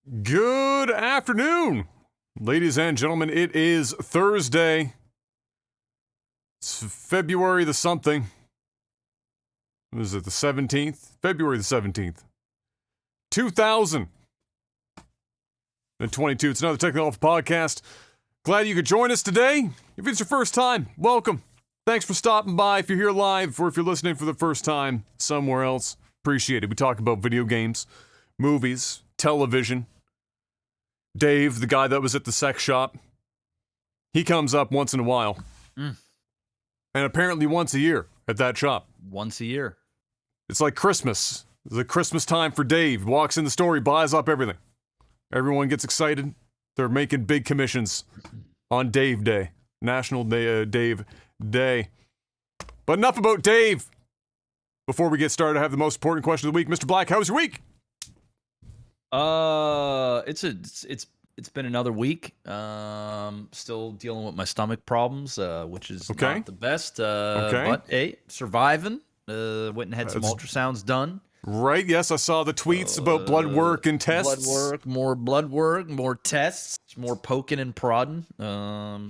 Good afternoon, ladies and gentlemen. It is Thursday. It's February the something. What is it, the 17th? February the 17th. 2022. It's another Technology podcast. Glad you could join us today. If it's your first time, welcome. Thanks for stopping by. If you're here live or if you're listening for the first time somewhere else, appreciate it. We talk about video games, movies, television. Dave, the guy that was at the sex shop, he comes up once in a while. And apparently once a year at that shop. Once a year. It's like Christmas. It's the Christmas time for Dave. Walks in the store, he buys up everything. Everyone gets excited. They're making big commissions on Dave Day. National Day, Dave Day. But enough about Dave. Before we get started, I have the most important question of the week. Mr. Black, how was your week? It's been another week. Still dealing with my stomach problems, which is not the best. But hey, surviving. Went and had some ultrasounds done. Right, yes, I saw the tweets about blood work and tests. More blood work, more tests, more poking and prodding.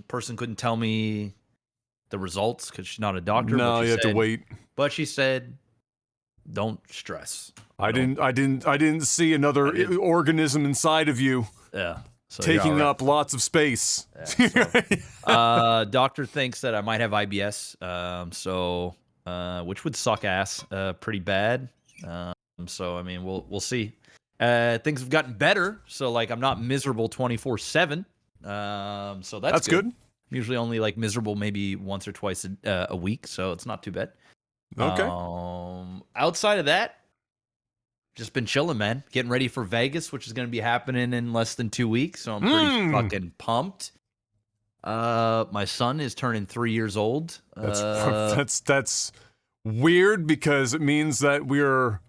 Person couldn't tell me the results because she's not a doctor. No, you have to wait. But she said, "Don't stress." I didn't see another organism inside of you. Yeah. So taking up lots of space. Yeah, doctor thinks that I might have IBS, which would suck ass pretty bad. So I mean, we'll see. Things have gotten better, so like I'm not miserable 24/7. So that's good. I'm usually only like miserable maybe once or twice a week, so it's not too bad. Okay. Outside of that, just been chilling, man. Getting ready for Vegas, which is going to be happening in less than 2 weeks, so I'm pretty fucking pumped. My son is turning 3 years old. That's weird because it means that we're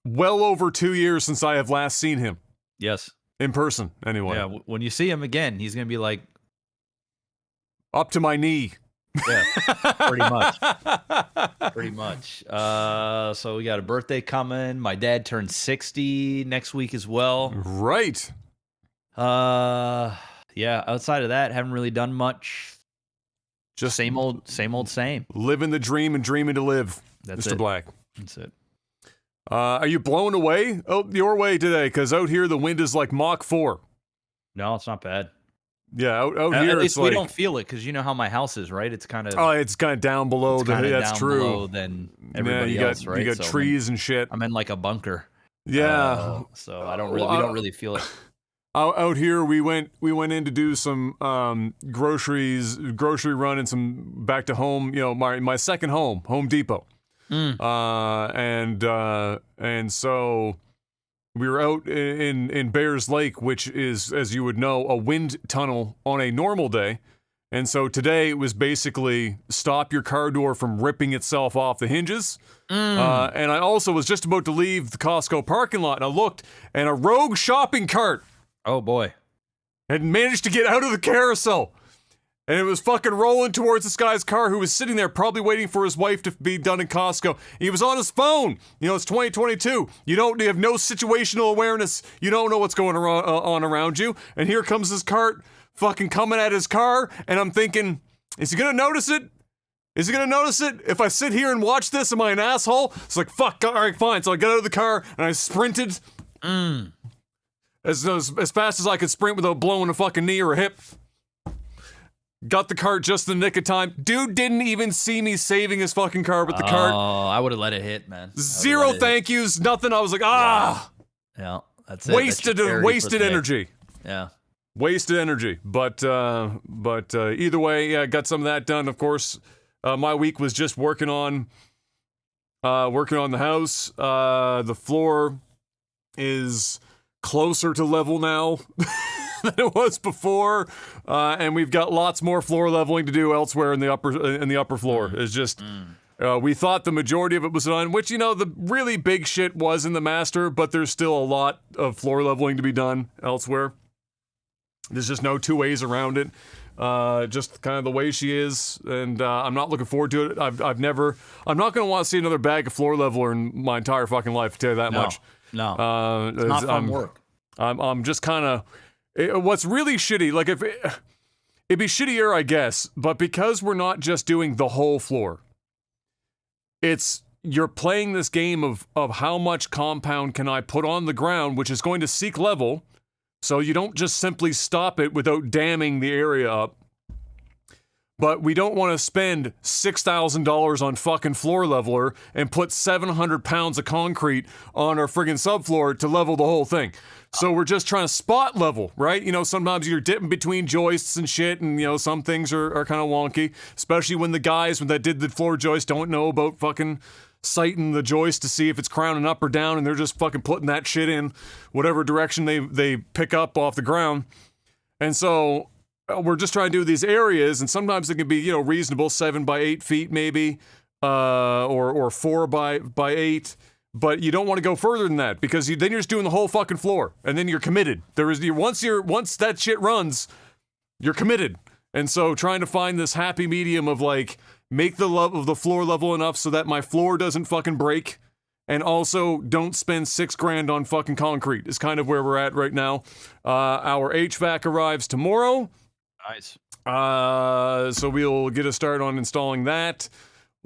well over 2 years since I have last seen him. Yes. In person, anyway. Yeah, when you see him again, he's going to be like... up to my knee. Yeah, pretty much. Pretty much. So we got a birthday coming. My dad turned 60 next week as well. Right. Yeah, outside of that, haven't really done much. Just same old. Living the dream and dreaming to live. That's Mr. it. Black. That's it. Are you blown away out your way today? Because out here the wind is like Mach 4. No, it's not bad. Yeah, out here at least it's we like, don't feel it because you know how my house is, right? It's kind of it's kind of down below. That's true. Below than everybody else, right? You got trees and shit. I'm in like a bunker. Yeah. So we don't really feel it. Out here, we went in to do some grocery run and some back to home. You know, my second home, Home Depot. And so we were out in Bears Lake, which is, as you would know, a wind tunnel on a normal day. And so today it was basically stop your car door from ripping itself off the hinges. And I also was just about to leave the Costco parking lot, and I looked, and a rogue shopping cart. Oh boy. Had managed to get out of the carousel. And it was fucking rolling towards this guy's car who was sitting there probably waiting for his wife to be done in Costco. He was on his phone. You know, it's 2022. You have no situational awareness. You don't know what's going on around you. And here comes this cart fucking coming at his car. And I'm thinking, is he going to notice it? Is he going to notice it? If I sit here and watch this, am I an asshole? It's like, fuck, all right, fine. So I got out of the car and I sprinted as fast as I could sprint without blowing a fucking knee or a hip. Got the cart just in the nick of time. Dude didn't even see me saving his fucking car with the cart. Oh, I would have let it hit, man. Zero thank yous, nothing. I was like, Yeah, that's it. Wasted energy. Yeah. Wasted energy. But either way, yeah, got some of that done. Of course, my week was just working on the house. The floor is closer to level now than it was before, and we've got lots more floor leveling to do elsewhere in the upper floor. It's just we thought the majority of it was done, which, you know, the really big shit was in the master, but there's still a lot of floor leveling to be done elsewhere. There's just no two ways around it. Just kind of the way she is, and I'm not looking forward to it. I'm not going to want to see another bag of floor leveler in my entire fucking life, to tell you that much. No, it's not fun work. I'm just kind of. What's really shitty, like if it'd be shittier, I guess, but because we're not just doing the whole floor, you're playing this game of how much compound can I put on the ground, which is going to seek level, so you don't just simply stop it without damming the area up. But we don't want to spend $6,000 on fucking floor leveler and put 700 pounds of concrete on our friggin' subfloor to level the whole thing. So we're just trying to spot level, right? You know, sometimes you're dipping between joists and shit, and, you know, some things are kind of wonky, especially when the guys that did the floor joist don't know about fucking sighting the joist to see if it's crowning up or down, and they're just fucking putting that shit in whatever direction they pick up off the ground. And so we're just trying to do these areas, and sometimes it can be, you know, reasonable, 7 by 8 feet maybe, or 4 by 8. But you don't want to go further than that, because then you're just doing the whole fucking floor, and then you're committed. Once that shit runs, you're committed. And so trying to find this happy medium of like, make the love of the floor level enough so that my floor doesn't fucking break, and also don't spend $6,000 on fucking concrete is kind of where we're at right now. Our HVAC arrives tomorrow. Nice. So we'll get a start on installing that.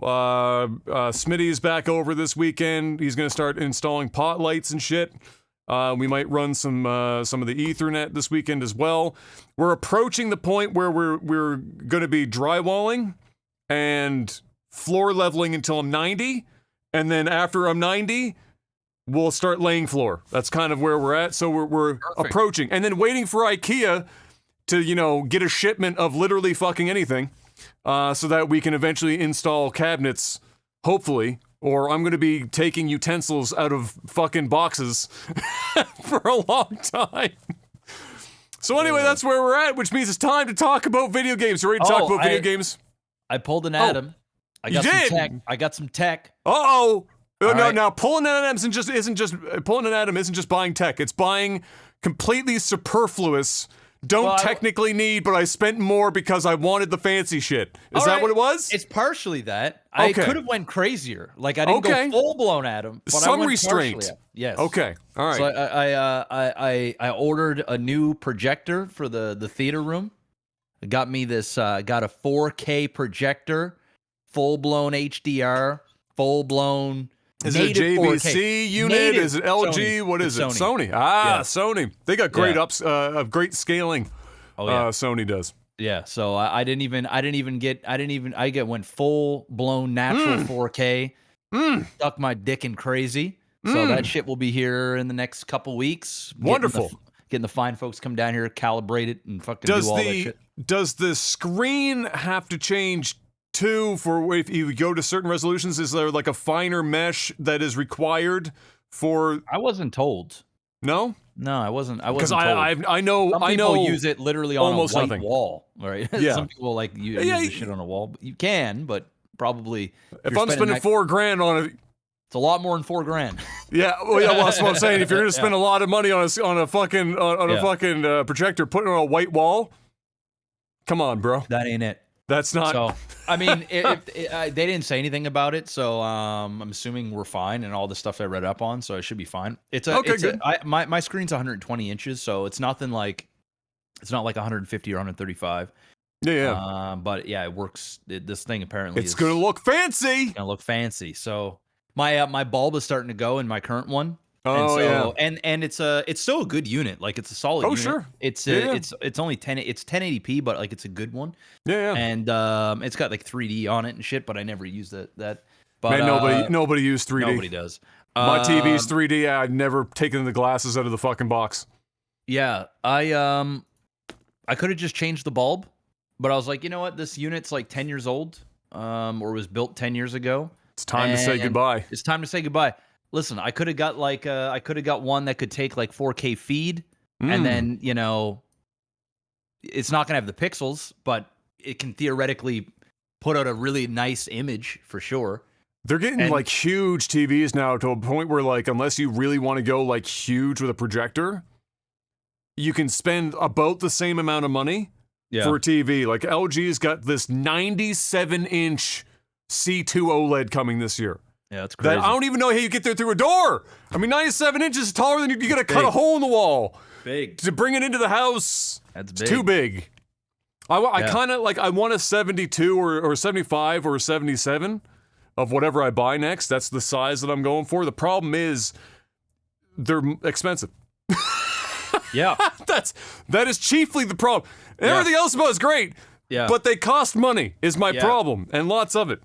Smitty's back over this weekend. He's gonna start installing pot lights and shit. We might run some of the Ethernet this weekend as well. We're approaching the point where we're gonna be drywalling and floor leveling until I'm 90, and then after I'm 90, we'll start laying floor. That's kind of where we're at. So we're approaching, and then waiting for IKEA to, you know, get a shipment of literally fucking anything. So that we can eventually install cabinets, hopefully, or I'm going to be taking utensils out of fucking boxes for a long time. So anyway, that's where we're at, which means it's time to talk about video games. You ready to talk about video games? I pulled an Adam. I got some tech. I got some tech. Uh-oh. Now pulling an Adam isn't just buying tech. It's buying completely superfluous. Don't technically need, but I spent more because I wanted the fancy shit. Is that what it was? It's partially that. I could have went crazier. Like, I didn't go full blown Adam. But some restraint. Yes. Okay. All right. So I ordered a new projector for the theater room. It got me this. Got a 4K projector, full blown HDR, full blown. Is it a JVC unit? Is it LG? Sony. What is it? Sony. Sony. They got great great scaling. Oh yeah, Sony does. Yeah. So I went full blown natural 4K. Stuck my dick in crazy. So that shit will be here in the next couple weeks. Wonderful. Getting the fine folks come down here, calibrate it, and fucking do all that shit. Does the screen have to change? For if you go to certain resolutions, is there like a finer mesh that is required for? I wasn't told. No, I wasn't. Because I know some people use it literally on almost a white nothing. wall, right? Yeah. Some people like use the shit on a wall. You can, but probably if I'm spending $4,000 on it, it's a lot more than $4,000. Well, that's what I'm saying. If you're gonna spend a lot of money on a fucking projector, putting it on a white wall, come on, bro. That ain't it. That's not. So, I mean, they didn't say anything about it, so I'm assuming we're fine, and all the stuff I read up on, so I should be fine. Good. My screen's 120 inches, so it's nothing like, it's not like 150 or 135. Yeah. But yeah, it works. This thing apparently it's gonna look fancy. It's gonna look fancy. So my bulb is starting to go in my current one. And it's still a good unit. Like, it's a solid unit. Sure. It's only 1080p, but like, it's a good one. Yeah. And it's got like 3D on it and shit, but I never used that. But man, nobody used 3D. Nobody does. My TV's 3D. I've never taken the glasses out of the fucking box. Yeah, I could have just changed the bulb, but I was like, you know what? This unit's like 10 years old, or was built 10 years ago. It's time to say goodbye. It's time to say goodbye. Listen, I could have got one that could take like 4K feed, and then, you know, it's not gonna have the pixels, but it can theoretically put out a really nice image for sure. They're getting like huge TVs now to a point where, like, unless you really want to go like huge with a projector, you can spend about the same amount of money for a TV. Like, LG's got this 97-inch C2 OLED coming this year. Yeah, it's crazy. That I don't even know how you get there through a door. I mean, 97 inches is taller than you got to cut a hole in the wall. Big. To bring it into the house. That's big. It's too big. I kind of like, I want a 72 or 75 or a 77 of whatever I buy next. That's the size that I'm going for. The problem is they're expensive. Yeah. That is chiefly the problem. Everything else about it is great. Yeah. But they cost money is my problem, and lots of it.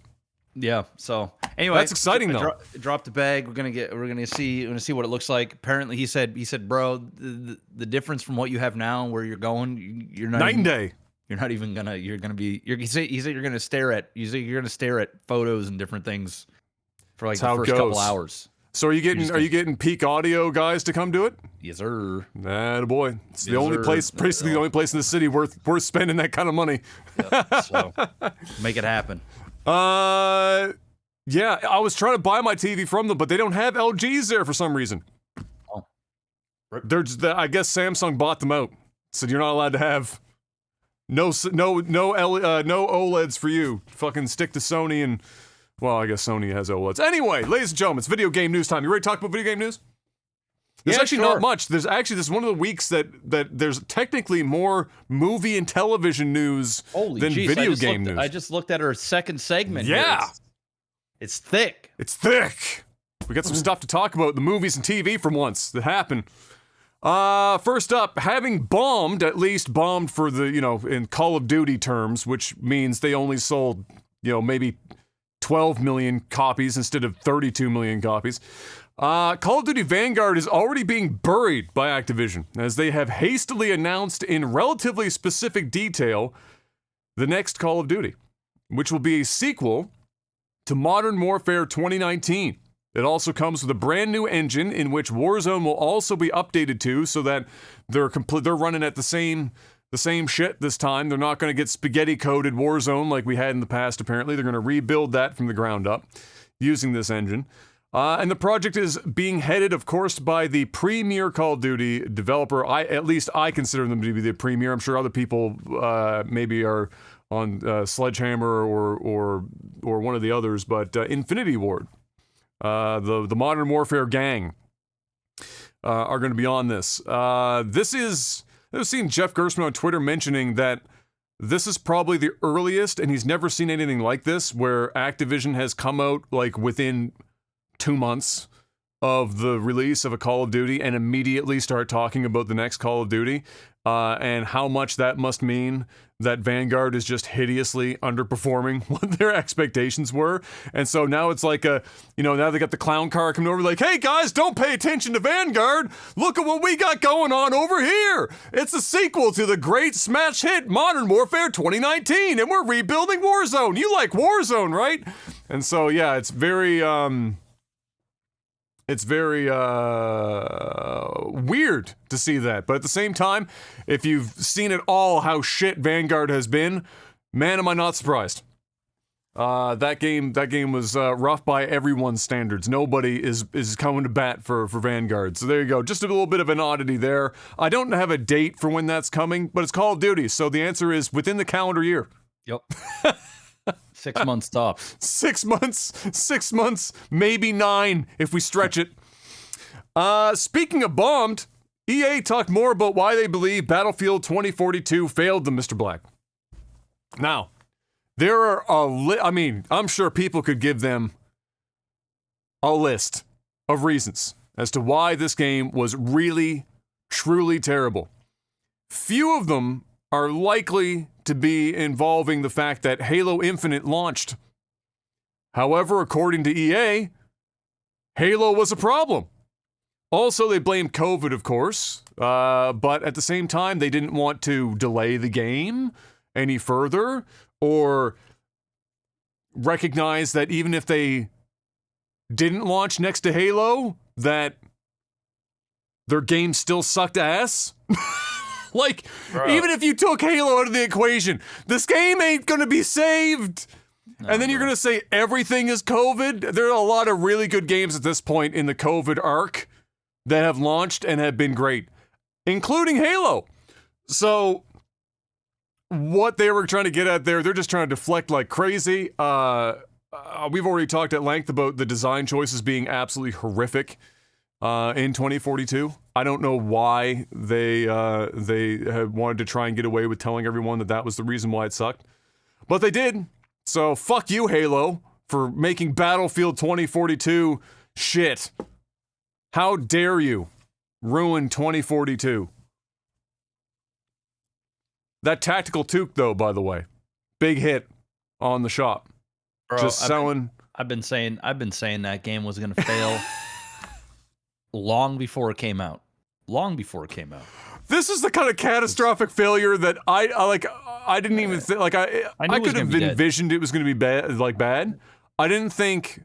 Yeah. So anyway, that's exciting though. Drop the bag. We're gonna see what it looks like. Apparently, he said, bro, the difference from what you have now and where you're going, you're not night and day. You're not even gonna. He said you're gonna stare at. You're gonna stare at photos and different things for like the first couple hours. So are you getting peak audio guys to come do it? Yes, sir. Attaboy. It's the only place, basically the only place in the city worth spending that kind of money. Yep. So make it happen. Yeah, I was trying to buy my TV from them, but they don't have LGs there for some reason. Oh. I guess Samsung bought them out. Said you're not allowed to have no OLEDs for you. Fucking stick to Sony and, well, I guess Sony has OLEDs. Anyway, ladies and gentlemen, it's video game news time. You ready to talk about video game news? There's actually not much. This is one of the weeks that there's technically more movie and television news than video game news. I just looked at our second segment. Yeah. Here. It's thick. It's thick. We got some stuff to talk about, the movies and TV from once that happened. First up, having bombed for the, in Call of Duty terms, which means they only sold, maybe 12 million copies instead of 32 million copies. Call of Duty Vanguard is already being buried by Activision, as they have hastily announced in relatively specific detail the next Call of Duty, which will be a sequel to Modern Warfare 2019. It also comes with a brand new engine in which Warzone will also be updated to, so that they're running at the same shit this time. They're not going to get spaghetti coded Warzone like we had in the past. Apparently, they're going to rebuild that from the ground up using this engine. And the project is being headed, of course, by the premier Call of Duty developer. At least I consider them to be the premier. I'm sure other people maybe are on Sledgehammer or one of the others, but Infinity Ward, the Modern Warfare gang, are going to be on this. I've seen Jeff Gerstmann on Twitter mentioning that this is probably the earliest, and he's never seen anything like this, where Activision has come out like within 2 months of the release of a Call of Duty and immediately start talking about the next Call of Duty, and how much that must mean that Vanguard is just hideously underperforming what their expectations were. And so now it's like now they got the clown car coming over like, hey guys, don't pay attention to Vanguard. Look at what we got going on over here. It's a sequel to the great smash hit Modern Warfare 2019, and we're rebuilding Warzone. You like Warzone, right? And so, yeah, it's very weird to see that. But at the same time, if you've seen it all, how shit Vanguard has been, man, am I not surprised. That game was rough by everyone's standards. Nobody is coming to bat for Vanguard. So there you go. Just a little bit of an oddity there. I don't have a date for when that's coming, but it's Call of Duty. So the answer is within the calendar year. Yep. 6 months tops. 6 months, maybe 9 if we stretch it. Speaking of bombed, EA talked more about why they believe Battlefield 2042 failed them, Mr. Black. Now, there are I'm sure people could give them a list of reasons as to why this game was really, truly terrible. Few of them are likely to be involving the fact that Halo Infinite launched. However, according to EA, Halo was a problem. Also, they blamed COVID, of course, but at the same time, they didn't want to delay the game any further, or recognize that even if they didn't launch next to Halo, that their game still sucked ass. Like, bro, even if you took Halo out of the equation, this game ain't gonna be saved. No, and then you're gonna say everything is COVID? There are a lot of really good games at this point in the COVID arc that have launched and have been great, including Halo. So, what they were trying to get at there, they're just trying to deflect like crazy. we've already talked at length about the design choices being absolutely horrific in 2042. I don't know why they had wanted to try and get away with telling everyone that was the reason why it sucked, but they did. So fuck you, Halo, for making Battlefield 2042 shit. How dare you ruin 2042? That tactical toque, though, by the way, big hit on the shop. Bro, Just selling. I've been saying that game was gonna fail long before it came out. Long before it came out. This is the kind of catastrophic failure that I like. I didn't even think. Like I could have envisioned it was going to be bad. Like bad. I didn't think.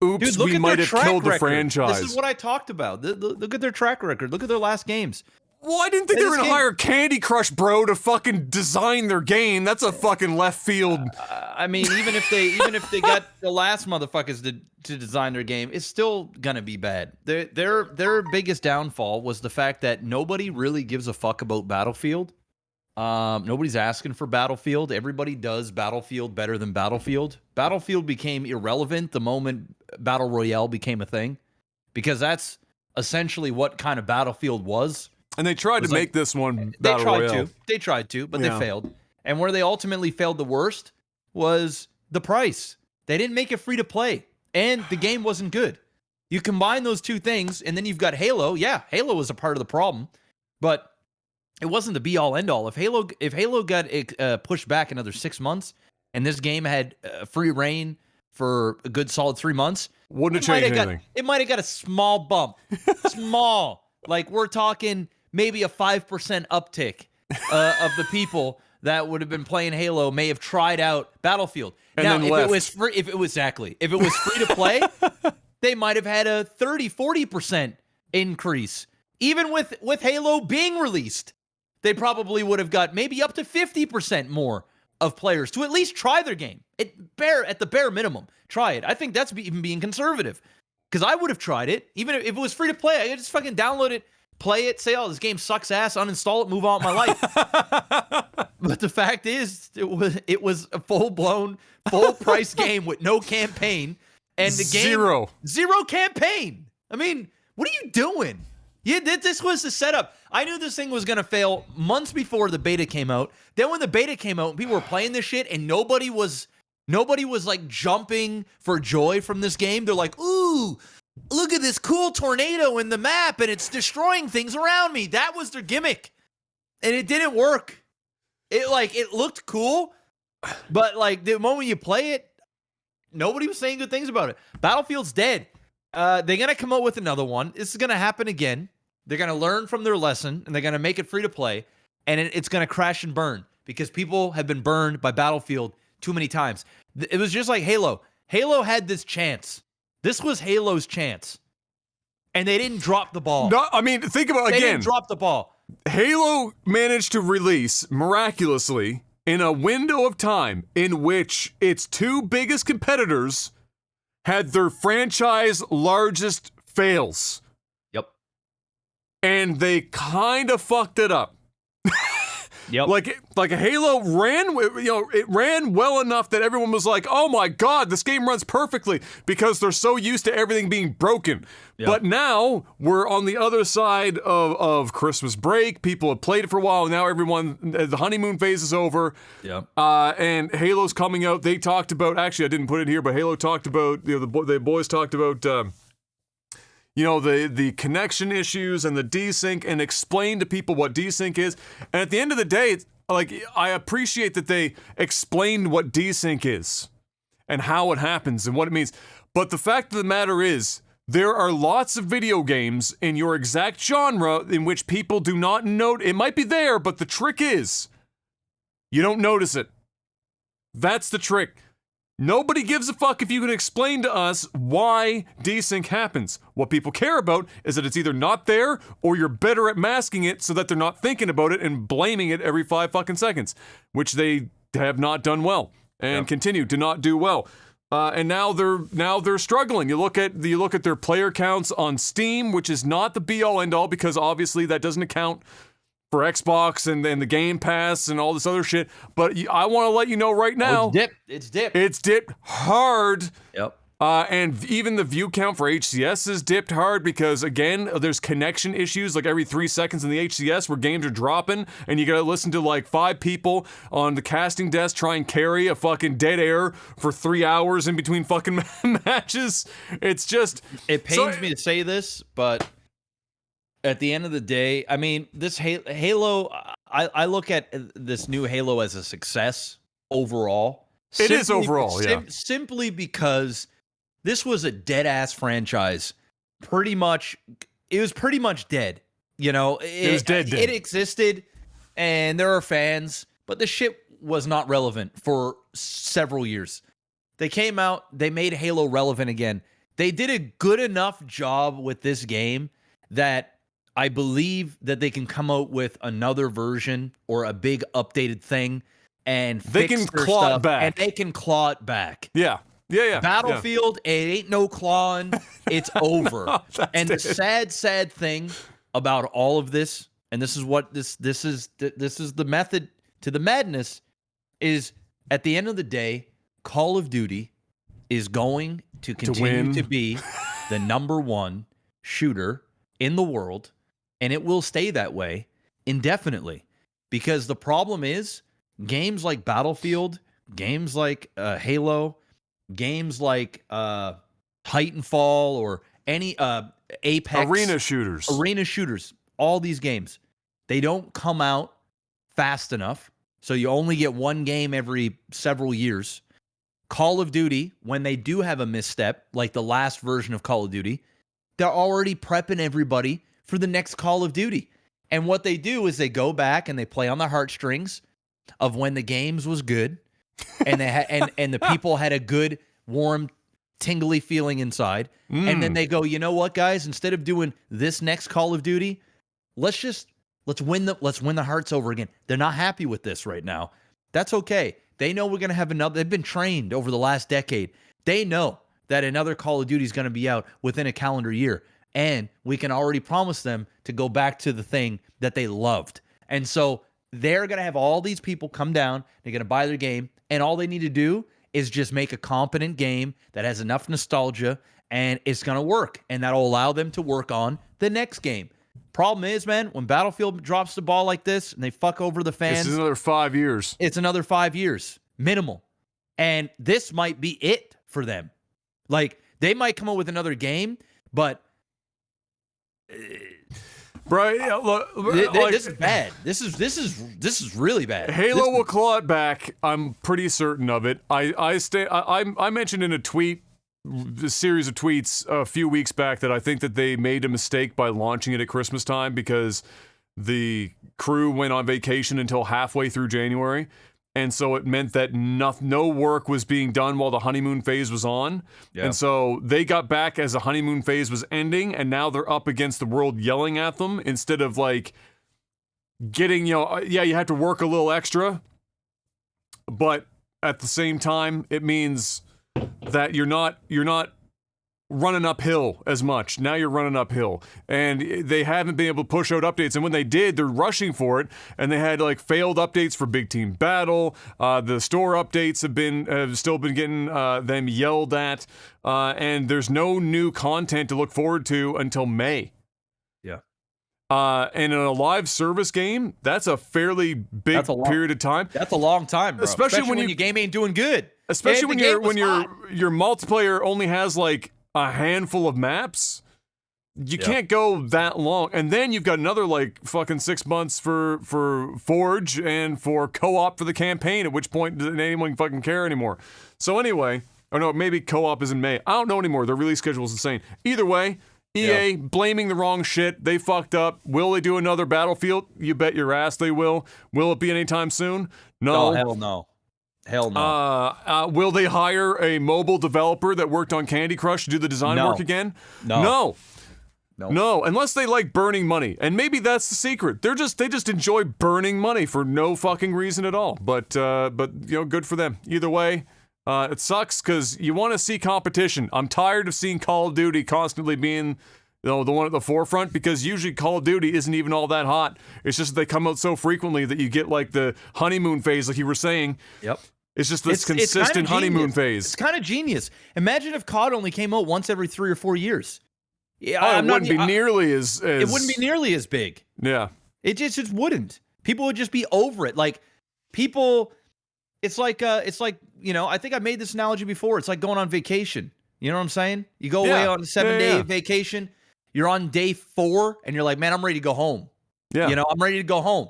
Oops, Dude, we might have killed the franchise. This is what I talked about. Look at their track record. Look at their last games. Well, I didn't think they were going to hire Candy Crush Bro to fucking design their game. That's a fucking left field. I mean, even if they got the last motherfuckers to design their game, it's still gonna be bad. Their biggest downfall was the fact that nobody really gives a fuck about Battlefield. Nobody's asking for Battlefield. Everybody does Battlefield better than Battlefield. Battlefield became irrelevant the moment Battle Royale became a thing, because that's essentially what kind of Battlefield was. And they tried to make this one Battle Royale. They tried to, but they failed. And where they ultimately failed the worst was the price. They didn't make it free to play, and the game wasn't good. You combine those two things, and then you've got Halo. Yeah, Halo was a part of the problem, but it wasn't the be-all, end-all. If Halo got pushed back another 6 months, and this game had free reign for a good solid 3 months, wouldn't have changed anything. It might have got a small bump. Small. Like, we're talking maybe a 5% uptick of the people that would have been playing Halo may have tried out Battlefield. And now, then left. if it was free to play, they might have had a 30-40% increase. Even with Halo being released, they probably would have got maybe up to 50% more of players to at least try their game. At the bare minimum, try it. I think that's even being conservative, because I would have tried it even if it was free to play. I could just fucking download it, play it, say, "Oh, this game sucks ass," uninstall it, move on with my life. But the fact is, it was a full-blown, full-price game with no campaign, and the game zero campaign. I mean, what are you doing? This was the setup. I knew this thing was gonna fail months before the beta came out. Then when the beta came out and people were playing this shit, and nobody was like jumping for joy from this game. They're like, "Ooh, look at this cool tornado in the map, and it's destroying things around me." That was their gimmick, and it didn't work. It looked cool, but like the moment you play it, nobody was saying good things about it. Battlefield's dead. They're gonna come out with another one. This is gonna happen again. They're gonna learn from their lesson, and they're gonna make it free to play, and it's gonna crash and burn, because people have been burned by Battlefield too many times. It was just like Halo. Halo had this chance. This was Halo's chance, and they didn't drop the ball. No, I mean, think about it again. They didn't drop the ball. Halo managed to release miraculously in a window of time in which its two biggest competitors had their franchise largest fails. Yep. And they kind of fucked it up. Yep. Like Halo ran, it ran well enough that everyone was like, "Oh my god, this game runs perfectly," because they're so used to everything being broken. Yep. But now we're on the other side of Christmas break. People have played it for a while. Now the honeymoon phase is over. Yep. And Halo's coming out. They talked about, actually I didn't put it here, but Halo talked about, the boys talked about, the connection issues and the desync, and explain to people what desync is. And at the end of the day, I appreciate that they explained what desync is and how it happens and what it means. But the fact of the matter is, there are lots of video games in your exact genre in which people do not note. It might be there, but the trick is, you don't notice it. That's the trick. Nobody gives a fuck if you can explain to us why desync happens. What people care about is that it's either not there, or you're better at masking it so that they're not thinking about it and blaming it every 5 fucking seconds, which they have not done well and continue to not do well. And now they're struggling. You look at their player counts on Steam, which is not the be all end all, because obviously that doesn't account for Xbox and the Game Pass and all this other shit. But I want to let you know right now, It's dipped. it's dipped hard. Yep. And even the view count for HCS is dipped hard because, again, there's connection issues like every 3 seconds in the HCS where games are dropping and you gotta listen to like 5 people on the casting desk try and carry a fucking dead air for 3 hours in between fucking matches. It's just... It pains me to say this, but at the end of the day, I mean, this Halo, I look at this new Halo as a success overall. It is overall, yeah. Simply because this was a dead-ass franchise. Pretty much, it was pretty much dead. You know, it was dead. It existed, and there are fans, but the shit was not relevant for several years. They came out, they made Halo relevant again. They did a good enough job with this game that I believe that they can come out with another version or a big updated thing and they fix can their claw stuff, it back. and they can claw it back. Yeah. Battlefield, it ain't no clawing. It's over. And the sad thing about all of this, and this is what this is the method to the madness, is at the end of the day, Call of Duty is going to continue to be the #1 shooter in the world, and it will stay that way indefinitely. Because the problem is, games like Battlefield, games like Halo, games like Titanfall or any Apex, arena shooters, all these games, they don't come out fast enough, so you only get one game every several years. Call of Duty, when they do have a misstep, like the last version of Call of Duty, they're already prepping everybody for the next Call of Duty. And what they do is they go back and they play on the heartstrings of when the games was good, and they and the people had a good, warm, tingly feeling inside. And then they go, you know what, guys? Instead of doing this next Call of Duty, let's win the hearts over again. They're not happy with this right now. That's okay. They know we're gonna have another. They've been trained over the last decade. They know that another Call of Duty is going to be out within a calendar year, and we can already promise them to go back to the thing that they loved. And so they're going to have all these people come down, they're going to buy their game, and all they need to do is just make a competent game that has enough nostalgia, and it's going to work, and that'll allow them to work on the next game. Problem is, man, when Battlefield drops the ball like this and they fuck over the fans, this is another 5 years. It's another 5 years, minimal. And this might be it for them. Like, they might come up with another game, but bro, yeah, look, this is bad. This is really bad. Halo will claw it back. I'm pretty certain of it. I mentioned in a series of tweets a few weeks back that I think that they made a mistake by launching it at Christmas time because the crew went on vacation until halfway through January. And so it meant that no work was being done while the honeymoon phase was on. Yeah. And so they got back as the honeymoon phase was ending, and now they're up against the world yelling at them instead of like getting, you have to work a little extra. But at the same time, it means that you're not running uphill as much. Now you're running uphill. And they haven't been able to push out updates. And when they did, they're rushing for it. And they had like failed updates for Big Team Battle. The store updates have still been getting them yelled at. And there's no new content to look forward to until May. Yeah. And in a live service game, that's a fairly big period of time. That's a long time, bro. Especially when your game ain't doing good. Especially when your multiplayer only has like a handful of maps. You can't go that long. And then you've got another like fucking 6 months for Forge and for co-op for the campaign, at which point doesn't anyone fucking care anymore. So anyway, or no, maybe co-op is in May. I don't know anymore. Their release schedule is insane. Either way, EA blaming the wrong shit. They fucked up. Will they do another Battlefield? You bet your ass they will. Will it be anytime soon? No. Oh, hell no. Hell no. Will they hire a mobile developer that worked on Candy Crush to do the design work again? No. Unless they like burning money. And maybe that's the secret. They just enjoy burning money for no fucking reason at all. But good for them. Either way, it sucks because you want to see competition. I'm tired of seeing Call of Duty constantly being the one at the forefront, because usually Call of Duty isn't even all that hot. It's just that they come out so frequently that you get like the honeymoon phase, like you were saying. Yep. It's just this consistent honeymoon phase. It's kind of genius. Imagine if COD only came out once every 3 or 4 years. Yeah, it wouldn't be nearly as. It wouldn't be nearly as big. Yeah. It just wouldn't. People would just be over it. Like people, it's like you know. I think I made this analogy before. It's like going on vacation. You know what I'm saying? You go away on a 7-day vacation. You're on day 4, and you're like, man, I'm ready to go home. Yeah. You know, I'm ready to go home.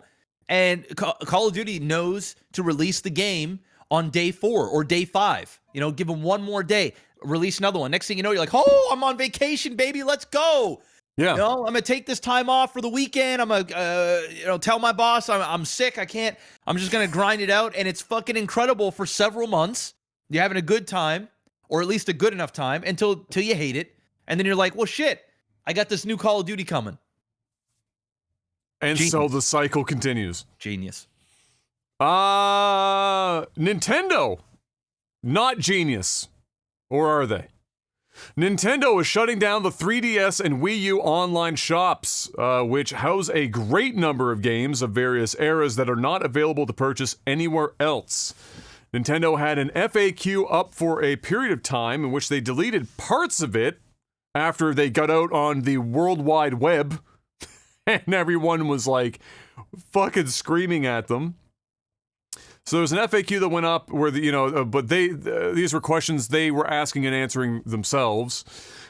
And Call of Duty knows to release the game on day 4 or day 5. You know, give them one more day, release another one. Next thing you know, you're like, oh, I'm on vacation, baby. Let's go. Yeah. You know, I'm going to take this time off for the weekend. I'm going to, tell my boss I'm sick. I can't. I'm just going to grind it out. And it's fucking incredible for several months. You're having a good time, or at least a good enough time until you hate it. And then you're like, well, shit, I got this new Call of Duty coming. And Genius. So the cycle continues. Genius. Nintendo. Not genius. Or are they? Nintendo is shutting down the 3DS and Wii U online shops, which house a great number of games of various eras that are not available to purchase anywhere else. Nintendo had an FAQ up for a period of time in which they deleted parts of it after they got out on the World Wide Web, and everyone was like fucking screaming at them. So there's an FAQ that went up where but these were questions they were asking and answering themselves,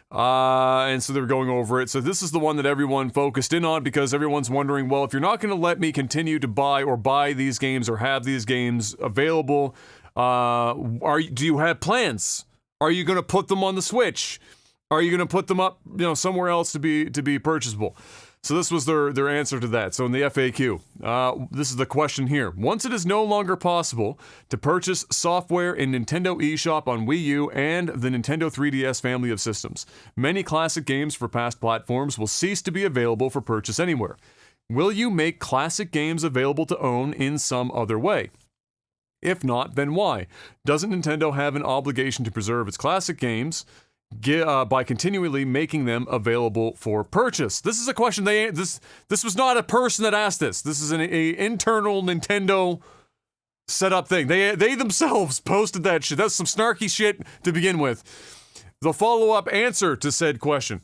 and so they were going over it. So this is the one that everyone focused in on, because everyone's wondering, well, if you're not going to let me continue to buy these games or have these games available, do you have plans? Are you going to put them on the Switch? Are you going to put them up, somewhere else to be purchasable? So this was their answer to that. So in the FAQ, this is the question here. Once it is no longer possible to purchase software in Nintendo eShop on Wii U and the Nintendo 3DS family of systems, many classic games for past platforms will cease to be available for purchase anywhere. Will you make classic games available to own in some other way? If not, then why? Doesn't Nintendo have an obligation to preserve its classic games by continually making them available for purchase? This is a question this was not a person that asked this. This is an internal Nintendo setup thing. They themselves posted that shit. That's some snarky shit to begin with. The follow-up answer to said question.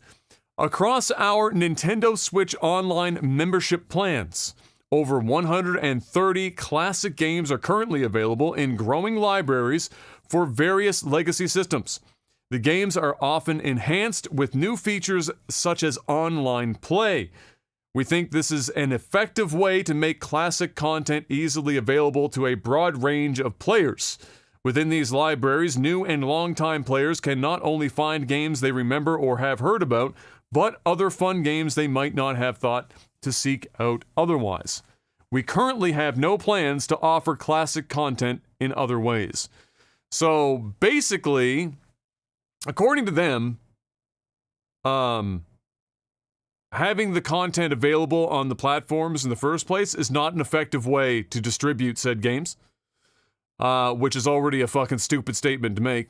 Across our Nintendo Switch Online membership plans, over 130 classic games are currently available in growing libraries for various legacy systems. The games are often enhanced with new features such as online play. We think this is an effective way to make classic content easily available to a broad range of players. Within these libraries, new and longtime players can not only find games they remember or have heard about, but other fun games they might not have thought to seek out otherwise. We currently have no plans to offer classic content in other ways. So basically, according to them, having the content available on the platforms in the first place is not an effective way to distribute said games, which is already a fucking stupid statement to make.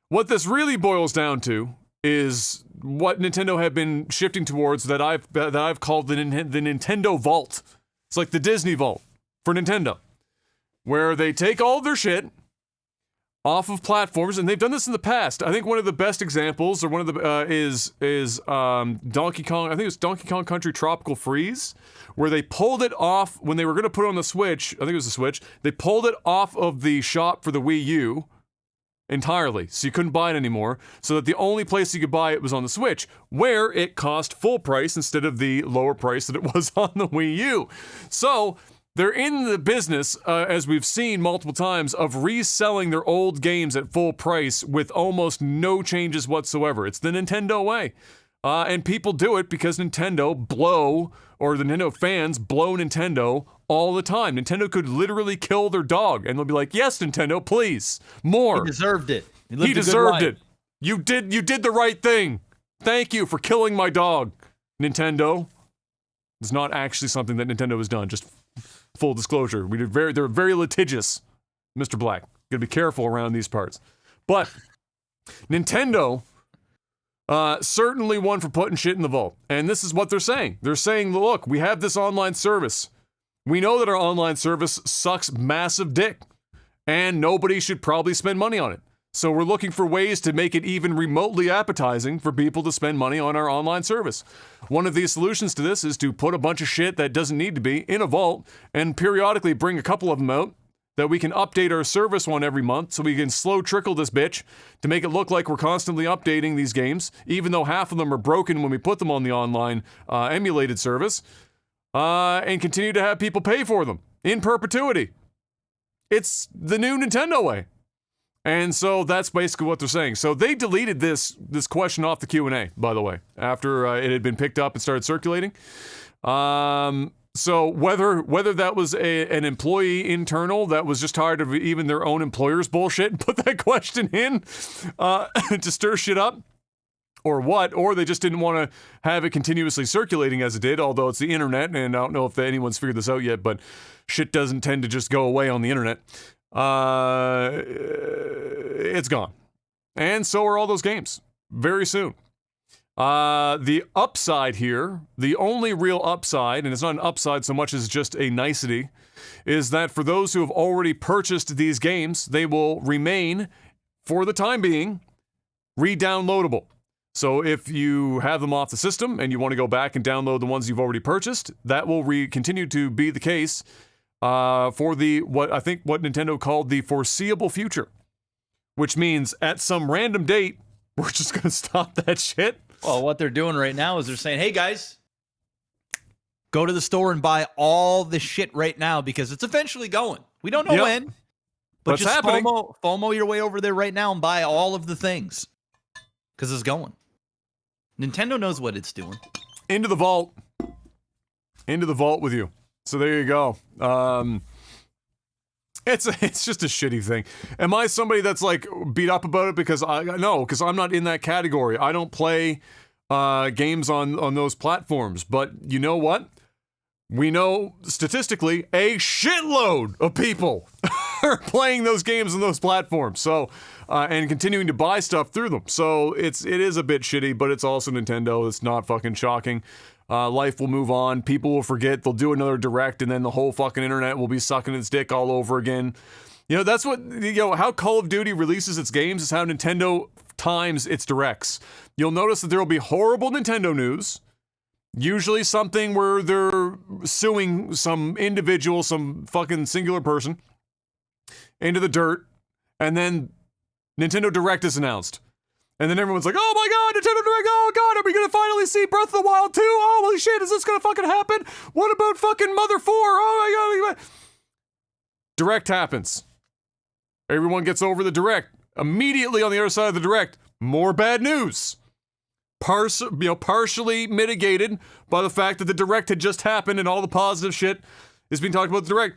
What this really boils down to is what Nintendo have been shifting towards that I've called the Nintendo Vault. It's like the Disney Vault for Nintendo, where they take all of their shit off of platforms, and they've done this in the past. I think one of the best examples, or one of the is Donkey Kong. I think it was Donkey Kong Country Tropical Freeze, where they pulled it off when they were going to put it on the Switch. I think it was the Switch. They pulled it off of the shop for the Wii U entirely, so you couldn't buy it anymore. So that the only place you could buy it was on the Switch, where it cost full price instead of the lower price that it was on the Wii U. So they're in the business, as we've seen multiple times, of reselling their old games at full price with almost no changes whatsoever. It's the Nintendo way. And people do it because the Nintendo fans blow Nintendo all the time. Nintendo could literally kill their dog, and they'll be like, yes, Nintendo, please, more. He deserved it. He deserved it. You did the right thing. Thank you for killing my dog, Nintendo. It's not actually something that Nintendo has done, just full disclosure. They're very litigious, Mr. Black. Gotta be careful around these parts. But Nintendo Certainly one for putting shit in the vault. And this is what they're saying. They're saying, look, we have this online service. We know that our online service sucks massive dick, and nobody should probably spend money on it. So we're looking for ways to make it even remotely appetizing for people to spend money on our online service. One of these solutions to this is to put a bunch of shit that doesn't need to be in a vault and periodically bring a couple of them out that we can update our service on every month, so we can slow trickle this bitch to make it look like we're constantly updating these games, even though half of them are broken when we put them on the online emulated service, and continue to have people pay for them in perpetuity. It's the new Nintendo way. And so that's basically what they're saying. So they deleted this question off the Q&A, by the way, after it had been picked up and started circulating. So whether that was an employee internal that was just tired of even their own employer's bullshit and put that question in to stir shit up, or what, or they just didn't want to have it continuously circulating as it did, although it's the internet, and I don't know if anyone's figured this out yet, but shit doesn't tend to just go away on the internet. It's gone. And so are all those games. Very soon. The upside here, the only real upside, and it's not an upside so much as just a nicety, is that for those who have already purchased these games, they will remain, for the time being, re-downloadable. So if you have them off the system and you want to go back and download the ones you've already purchased, that will continue to be the case for what Nintendo called the foreseeable future, which means at some random date we're just gonna stop that shit. Well, what they're doing right now is they're saying, "Hey guys, go to the store and buy all the shit right now because it's eventually going. We don't know when, but What's just happening? FOMO your way over there right now and buy all of the things because it's going." Nintendo knows what it's doing. Into the vault with you. So there you go. It's just a shitty thing. Am I somebody that's like beat up about it because because I'm not in that category. I don't play games on those platforms. But you know what? We know statistically a shitload of people are playing those games on those platforms. So and continuing to buy stuff through them. So it is a bit shitty, but it's also Nintendo. It's not fucking shocking. Life will move on. People will forget. They'll do another direct, and then the whole fucking internet will be sucking its dick all over again. You know, that's what, how Call of Duty releases its games is how Nintendo times its directs. You'll notice that there will be horrible Nintendo news, usually something where they're suing some individual, some fucking singular person, into the dirt, and then Nintendo Direct is announced. And then everyone's like, oh my god, Nintendo Direct, oh god, are we gonna finally see Breath of the Wild 2? Oh, holy shit, is this gonna fucking happen? What about fucking Mother 4? Oh my god. Direct happens. Everyone gets over the Direct. Immediately on the other side of the Direct, more bad news. Partially mitigated by the fact that the Direct had just happened and all the positive shit is being talked about the Direct.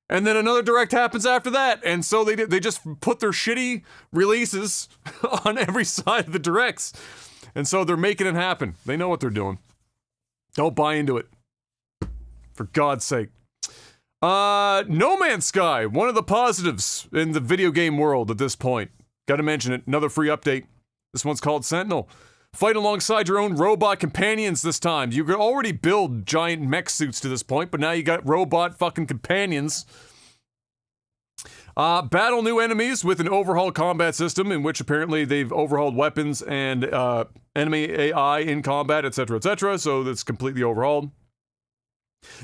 And then another Direct happens after that, and so they just put their shitty releases on every side of the Directs. And so they're making it happen. They know what they're doing. Don't buy into it. For God's sake. No Man's Sky, one of the positives in the video game world at this point. Gotta mention it, another free update. This one's called Sentinel. Fight alongside your own robot companions this time. You could already build giant mech suits to this point, but now you got robot fucking companions. Battle new enemies with an overhauled combat system in which apparently they've overhauled weapons and enemy AI in combat, etc., etc., so that's completely overhauled.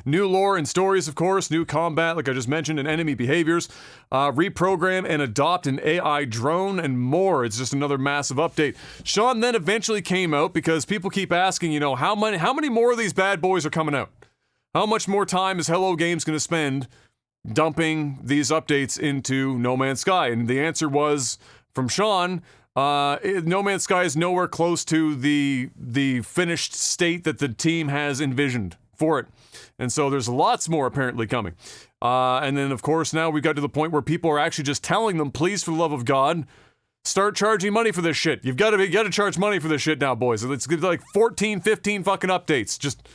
New lore and stories, of course, new combat, like I just mentioned, and enemy behaviors. Reprogram and adopt an AI drone and more. It's just another massive update. Sean then eventually came out because people keep asking, how many more of these bad boys are coming out? How much more time is Hello Games going to spend dumping these updates into No Man's Sky? And the answer was, from Sean, No Man's Sky is nowhere close to the finished state that the team has envisioned for it. And so there's lots more apparently coming. And then, of course, now we got to the point where people are actually just telling them, please, for the love of God, start charging money for this shit. You got to charge money for this shit now, boys. It's like 14, 15 fucking updates. Just,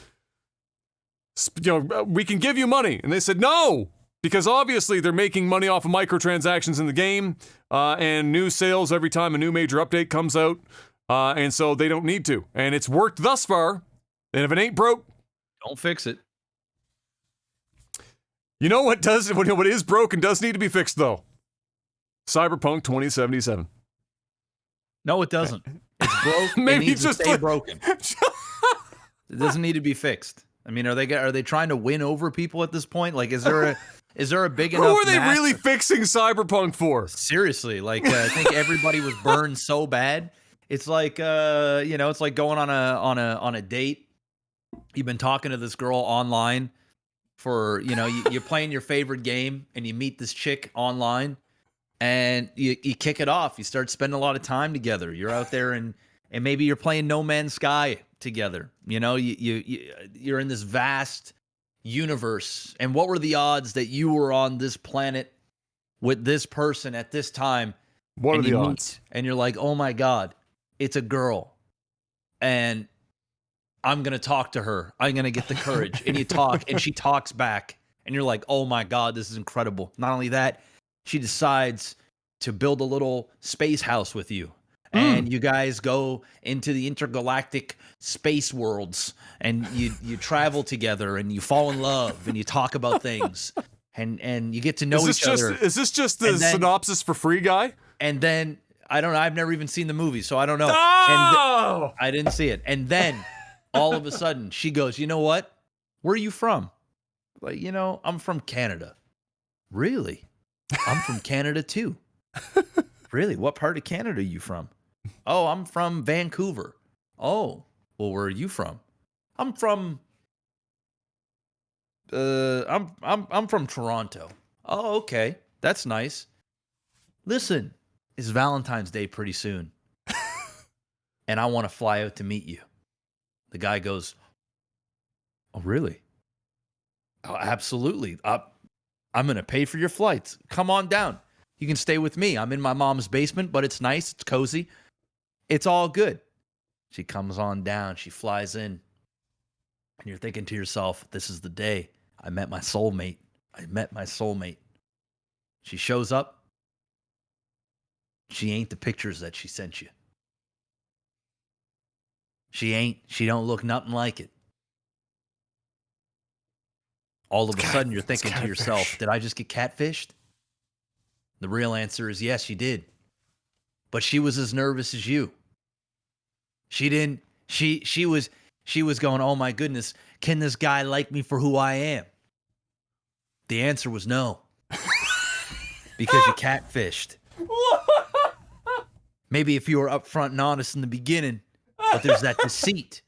we can give you money. And they said, no, because obviously they're making money off of microtransactions in the game and new sales every time a new major update comes out. And so they don't need to. And it's worked thus far. And if it ain't broke, Don't fix it. you know what is broke and does need to be fixed, though? Cyberpunk 2077. No, it doesn't. It's broke. Maybe it needs just to stay like- broken. It doesn't need to be fixed. I mean, are they trying to win over people at this point? Like, is there a big enough? Who are they mass- really fixing Cyberpunk for? Seriously, like I think everybody was burned so bad. It's like it's like going on a date. You've been talking to this girl online for you're playing your favorite game and you meet this chick online and you kick it off. You start spending a lot of time together. You're out there and maybe you're playing No Man's Sky together. You're in this vast universe. And what were the odds that you were on this planet with this person at this time? What are and the you odds? meet, and you're like, oh my God, it's a girl. And I'm going to talk to her. I'm going to get the courage. And you talk, and she talks back. And you're like, oh my God, this is incredible. Not only that, she decides to build a little space house with you. And you guys go into the intergalactic space worlds. And you travel together, and you fall in love, and you talk about things. And you get to know each other. Is this just the synopsis for Free Guy? And then, I don't know. I've never even seen the movie, so I don't know. Oh! I didn't see it. And then, all of a sudden, she goes, you know what? Where are you from? Like, I'm from Canada. Really? I'm from Canada, too. Really? What part of Canada are you from? Oh, I'm from Vancouver. Oh, well, where are you from? I'm from... I'm from Toronto. Oh, okay. That's nice. Listen, it's Valentine's Day pretty soon. And I want to fly out to meet you. The guy goes, oh, really? Oh, absolutely. I'm going to pay for your flights. Come on down. You can stay with me. I'm in my mom's basement, but it's nice. It's cozy. It's all good. She comes on down. She flies in. And you're thinking to yourself, this is the day I met my soulmate. She shows up. She ain't the pictures that she sent you. She don't look nothing like it. All of a sudden, you're thinking to yourself, did I just get catfished? The real answer is yes, you did. But she was as nervous as you. She was going, oh my goodness, can this guy like me for who I am? The answer was no. Because you catfished. Maybe if you were upfront and honest in the beginning, but there's that deceit.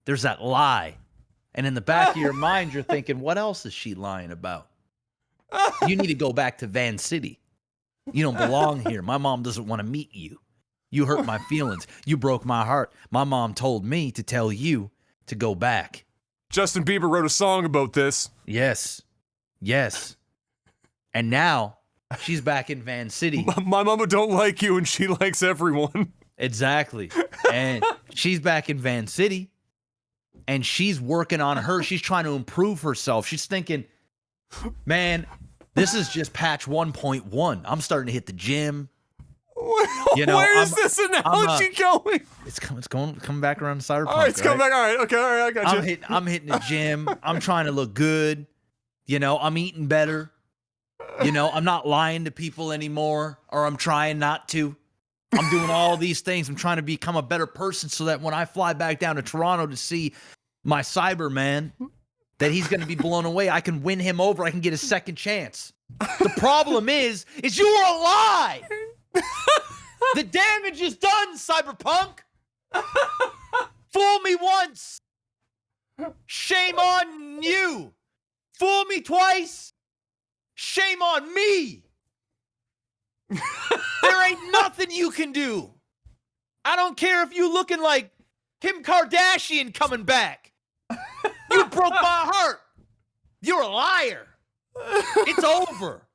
There's that lie. And in the back of your mind, you're thinking, what else is she lying about? You need to go back to Van City. You don't belong here. My mom doesn't want to meet you. You hurt my feelings. You broke my heart. My mom told me to tell you to go back. Justin Bieber wrote a song about this. Yes. And now she's back in Van City. My mama don't like you and she likes everyone. Exactly. And she's back in Van City. And she's working on her. She's trying to improve herself. She's thinking, man, this is just patch 1.1. I'm starting to hit the gym. Where is this analogy going? It's coming back around to Cyberpunk. All right, it's coming back. All right, okay, all right, I got you. I'm hitting the gym. I'm trying to look good. I'm eating better. I'm not lying to people anymore, or I'm trying not to. I'm doing all these things. I'm trying to become a better person so that when I fly back down to Toronto to see my Cyberman, that he's going to be blown away. I can win him over. I can get a second chance. The problem is you were a lie. The damage is done, Cyberpunk. Fool me once. Shame on you. Fool me twice. Shame on me. There ain't nothing you can do. I don't care if you looking like Kim Kardashian coming back. You broke my heart. You're a liar. It's over.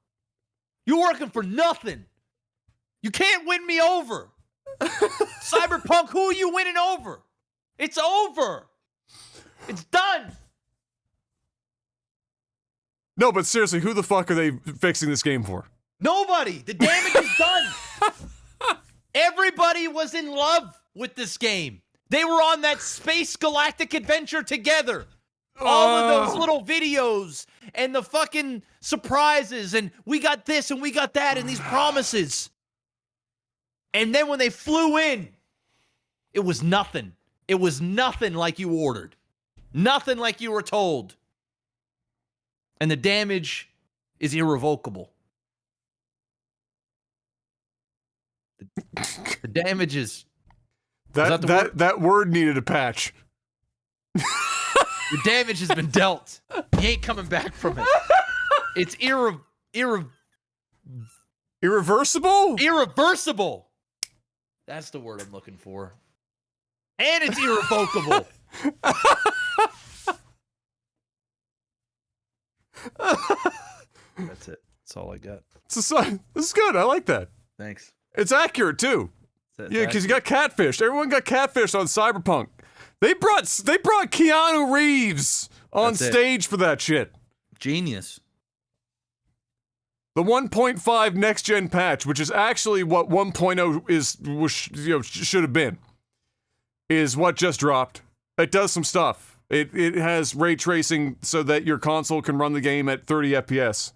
You're working for nothing. You can't win me over. Cyberpunk, who are you winning over? It's over. It's done. No, but seriously, who the fuck are they fixing this game for? Nobody. The damage is done. Everybody was in love with this game. They were on that space galactic adventure together. All of those little videos and the fucking surprises, and we got this and we got that, and these promises. And then when they flew in, it was nothing. It was nothing like you ordered. Nothing like you were told. And the damage is irrevocable. The damage is... That word needed a patch. The damage has been dealt. You ain't coming back from it. It's irreversible? Irreversible. That's the word I'm looking for. And it's irrevocable. That's it. That's all I got. This is good. I like that. Thanks. It's accurate too. Yeah, because you got catfished. Everyone got catfished on Cyberpunk. They brought Keanu Reeves on stage for that shit. Genius. The 1.5 next gen patch, which is actually what 1.0 should have been, is what just dropped. It does some stuff. It has ray tracing so that your console can run the game at 30 FPS.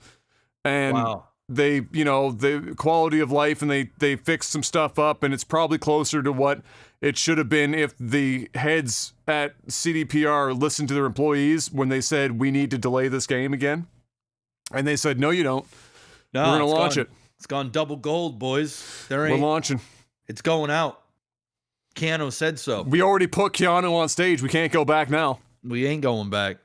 And wow. They, the quality of life, and they fixed some stuff up, and it's probably closer to what it should have been if the heads at CDPR listened to their employees when they said, we need to delay this game again. And they said, no, you don't. No, we're going to launch it. It's gone double gold, boys. We're launching. It's going out. Keanu said so. We already put Keanu on stage. We can't go back now. We ain't going back.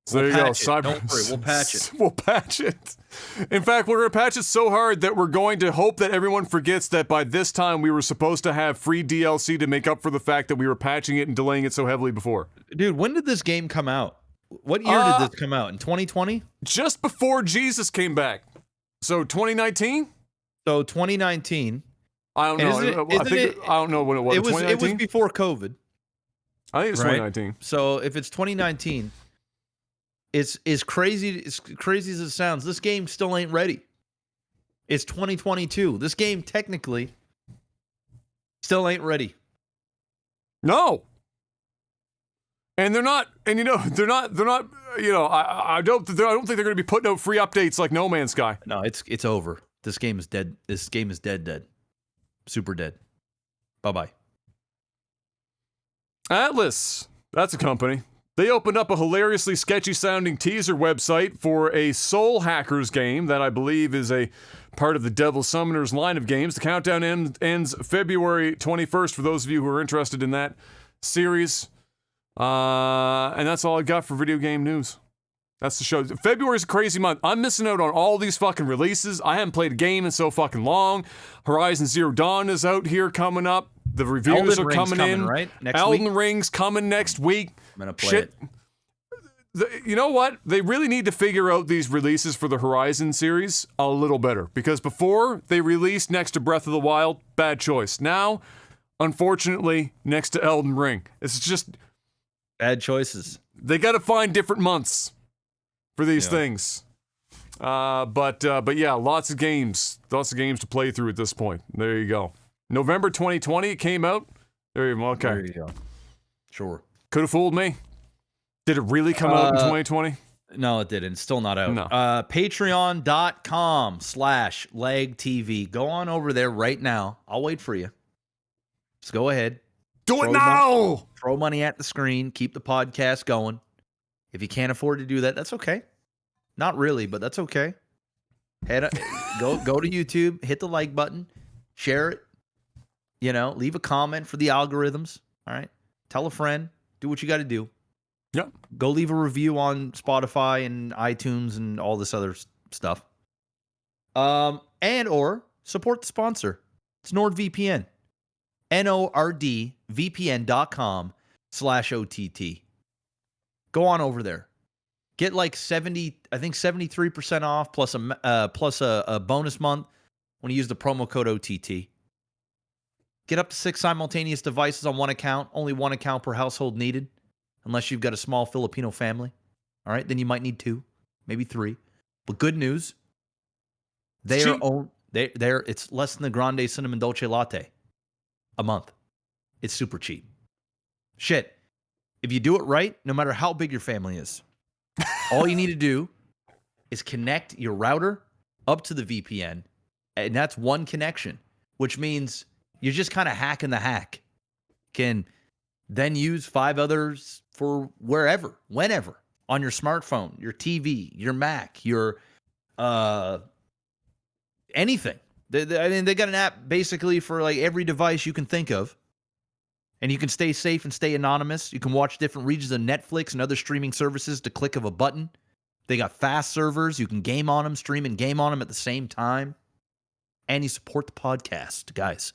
So there you go. Don't worry, we'll patch it. We'll patch it. In fact, we're going to patch it so hard that we're going to hope that everyone forgets that by this time we were supposed to have free DLC to make up for the fact that we were patching it and delaying it so heavily before. Dude, when did this game come out? What year did this come out? In 2020? Just before Jesus came back. So 2019? So 2019. I don't know. I don't know when it was. It was before COVID. I think it's 2019. So if it's 2019, it's crazy as it sounds. This game still ain't ready. It's 2022. This game technically still ain't ready. No. And they're not. And they're not. I don't think they're going to be putting out free updates like No Man's Sky. No, it's over. This game is dead. This game is dead. Super dead. Bye-bye. Atlas. That's a company. They opened up a hilariously sketchy-sounding teaser website for a Soul Hackers game that I believe is a part of the Devil Summoners line of games. The countdown ends February 21st for those of you who are interested in that series. And that's all I got for video game news. That's the show. February's a crazy month. I'm missing out on all these fucking releases. I haven't played a game in so fucking long. Horizon Zero Dawn is out here coming up. The reviews are coming in. Right? Elden Ring's coming next week. I'm gonna play it. You know what? They really need to figure out these releases for the Horizon series a little better. Because before, they released next to Breath of the Wild. Bad choice. Now, unfortunately, next to Elden Ring. It's just... bad choices. They got to find different months for these things. But yeah, lots of games to play through at this point. There you go. November 2020 it came out. There you go. Okay. There you go. Sure. Could have fooled me. Did it really come out in 2020? No, it didn't. It's still not out. No. Patreon.com/legtv. Go on over there right now. I'll wait for you. Just go ahead. Do it now! Throw money at the screen. Keep the podcast going. If you can't afford to do that, that's okay. Not really, but that's okay. Go to YouTube, hit the like button, share it. Leave a comment for the algorithms. All right. Tell a friend. Do what you got to do. Yep. Go leave a review on Spotify and iTunes and all this other stuff. And or support the sponsor. It's NordVPN. NORDVPN.com/OTT. Go on over there. Get like 73% off plus a bonus month when you use the promo code OTT. Get up to 6 simultaneous devices on one account. Only one account per household needed, unless you've got a small Filipino family. All right, then you might need 2, maybe 3. But good news, it's less than the Grande Cinnamon Dolce Latte a month. it's super cheap. Shit. If you do it right, no matter how big your family is, all you need to do is connect your router up to the VPN, and that's one connection, which means you're just kind of hacking the hack. Can then use 5 others for wherever, whenever, on your smartphone, your TV, your Mac, your anything. They got an app basically for like every device you can think of. And you can stay safe and stay anonymous. You can watch different regions of Netflix and other streaming services at the click of a button. They got fast servers. You can game on them, stream and game on them at the same time. And you support the podcast, guys.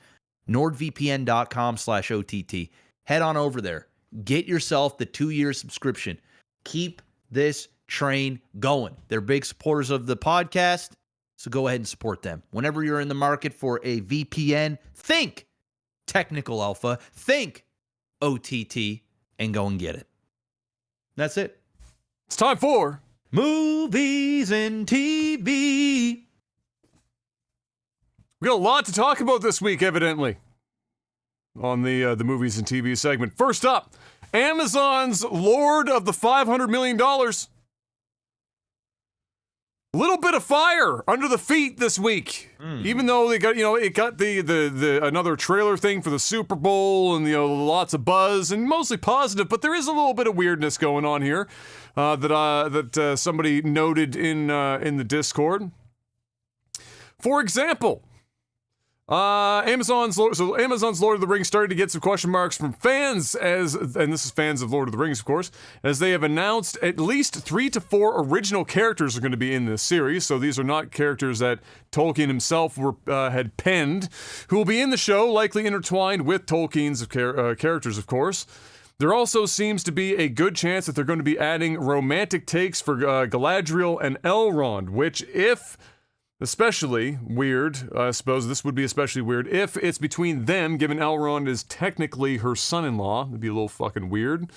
NordVPN.com/OTT. Head on over there. Get yourself the 2-year subscription. Keep this train going. They're big supporters of the podcast, so go ahead and support them. Whenever you're in the market for a VPN, think Technical Alpha, think OTT, and go and get it. That's it. It's time for Movies and TV. We got a lot to talk about this week, evidently, on the movies and TV segment. First up, Amazon's Lord of the $500 million. Little bit of fire under the feet this week, even though they got, it got the another trailer thing for the Super Bowl and, lots of buzz and mostly positive, but there is a little bit of weirdness going on here that somebody noted in the Discord. For example, Amazon's Lord of the Rings started to get some question marks from fans and this is fans of Lord of the Rings, of course, as they have announced at least 3 to 4 original characters are going to be in this series. So these are not characters that Tolkien himself had penned, who will be in the show, likely intertwined with Tolkien's characters, of course. There also seems to be a good chance that they're going to be adding romantic takes for Galadriel and Elrond, which, if especially weird, I suppose this would be especially weird if it's between them, given Elrond is technically her son-in-law. It'd be a little fucking weird.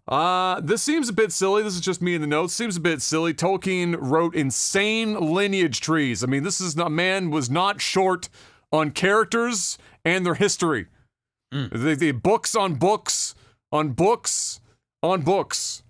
This seems a bit silly. This is just me in the notes. Seems a bit silly. Tolkien wrote insane lineage trees. I mean, man was not short on characters and their history. The books on books on books on books.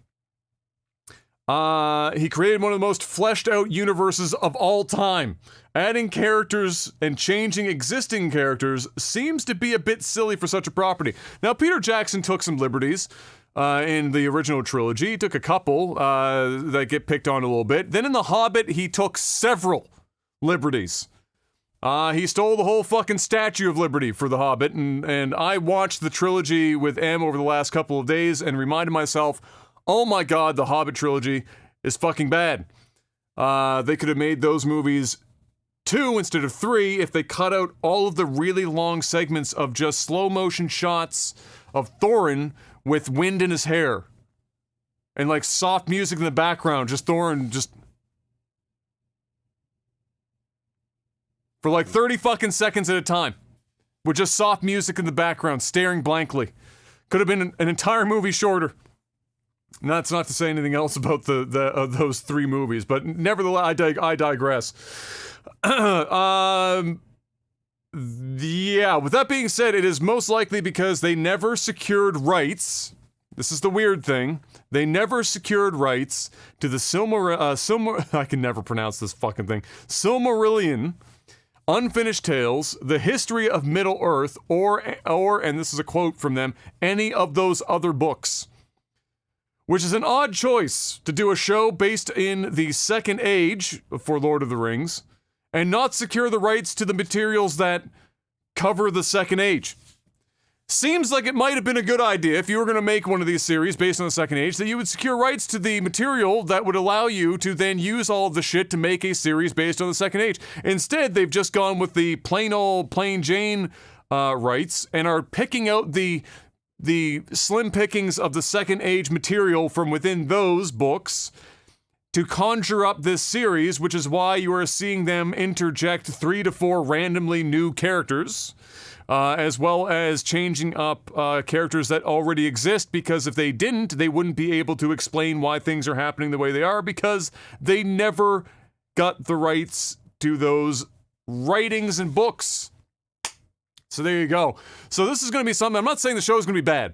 He created one of the most fleshed out universes of all time. Adding characters and changing existing characters seems to be a bit silly for such a property. Now, Peter Jackson took some liberties in the original trilogy. He took a couple that get picked on a little bit. Then in The Hobbit, he took several liberties. He stole the whole fucking Statue of Liberty for The Hobbit, and I watched the trilogy with M over the last couple of days and reminded myself, oh my god, the Hobbit trilogy is fucking bad. They could have made those movies 2 instead of 3 if they cut out all of the really long segments of just slow motion shots of Thorin with wind in his hair. And like soft music in the background, just Thorin just for like 30 fucking seconds at a time. With just soft music in the background, staring blankly. Could have been an entire movie shorter. And that's not to say anything else about those 3 movies, but nevertheless, I digress. Yeah, with that being said, it is most likely because they never secured rights. This is the weird thing. They never secured rights to the I can never pronounce this fucking thing. Silmarillion, Unfinished Tales, The History of Middle-earth, or, and this is a quote from them, any of those other books. Which is an odd choice to do a show based in the Second Age for Lord of the Rings and not secure the rights to the materials that cover the Second Age. Seems like it might have been a good idea if you were going to make one of these series based on the Second Age that you would secure rights to the material that would allow you to then use all of the shit to make a series based on the Second Age. Instead, they've just gone with the plain Jane rights and are picking out the slim pickings of the Second Age material from within those books to conjure up this series, which is why you are seeing them interject 3 to 4 randomly new characters, as well as changing up characters that already exist, because if they didn't, they wouldn't be able to explain why things are happening the way they are, because they never got the rights to those writings and books. So there you go. So this is going to be something. I'm not saying the show is going to be bad.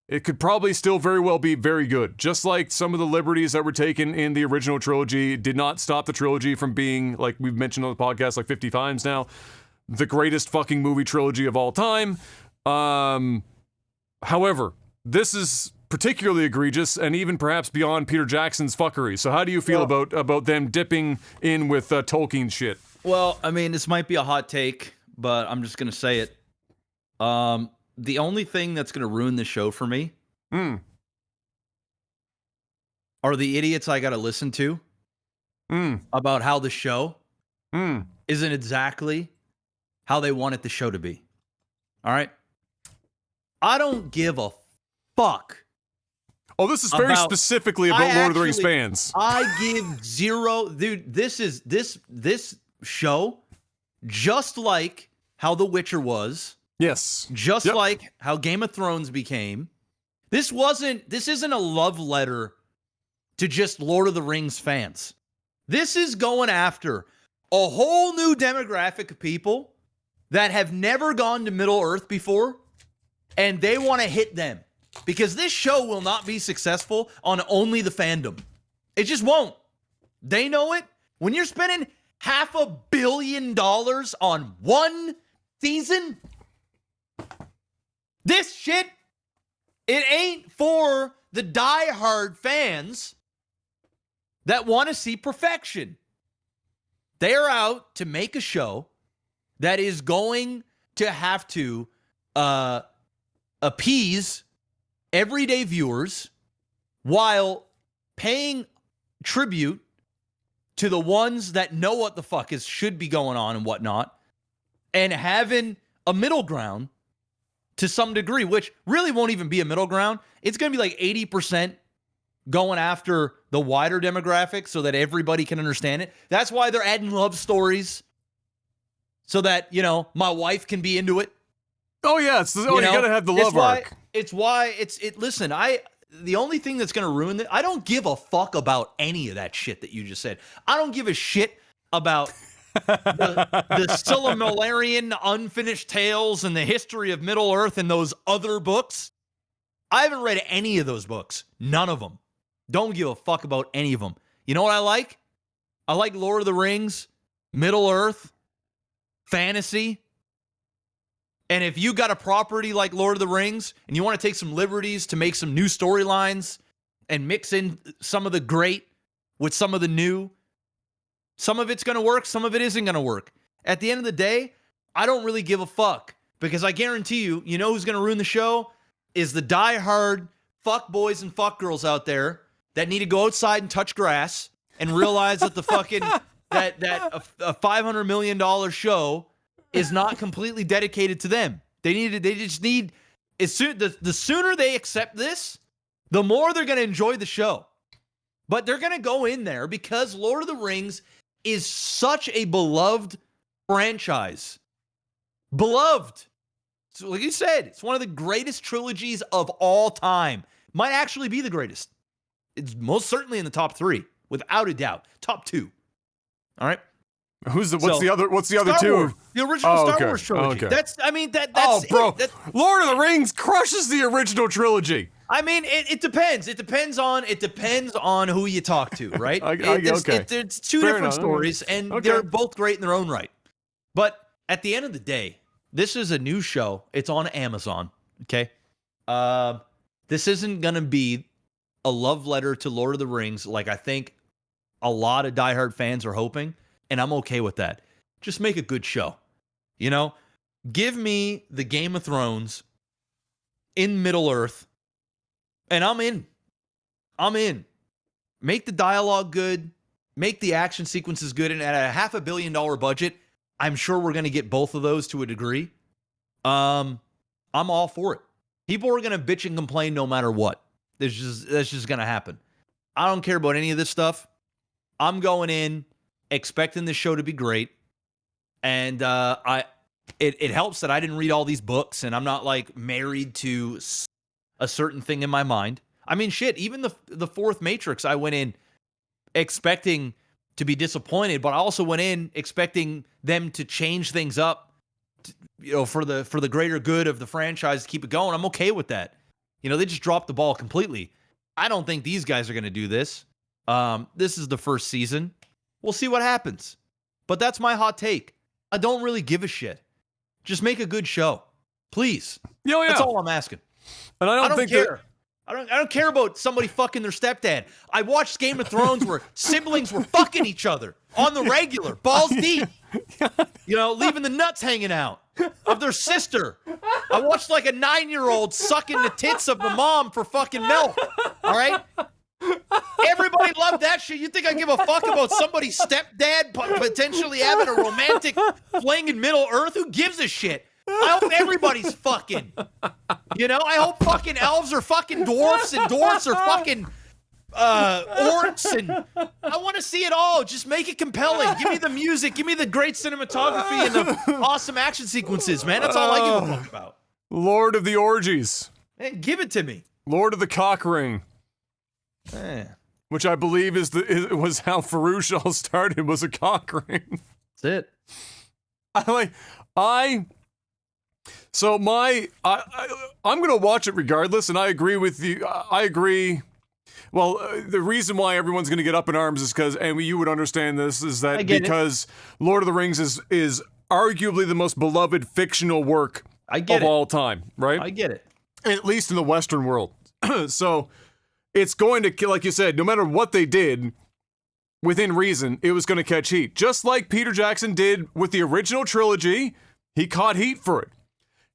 It could probably still very well be very good. Just like some of the liberties that were taken in the original trilogy did not stop the trilogy from being, like we've mentioned on the podcast like 50 times now, the greatest fucking movie trilogy of all time. However, this is particularly egregious and even perhaps beyond Peter Jackson's fuckery. So how do you feel about them dipping in with Tolkien shit? Well, I mean, this might be a hot take, but I'm just going to say it. The only thing that's going to ruin the show for me are the idiots I got to listen to about how the show isn't exactly how they wanted the show to be. All right? I don't give a fuck. Oh, this is very specifically about Lord of the Rings fans. I give zero. Dude, this show, just like how The Witcher was. Yes. Just like how Game of Thrones became. This isn't a love letter to just Lord of the Rings fans. This is going after a whole new demographic of people that have never gone to Middle-earth before, and they want to hit them. Because this show will not be successful on only the fandom. It just won't. They know it. When you're spending $500 million on one season, this shit, it ain't for the diehard fans that want to see perfection. They're out to make a show that is going to have to appease everyday viewers while paying tribute to the ones that know what the fuck should be going on and whatnot, and having a middle ground to some degree, which really won't even be a middle ground. It's going to be like 80% going after the wider demographic so that everybody can understand it. That's why they're adding love stories so that, my wife can be into it. Oh, yeah. You got to have the love arc. Listen, the only thing that's going to ruin it, I don't give a fuck about any of that shit that you just said. I don't give a shit about the Silmarillion unfinished tales and the history of Middle Earth and those other books. I haven't read any of those books. None of them. Don't give a fuck about any of them. You know what I like? I like Lord of the Rings, Middle Earth, fantasy. And if you got a property like Lord of the Rings and you want to take some liberties to make some new storylines and mix in some of the great with some of the new, some of it's going to work, some of it isn't going to work. At the end of the day, I don't really give a fuck because I guarantee you, who's going to ruin the show is the diehard fuck boys and fuck girls out there that need to go outside and touch grass and realize that the fucking that a $500 million show is not completely dedicated to them. They just need the sooner they accept this, the more they're going to enjoy the show. But they're going to go in there because Lord of the Rings is such a beloved franchise. Beloved. So like you said, it's one of the greatest trilogies of all time. Might actually be the greatest. It's most certainly in the top 3, without a doubt. Top 2. All right. What's the other Star two? Wars, the original Star Wars trilogy. Okay. That's bro. Lord of the Rings crushes the original trilogy. I mean, it depends. It depends on who you talk to, right? It's two different stories, and they're both great in their own right. But at the end of the day, this is a new show. It's on Amazon. Okay. This isn't gonna be a love letter to Lord of the Rings, like I think a lot of diehard fans are hoping, and I'm okay with that. Just make a good show. Give me the Game of Thrones in Middle Earth. And I'm in. Make the dialogue good. Make the action sequences good. And at a $500 million budget, I'm sure we're going to get both of those to a degree. I'm all for it. People are going to bitch and complain no matter what. That's just going to happen. I don't care about any of this stuff. I'm going in expecting this show to be great. And it helps that I didn't read all these books and I'm not like married to a certain thing in my mind. I mean, shit, even the fourth Matrix, I went in expecting to be disappointed, but I also went in expecting them to change things up for the greater good of the franchise to keep it going, I'm okay with that. They just dropped the ball completely. I don't think these guys are going to do this. This is the first season. We'll see what happens. But that's my hot take. I don't really give a shit. Just make a good show. Please. Yeah. That's all I'm asking. And I don't think care. I don't care about somebody fucking their stepdad. I watched Game of Thrones where siblings were fucking each other on the regular, balls deep. Leaving the nuts hanging out of their sister. I watched like a 9-year-old sucking the tits of the mom for fucking milk. All right? Everybody loved that shit. You think I give a fuck about somebody's stepdad potentially having a romantic fling in Middle Earth? Who gives a shit? I hope everybody's fucking. I hope fucking elves are fucking dwarfs and dwarfs are fucking orcs, and I want to see it all. Just make it compelling. Give me the music. Give me the great cinematography and the awesome action sequences, man. That's all I give a fuck about. Lord of the orgies. Man, give it to me. Lord of the cock ring. Which I believe was how Farouche all started, was a cock ring. That's it. I'm gonna watch it regardless, and I agree with you. I agree. Well, the reason why everyone's gonna get up in arms is because, and you would understand this, is that because Lord of the Rings is arguably the most beloved fictional work of all time, right? I get it. At least in the Western world. So it's going to, like you said, no matter what they did, within reason, it was going to catch heat. Just like Peter Jackson did with the original trilogy, he caught heat for it.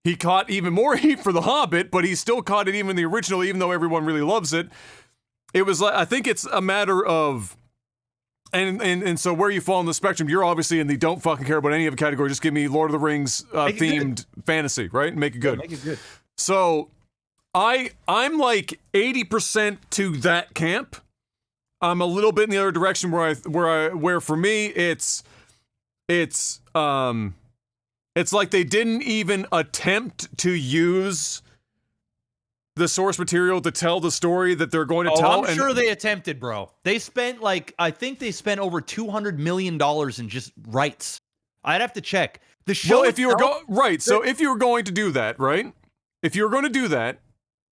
He caught even more heat for The Hobbit, but he still caught it even in the original, even though everyone really loves it. It was like, I think it's a matter of, and so where you fall on the spectrum, you're obviously in the don't fucking care about any of the category, just give me Lord of the Rings themed fantasy, right? Make it good. Make it good. So I'm like 80% to that camp. I'm a little bit in the other direction where for me it's like they didn't even attempt to use the source material to tell the story that they're going to tell. I'm sure they attempted, bro. They spent I think they spent over $200 million in just rights. I'd have to check. The show. Well, if you were going to do that, right? If you were going to do that,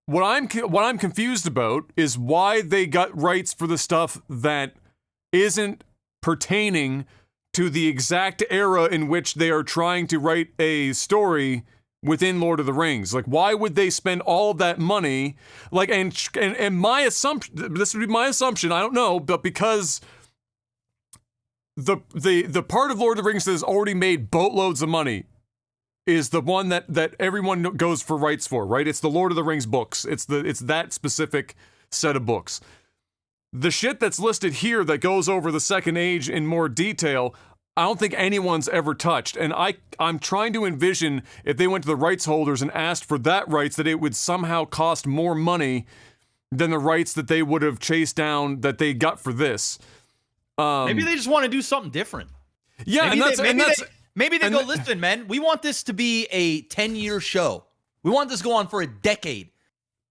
what I'm confused about is why they got rights for the stuff that isn't pertaining to the exact era in which they are trying to write a story within Lord of the Rings. Like, why would they spend all of that money? Like, and my assumption, this would be my assumption, I don't know, but because the part of Lord of the Rings that has already made boatloads of money is the one that everyone goes for rights for, right? It's the Lord of the Rings books. It's that specific set of books. The shit that's listed here that goes over the Second Age in more detail, I don't think anyone's ever touched. And I'm trying to envision if they went to the rights holders and asked for that rights, that it would somehow cost more money than the rights that they would have chased down that they got for this. Maybe they just want to do something different. Yeah, maybe they go, listen, man, we want this to be a 10-year show. We want this to go on for a decade.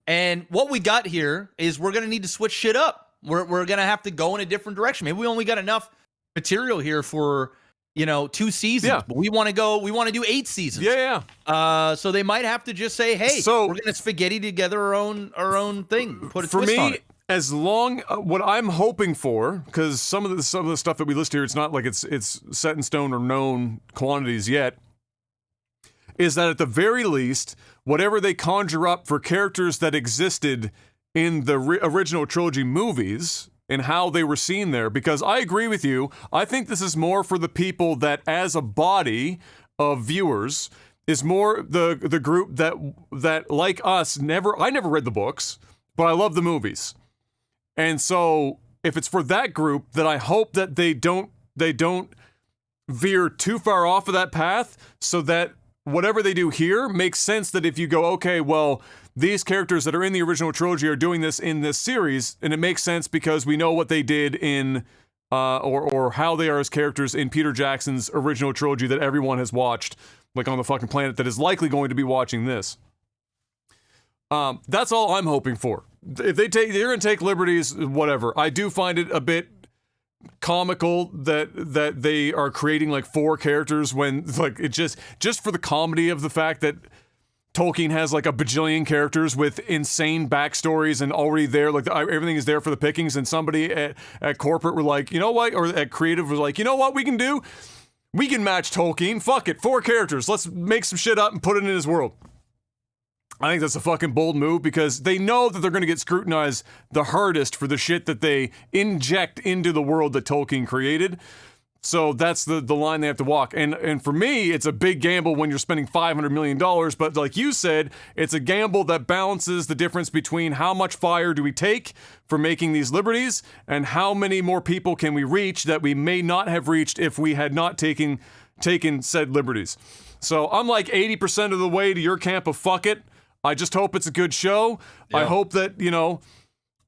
And what we got here is we're going to need to switch shit up. We're going to have to go in a different direction. Maybe we only got enough material here for, 2 seasons, but we want to do 8 seasons. Yeah. So they might have to just say, hey, we're going to spaghetti together our own thing, put a twist on it. As long, what I'm hoping for, because some of the stuff that we list here, it's not like it's set in stone or known quantities yet, is that at the very least, whatever they conjure up for characters that existed in the original trilogy movies and how they were seen there, because I agree with you, I think this is more for the people that, as a body of viewers, is more the group that like us I never read the books, but I love the movies. And so, if it's for that group, then I hope that they don't veer too far off of that path, so that whatever they do here makes sense. That if you go, okay, well, these characters that are in the original trilogy are doing this in this series, and it makes sense because we know what they did in, or how they are as characters in Peter Jackson's original trilogy that everyone has watched, like on the fucking planet that is likely going to be watching this. That's all I'm hoping for. If they're going to take liberties, whatever. I do find it a bit comical that they are creating like 4 characters when like it just for the comedy of the fact that Tolkien has like a bajillion characters with insane backstories and already there, like everything is there for the pickings, and somebody at corporate were like, you know what, or at creative was like, you know what we can do? We can match Tolkien. Fuck it, 4 characters. Let's make some shit up and put it in his world. I think that's a fucking bold move because they know that they're going to get scrutinized the hardest for the shit that they inject into the world that Tolkien created. So that's the line they have to walk. And for me, it's a big gamble when you're spending $500 million. But like you said, it's a gamble that balances the difference between how much fire do we take for making these liberties and how many more people can we reach that we may not have reached if we had not taken said liberties. So I'm like 80% of the way to your camp of fuck it. I just hope it's a good show. Yeah. I hope that,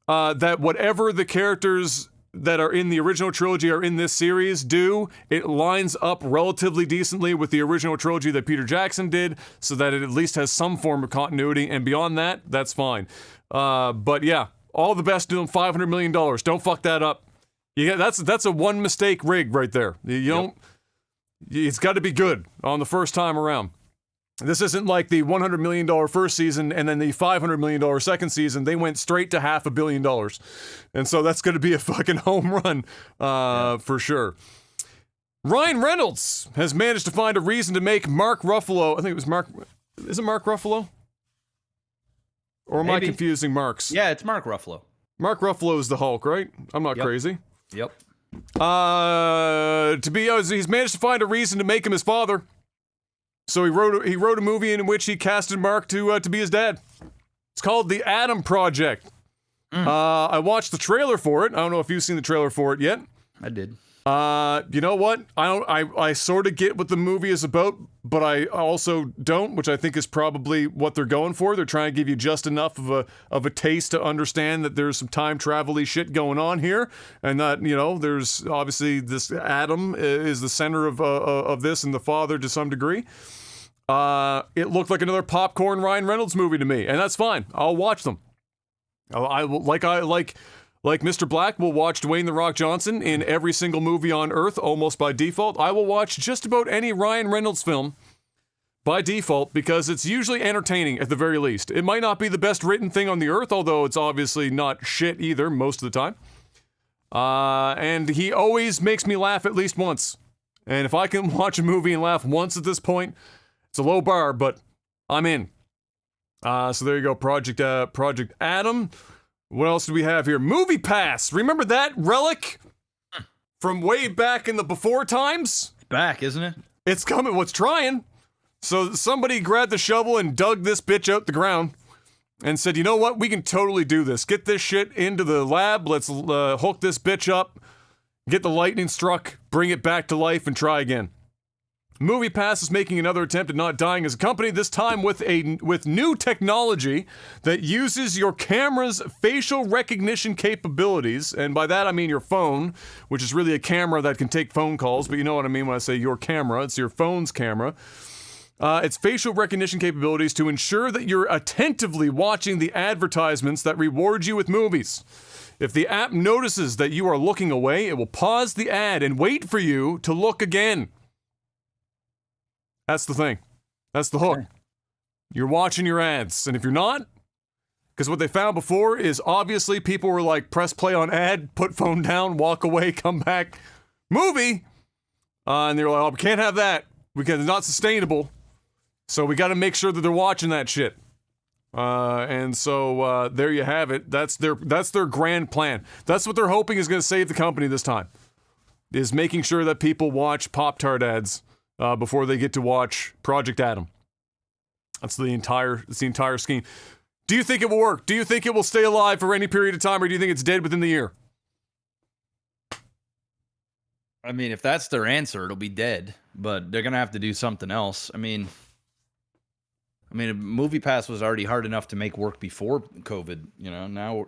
that whatever the characters that are in the original trilogy are in this series do, it lines up relatively decently with the original trilogy that Peter Jackson did, so that it at least has some form of continuity, and beyond that, that's fine. But yeah, all the best to them, $500 million. Don't fuck that up. That's a one mistake rig right there. You don't, it's got to be good on the first time around. This isn't like the $100 million first season and then the $500 million second season. They went straight to $500 million. And so that's going to be a fucking home run for sure. Ryan Reynolds has managed to find a reason to make Mark Ruffalo. I think it was Mark. Is it Mark Ruffalo? Or am I confusing Marks? Yeah, it's Mark Ruffalo. Mark Ruffalo is the Hulk, right? I'm not crazy. Yep. He's managed to find a reason to make him his father. So he wrote a movie in which he casted Mark to be his dad. It's called The Adam Project. I watched the trailer for it. I don't know if you've seen the trailer for it yet. I did. You know what? I sort of get what the movie is about, but I also don't, which I think is probably what they're going for. They're trying to give you just enough of a taste to understand that there's some time travel-y shit going on here, and that, there's obviously this Adam is the center of this and the father to some degree. It looked like another popcorn Ryan Reynolds movie to me, and that's fine. I'll watch them. Like Mr. Black will watch Dwayne "The Rock" Johnson in every single movie on Earth, almost by default. I will watch just about any Ryan Reynolds film by default because it's usually entertaining at the very least. It might not be the best written thing on the earth, although it's obviously not shit either most of the time. And he always makes me laugh at least once. And if I can watch a movie and laugh once at this point, it's a low bar, but I'm in. So there you go, Project Adam. What else do we have here? MoviePass. Remember that relic from way back in the before times? It's back, isn't it? It's coming. Well, it's trying. So somebody grabbed the shovel and dug this bitch out the ground and said, you know what? We can totally do this. Get this shit into the lab. Let's hook this bitch up, get the lightning struck, bring it back to life, and try again. MoviePass is making another attempt at not dying as a company, this time with new technology that uses your camera's facial recognition capabilities, and by that I mean your phone, which is really a camera that can take phone calls, but you know what I mean when I say your camera, it's your phone's camera. It's facial recognition capabilities to ensure that you're attentively watching the advertisements that reward you with movies. If the app notices that you are looking away, it will pause the ad and wait for you to look again. That's the thing. That's the hook. You're watching your ads. And if you're not, because what they found before is obviously people were like, press play on ad, put phone down, walk away, come back, movie. And they're like, oh, we can't have that because it's not sustainable. So we got to make sure that they're watching that shit. And so there you have it. That's their grand plan. That's what they're hoping is going to save the company this time, is making sure that people watch Pop-Tart ads before they get to watch Project Adam. That's the entire scheme. Do you think it will work? Do you think it will stay alive for any period of time, or do you think it's dead within the year? I mean, if that's their answer, it'll be dead. But they're gonna have to do something else. I mean, MoviePass was already hard enough to make work before COVID. Now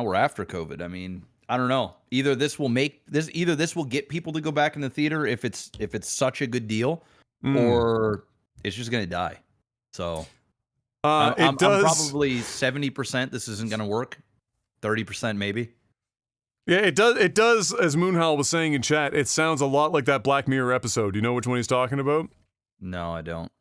we're after COVID. I mean, I don't know. Either this will get people to go back in the theater if it's such a good deal, or it's just gonna die. So I'm probably 70% this isn't gonna work, 30% maybe. Yeah, it does. It does, as Moonhowl was saying in chat, it sounds a lot like that Black Mirror episode. Do you know which one he's talking about? No, I don't.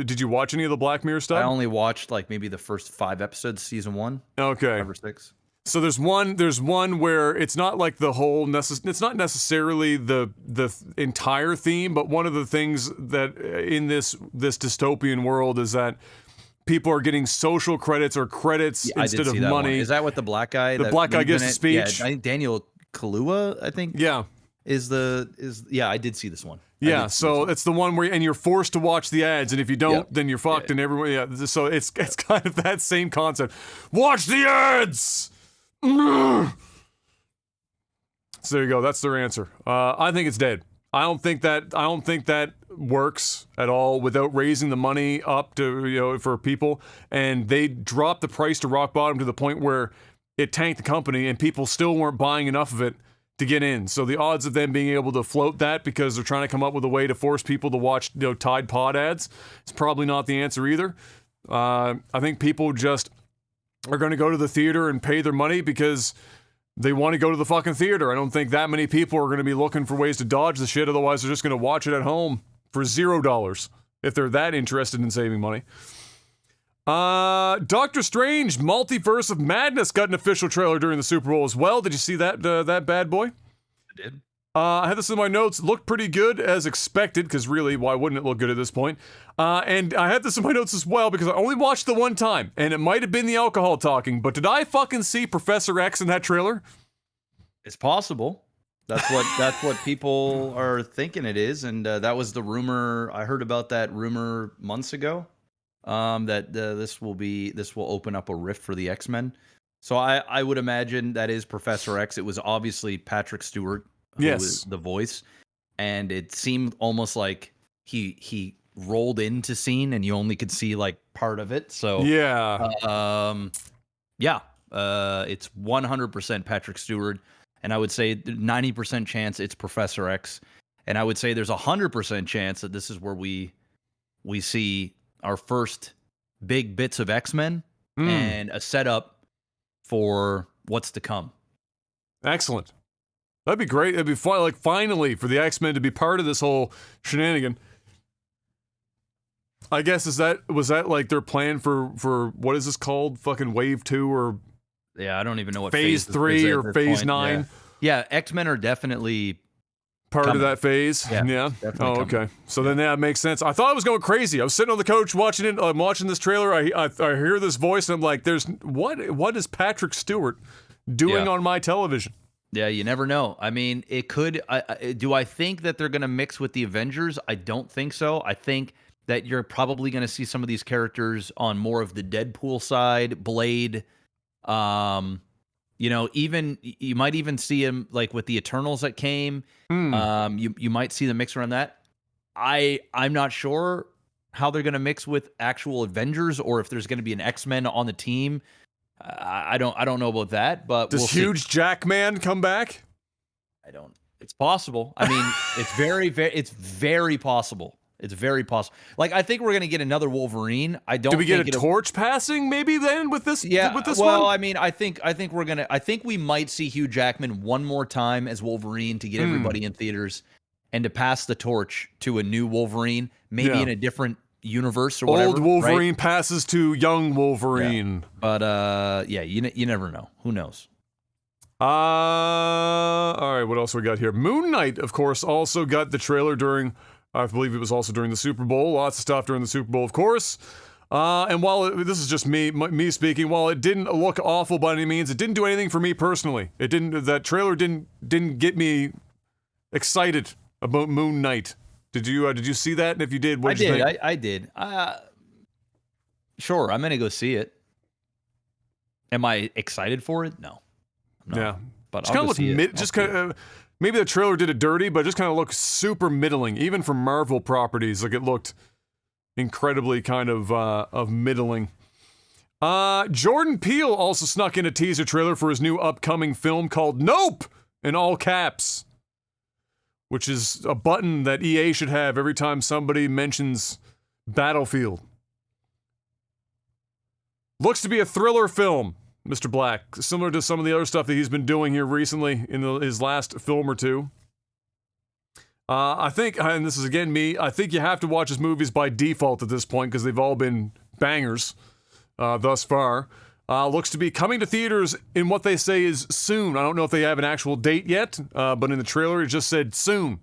Did you watch any of the Black Mirror stuff? I only watched like maybe the first 5 episodes, season 1. Okay. 5 or 6. So there's one where it's not like the whole it's not necessarily the entire theme, but one of the things that in this dystopian world is that people are getting social credits or credits instead of money. Is that what the black guy? The black guy gives the speech. Yeah, I think Daniel Kaluuya, I think. Yeah. Yeah, I did see this one. Yeah, so it's the one where and you're forced to watch the ads, and if you don't, then you're fucked, and everyone. Yeah, so it's kind of that same concept. Watch the ads. So there you go. That's their answer. I think it's dead. I don't think that works at all without raising the money up to for people, and they dropped the price to rock bottom to the point where it tanked the company, and people still weren't buying enough of it to get in. So the odds of them being able to float that because they're trying to come up with a way to force people to watch Tide Pod ads, it's probably not the answer either. I think people just are going to go to the theater and pay their money because they want to go to the fucking theater. I don't think that many people are going to be looking for ways to dodge the shit. Otherwise, they're just going to watch it at home for $0 if they're that interested in saving money. Doctor Strange Multiverse of Madness got an official trailer during the Super Bowl as well. Did you see that that bad boy? I did. I had this in my notes. Looked pretty good as expected, because really, why wouldn't it look good at this point? And I had this in my notes as well because I only watched the one time, and it might have been the alcohol talking, but did I fucking see Professor X in that trailer? It's possible. That's what people are thinking it is, and that was the rumor. I heard about that rumor months ago. That this will open up a rift for the X-Men. So I would imagine that is Professor X. It was obviously Patrick Stewart who was the voice, and it seemed almost like he rolled into scene and you only could see like part of it. So it's 100% Patrick Stewart, and I would say 90% chance it's Professor X, and I would say there's 100% chance that this is where we see our first big bits of X-Men and a setup for what's to come. Excellent. That'd be great. It'd be fun, like finally for the X-Men to be part of this whole shenanigan. I guess was that like their plan for what is this called? Fucking Wave 2 or I don't even know what phase 3 or phase 9. Yeah, X-Men are definitely part of that phase. Yeah. Oh, okay. So then that makes sense. I thought I was going crazy. I was sitting on the couch watching it. I'm watching this trailer. I hear this voice and I'm like, "There's what is Patrick Stewart doing on my television?" Yeah, you never know. I mean, it could. Do I think that they're going to mix with the Avengers? I don't think so. I think that you're probably going to see some of these characters on more of the Deadpool side, Blade. Even you might even see him like with the Eternals that came. You might see the mix around that. I'm not sure how they're going to mix with actual Avengers or if there's going to be an X-Men on the team. I don't know about that, but does Huge Jackman come back? It's possible. I mean, it's very possible. It's very possible. Like, I think we're gonna get another Wolverine. Do we get a torch passing maybe then with this? Yeah. With this well, one? I mean, I think we might see Hugh Jackman one more time as Wolverine to get everybody in theaters and to pass the torch to a new Wolverine, maybe in a different universe or whatever. Old Wolverine passes to young Wolverine. Yeah. But you never know. Who knows? All right. What else we got here? Moon Knight, of course, also got the trailer during. I believe it was also during the Super Bowl. Lots of stuff during the Super Bowl, of course. And while this is just me speaking, while it didn't look awful by any means, it didn't do anything for me personally. It didn't. That trailer didn't get me excited about Moon Knight. Did you see that? And if you did, what did you think? I did. Sure, I'm gonna go see it. Am I excited for it? No. Yeah, but just kind of look just kind of. Maybe the trailer did it dirty, but it just kind of looked super middling, even for Marvel properties. Like, it looked incredibly kind of middling. Jordan Peele also snuck in a teaser trailer for his new upcoming film called Nope, in all caps, which is a button that EA should have every time somebody mentions Battlefield. Looks to be a thriller film. Mr. Black, similar to some of the other stuff that he's been doing here recently in his last film or two. I think, and this is again me, I think you have to watch his movies by default at this point because they've all been bangers thus far. Looks to be coming to theaters in what they say is soon. I don't know if they have an actual date yet, but in the trailer it just said soon.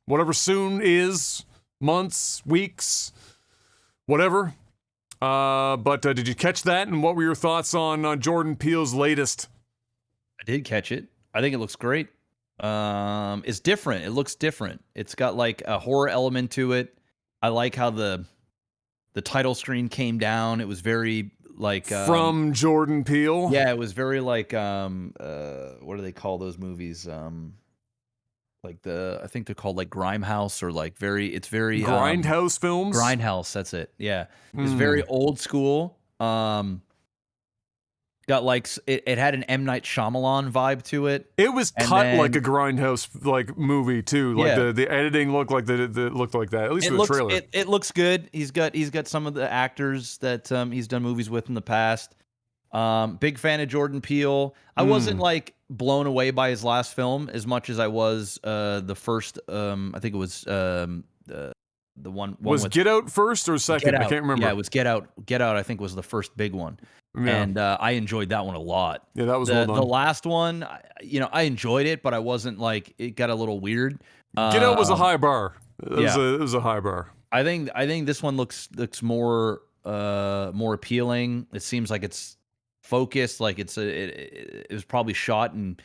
Whatever soon is, months, weeks, whatever. But did you catch that? And what were your thoughts on Jordan Peele's latest? I did catch it. I think it looks great. It's different. It looks different. It's got like a horror element to it. I like how the title screen came down. It was very like from Jordan Peele. Yeah, it was very like what do they call those movies? Like I think they're called like Grimehouse or like it's very Grindhouse films. Grindhouse, that's it. Yeah, it's very old school. Got like it had an M. Night Shyamalan vibe to it. It was cut like a Grindhouse like movie too. Like Yeah. the editing looked like the looked like that. At least in the trailer. It looks good. He's got some of the actors that he's done movies with in the past. Big fan of Jordan Peele. I wasn't like blown away by his last film as much as I was the first. I think it was the one was with Get Out first or second? I can't remember. Yeah, it was Get Out. Get Out, I think, was the first big one. Yeah. And I enjoyed that one a lot. Yeah, that was well done. The last one, I enjoyed it, but I wasn't like, it got a little weird. Get Out was a high bar. It was a high bar. I think this one looks more appealing. It seems like it's focused, like it was probably shot in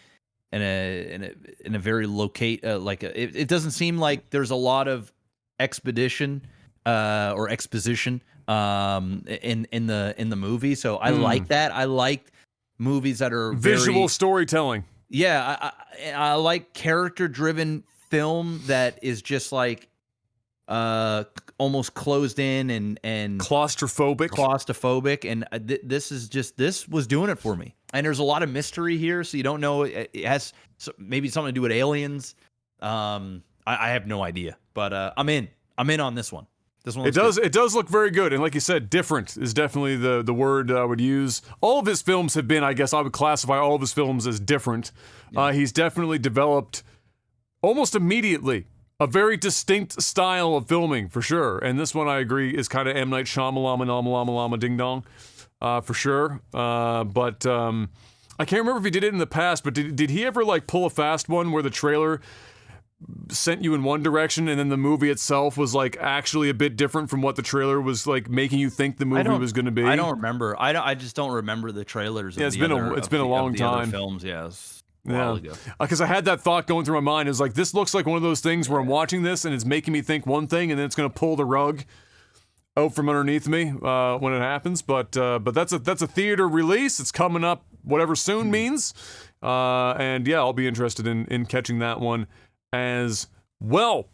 a very it doesn't seem like there's a lot of exposition in the movie. So I like that. I like movies that are visual storytelling. Yeah, I like character driven film that is just like almost closed in and claustrophobic, and this was doing it for me. And there's a lot of mystery here, so you don't know. It has maybe something to do with aliens. I have no idea, but I'm in on this one. This one. It does look very good, and like you said, different is definitely the word I would use. All of his films have been, I guess I would classify all of his films as different. Yeah. He's definitely developed almost immediately a very distinct style of filming, for sure. And this one, I agree, is kind of M. Night Shyamalan, Ding Dong, for sure. But I can't remember if he did it in the past, but did he ever like pull a fast one where the trailer sent you in one direction and then the movie itself was like actually a bit different from what the trailer was like making you think the movie was going to be? I don't remember. I just don't remember the trailers. Yeah, it's been a long time. Films, yeah. Yeah, because I had that thought going through my mind. It's like, this looks like one of those things where I'm watching this and it's making me think one thing, and then it's going to pull the rug out from underneath me when it happens. But that's a theater release. It's coming up, whatever soon means. And yeah, I'll be interested in catching that one as well.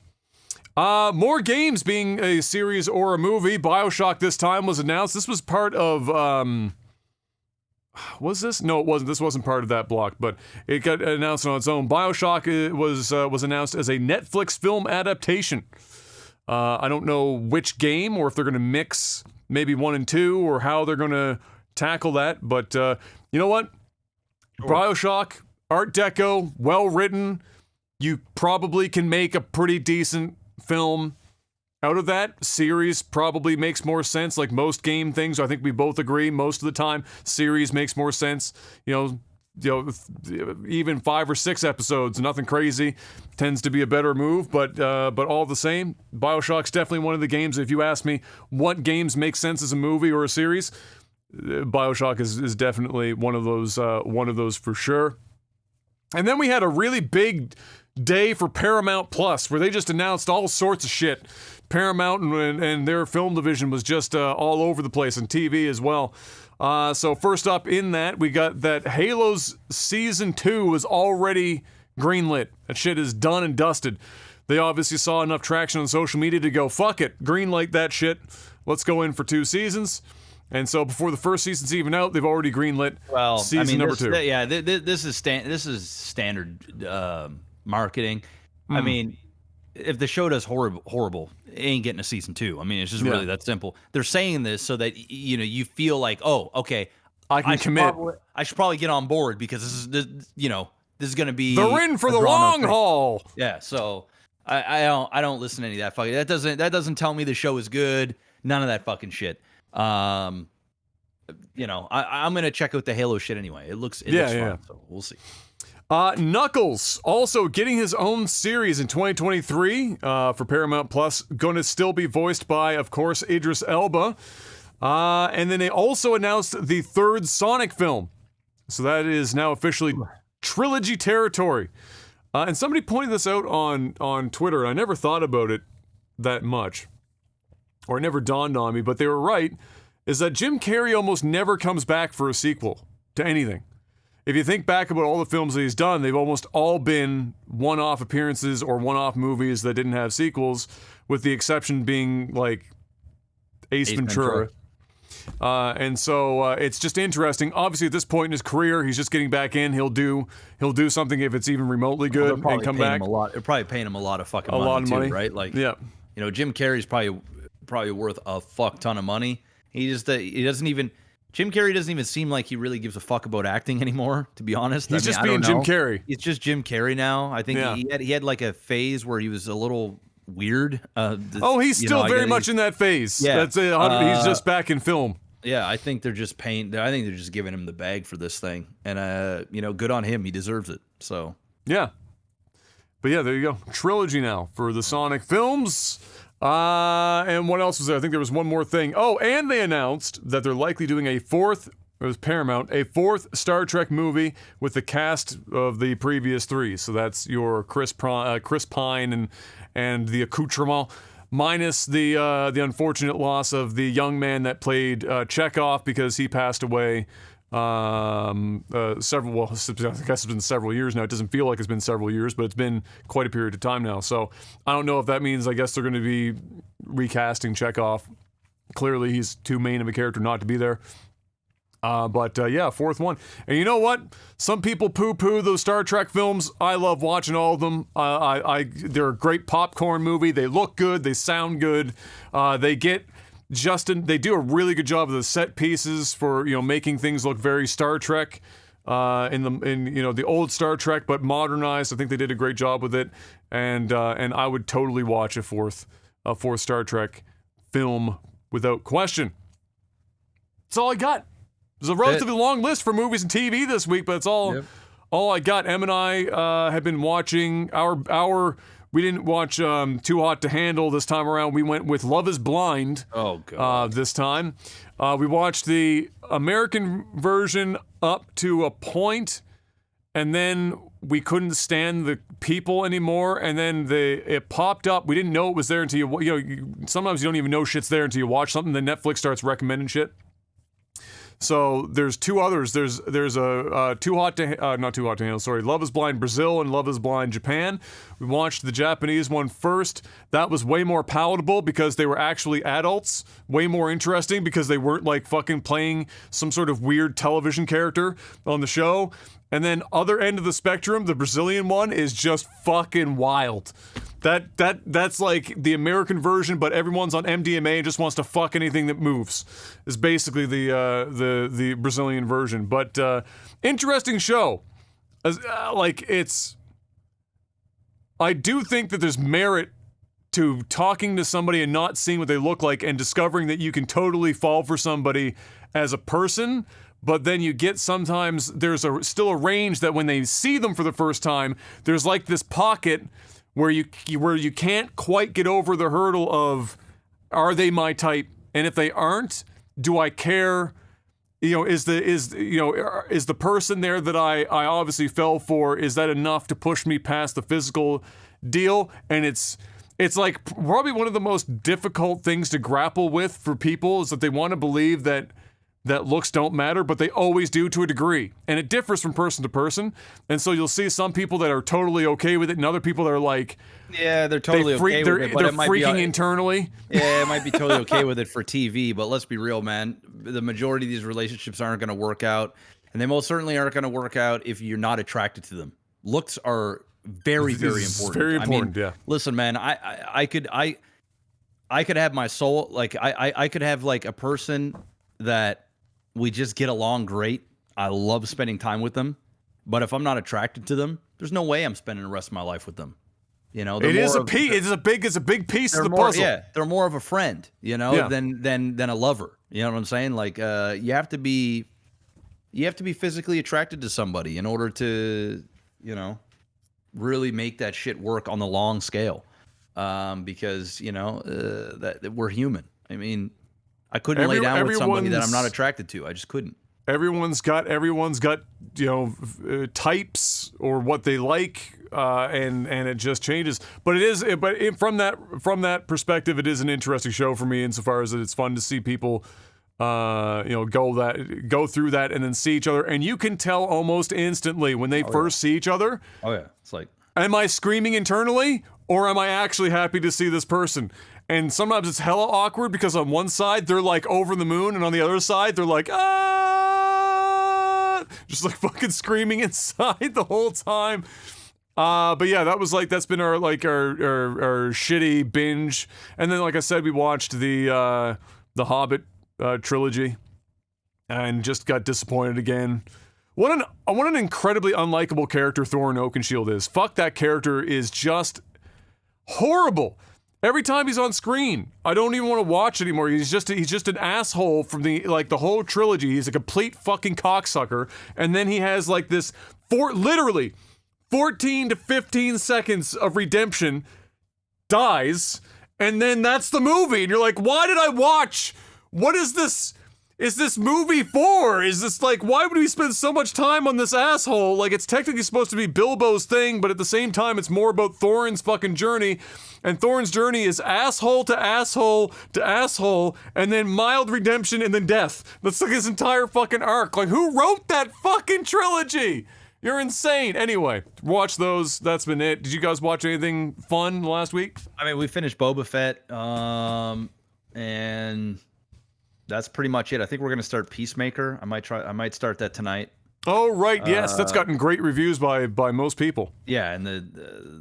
More games being a series or a movie. Bioshock this time was announced. This was part of was this? No, it wasn't. This wasn't part of that block, but it got announced on its own. Bioshock was announced as a Netflix film adaptation. I don't know which game, or if they're going to mix maybe 1 and 2, or how they're going to tackle that. But you know what? Sure. Bioshock, Art Deco, well written. You probably can make a pretty decent film out of that. Series probably makes more sense, like most game things. I think we both agree most of the time series makes more sense. You know, even 5 or 6 episodes, nothing crazy, tends to be a better move. But all the same, Bioshock's definitely one of the games. If you ask me what games make sense as a movie or a series, Bioshock is definitely one of those for sure. And then we had a really big day for Paramount Plus, where they just announced all sorts of shit. Paramount and their film division was just all over the place, and TV as well. So first up in that, we got that Halo's Season 2 was already greenlit. That shit is done and dusted. They obviously saw enough traction on social media to go, fuck it, greenlight that shit. Let's go in for 2 seasons. And so before the first season's even out, they've already greenlit season number 2. Yeah, this is standard marketing. I mean, if the show does horrible, it ain't getting a season 2. I mean, it's just really that simple. They're saying this so that you feel like, oh, okay, I can commit. I should probably get on board because this is going to be. They're in for the long haul. Yeah, so I don't listen to any of that fucking. That doesn't tell me the show is good. None of that fucking shit. I'm gonna check out the Halo shit anyway. It looks fun, so we'll see. Knuckles also getting his own series in 2023 for Paramount Plus. Going to still be voiced by, of course, Idris Elba. And then they also announced the third Sonic film. So that is now officially trilogy territory. And somebody pointed this out on Twitter, and I never thought about it that much. Or it never dawned on me, but they were right, is that Jim Carrey almost never comes back for a sequel to anything. If you think back about all the films that he's done, they've almost all been one-off appearances or one-off movies that didn't have sequels, with the exception being, like, Ace Ventura. And so it's just interesting. Obviously, at this point in his career, he's just getting back in. He'll do something if it's even remotely good and come back. They're probably paying him a lot of fucking money, too, right? Like, yeah. Jim Carrey's probably worth a fuck ton of money. Jim Carrey doesn't even seem like he really gives a fuck about acting anymore, to be honest. He's just being Jim Carrey. It's just Jim Carrey now. I think he had like a phase where he was a little weird. He's still very much in that phase. Yeah. That's it. He's just back in film. Yeah, I think they're just giving him the bag for this thing. And good on him. He deserves it. So yeah. But yeah, there you go. Trilogy now for the Sonic films. And what else was there? I think there was one more thing. Oh, and they announced that they're likely doing a fourth Star Trek movie with the cast of the previous three. So that's your Chris Pine and the accoutrement, minus the unfortunate loss of the young man that played Chekhov because he passed away I guess it's been several years now. It doesn't feel like it's been several years, but it's been quite a period of time now. So I don't know if that means, I guess they're going to be recasting Chekhov. Clearly he's too main of a character not to be there. But fourth one. And you know what? Some people poo-poo those Star Trek films. I love watching all of them. They're a great popcorn movie. They look good. They sound good. They do a really good job of the set pieces for, making things look very Star Trek in the old Star Trek, but modernized. I think they did a great job with it, and I would totally watch a fourth Star Trek film without question. That's all I got. There's a relatively long list for movies and TV this week, but it's all I got. Em and I have been watching our. We didn't watch Too Hot to Handle this time around. We went with Love is Blind. Oh, God. This time. We watched the American version up to a point, and then we couldn't stand the people anymore, and then it popped up. We didn't know it was there until sometimes you don't even know shit's there until you watch something, then Netflix starts recommending shit. So there's two others. There's a Too Hot to not Too Hot to Handle. Sorry, Love is Blind Brazil and Love is Blind Japan. We watched the Japanese one first. That was way more palatable because they were actually adults. Way more interesting because they weren't like fucking playing some sort of weird television character on the show. And then other end of the spectrum, the Brazilian one is just fucking wild. That's like the American version, but everyone's on MDMA and just wants to fuck anything that moves. Is basically the Brazilian version. But interesting show. I do think that there's merit to talking to somebody and not seeing what they look like and discovering that you can totally fall for somebody as a person. But then you get sometimes there's still a range that when they see them for the first time, there's like this pocket where you can't quite get over the hurdle of, are they my type? And if they aren't, do I care? Is the person there that I obviously fell for, is that enough to push me past the physical deal? And it's like probably one of the most difficult things to grapple with for people is that they want to believe that looks don't matter, but they always do to a degree. And it differs from person to person. And so you'll see some people that are totally okay with it and other people that are like... Yeah, they're totally okay with it, but they're freaking internally. Yeah, it might be totally okay with it for TV, but let's be real, man. The majority of these relationships aren't going to work out, and they most certainly aren't going to work out if you're not attracted to them. Looks are very, very important. Very important, yeah. Listen, man, I could have my soul... Like, I could have, like, a person that... we just get along great. I love spending time with them. But if I'm not attracted to them, there's no way I'm spending the rest of my life with them. You know, It is a piece. It's a big piece of the more, puzzle. yeah, they're more of a friend, you know, than a lover. You know what I'm saying? Like, you have to be physically attracted to somebody in order to, you know, really make that shit work on the long scale. Because you know that we're human. I mean, I couldn't lay down with somebody that I'm not attracted to. I just couldn't. Everyone's got you know types or what they like, and it just changes. But from that perspective, it is an interesting show for me insofar as that it's fun to see people, you know, go through that and then see each other, and you can tell almost instantly when they first see each other. Oh yeah, it's like, am I screaming internally or am I actually happy to see this person? And sometimes it's hella awkward because on one side they're like over the moon, and on the other side they're like just like fucking screaming inside the whole time. But yeah, that's been our shitty binge. And then, like I said, we watched the Hobbit trilogy and just got disappointed again. What an incredibly unlikable character Thorin Oakenshield is. Fuck, that character is just horrible. Every time he's on screen, I don't even want to watch anymore. He's just an asshole from the whole trilogy. He's a complete fucking cocksucker. And then he has like this literally 14 to 15 seconds of redemption, dies, and then that's the movie. And you're like, why did I watch? What is this? Is this movie for? Is this like, why would we spend so much time on this asshole? Like, it's technically supposed to be Bilbo's thing, but at the same time, it's more about Thorin's fucking journey. And Thorin's journey is asshole to asshole to asshole, and then mild redemption and then death. That's like his entire fucking arc. Like, who wrote that fucking trilogy? You're insane. Anyway, watch those. That's been it. Did you guys watch anything fun last week? I mean, we finished Boba Fett, and that's pretty much it. I think we're gonna start Peacemaker. I might start that tonight. Oh right, yes, that's gotten great reviews by most people. Yeah, and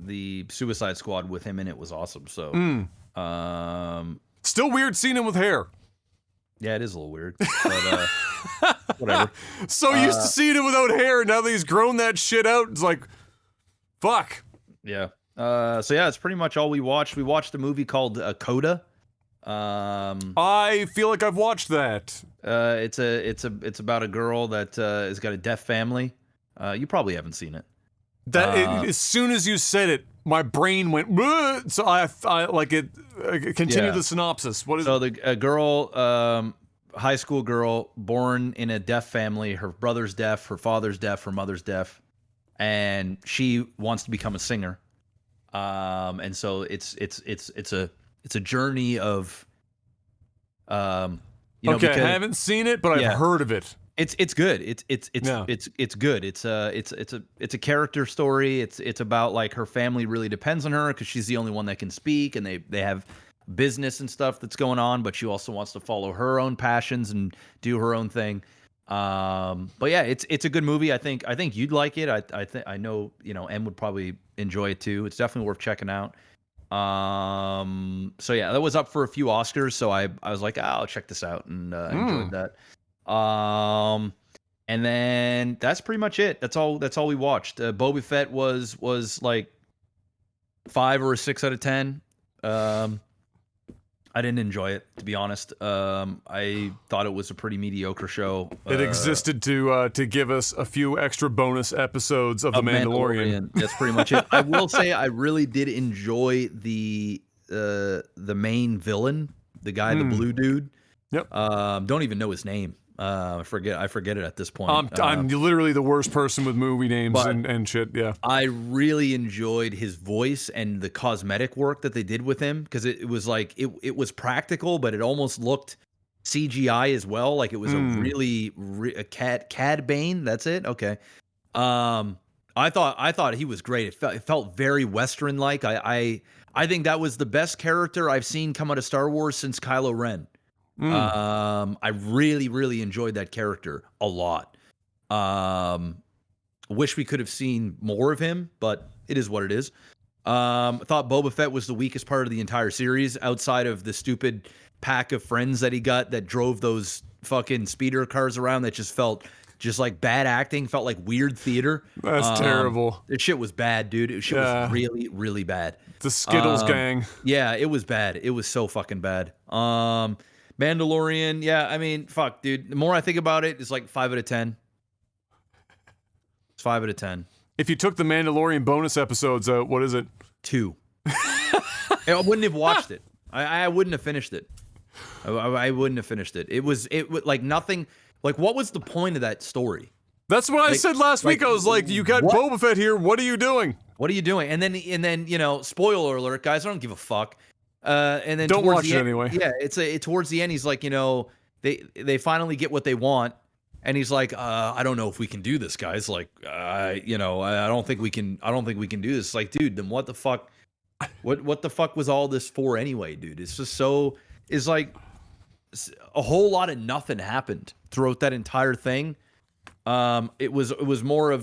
the Suicide Squad with him in it was awesome. So, still weird seeing him with hair. Yeah, it is a little weird, but whatever. So used to seeing him without hair, now that he's grown that shit out, it's like, fuck. Yeah. So yeah, it's pretty much all we watched. We watched a movie called Coda. I feel like I've watched that. It's about a girl that has got a deaf family. You probably haven't seen it. As soon as you said it, my brain went. Bleh! So I like it. Continue the synopsis. What is it? A girl, high school girl, born in a deaf family. Her brother's deaf. Her father's deaf. Her mother's deaf, and she wants to become a singer. And so it's a journey of, you know. Okay, because, I haven't seen it, but I've heard of it. It's good. It's good. It's a character story. It's about like her family really depends on her because she's the only one that can speak, and they have business and stuff that's going on, but she also wants to follow her own passions and do her own thing. But yeah, it's a good movie. I think you'd like it. I know, you know, M would probably enjoy it too. It's definitely worth checking out. So yeah, that was up for a few Oscars, so I was like, I'll check this out, and enjoyed that. And then that's pretty much it. That's all we watched. Boba Fett was like 5 or a 6 out of 10. I didn't enjoy it, to be honest. I thought it was a pretty mediocre show. It existed to give us a few extra bonus episodes of The Mandalorian. That's pretty much it. I will say I really did enjoy the main villain, the guy, the blue dude. Yep. Don't even know his name. I forget it at this point. I'm literally the worst person with movie names and shit. Yeah. I really enjoyed his voice and the cosmetic work that they did with him, because it was like it was practical, but it almost looked CGI as well. Like it was a Cad Bane. That's it. Okay. I thought he was great. It felt very Western like. I think that was the best character I've seen come out of Star Wars since Kylo Ren. I really, really enjoyed that character a lot. Wish we could have seen more of him, but it is what it is. I thought Boba Fett was the weakest part of the entire series, outside of the stupid pack of friends that he got that drove those fucking speeder cars around that just felt just like bad acting, felt like weird theater. That's terrible. This shit was bad, dude. Shit was really, really bad. The Skittles gang. Yeah, it was bad. It was so fucking bad. Mandalorian, yeah, I mean, fuck, dude. The more I think about it, it's like 5 out of 10. It's 5 out of 10. If you took the Mandalorian bonus episodes out, what is it? 2. I wouldn't have watched it. I wouldn't have finished it. I wouldn't have finished it. It was like nothing. Like, what was the point of that story? That's what I said last week. I was like, you got Boba Fett here. What are you doing? What are you doing? And then you know, spoiler alert, guys. I don't give a fuck. And then don't watch the it end, anyway. Yeah, it's towards the end. He's like, you know, they finally get what they want, and he's like, I don't know if we can do this, guys. Like, you know, I don't think we can do this. Like, dude, then what the fuck? What the fuck was all this for anyway, dude? It's just so. It's like a whole lot of nothing happened throughout that entire thing. It was more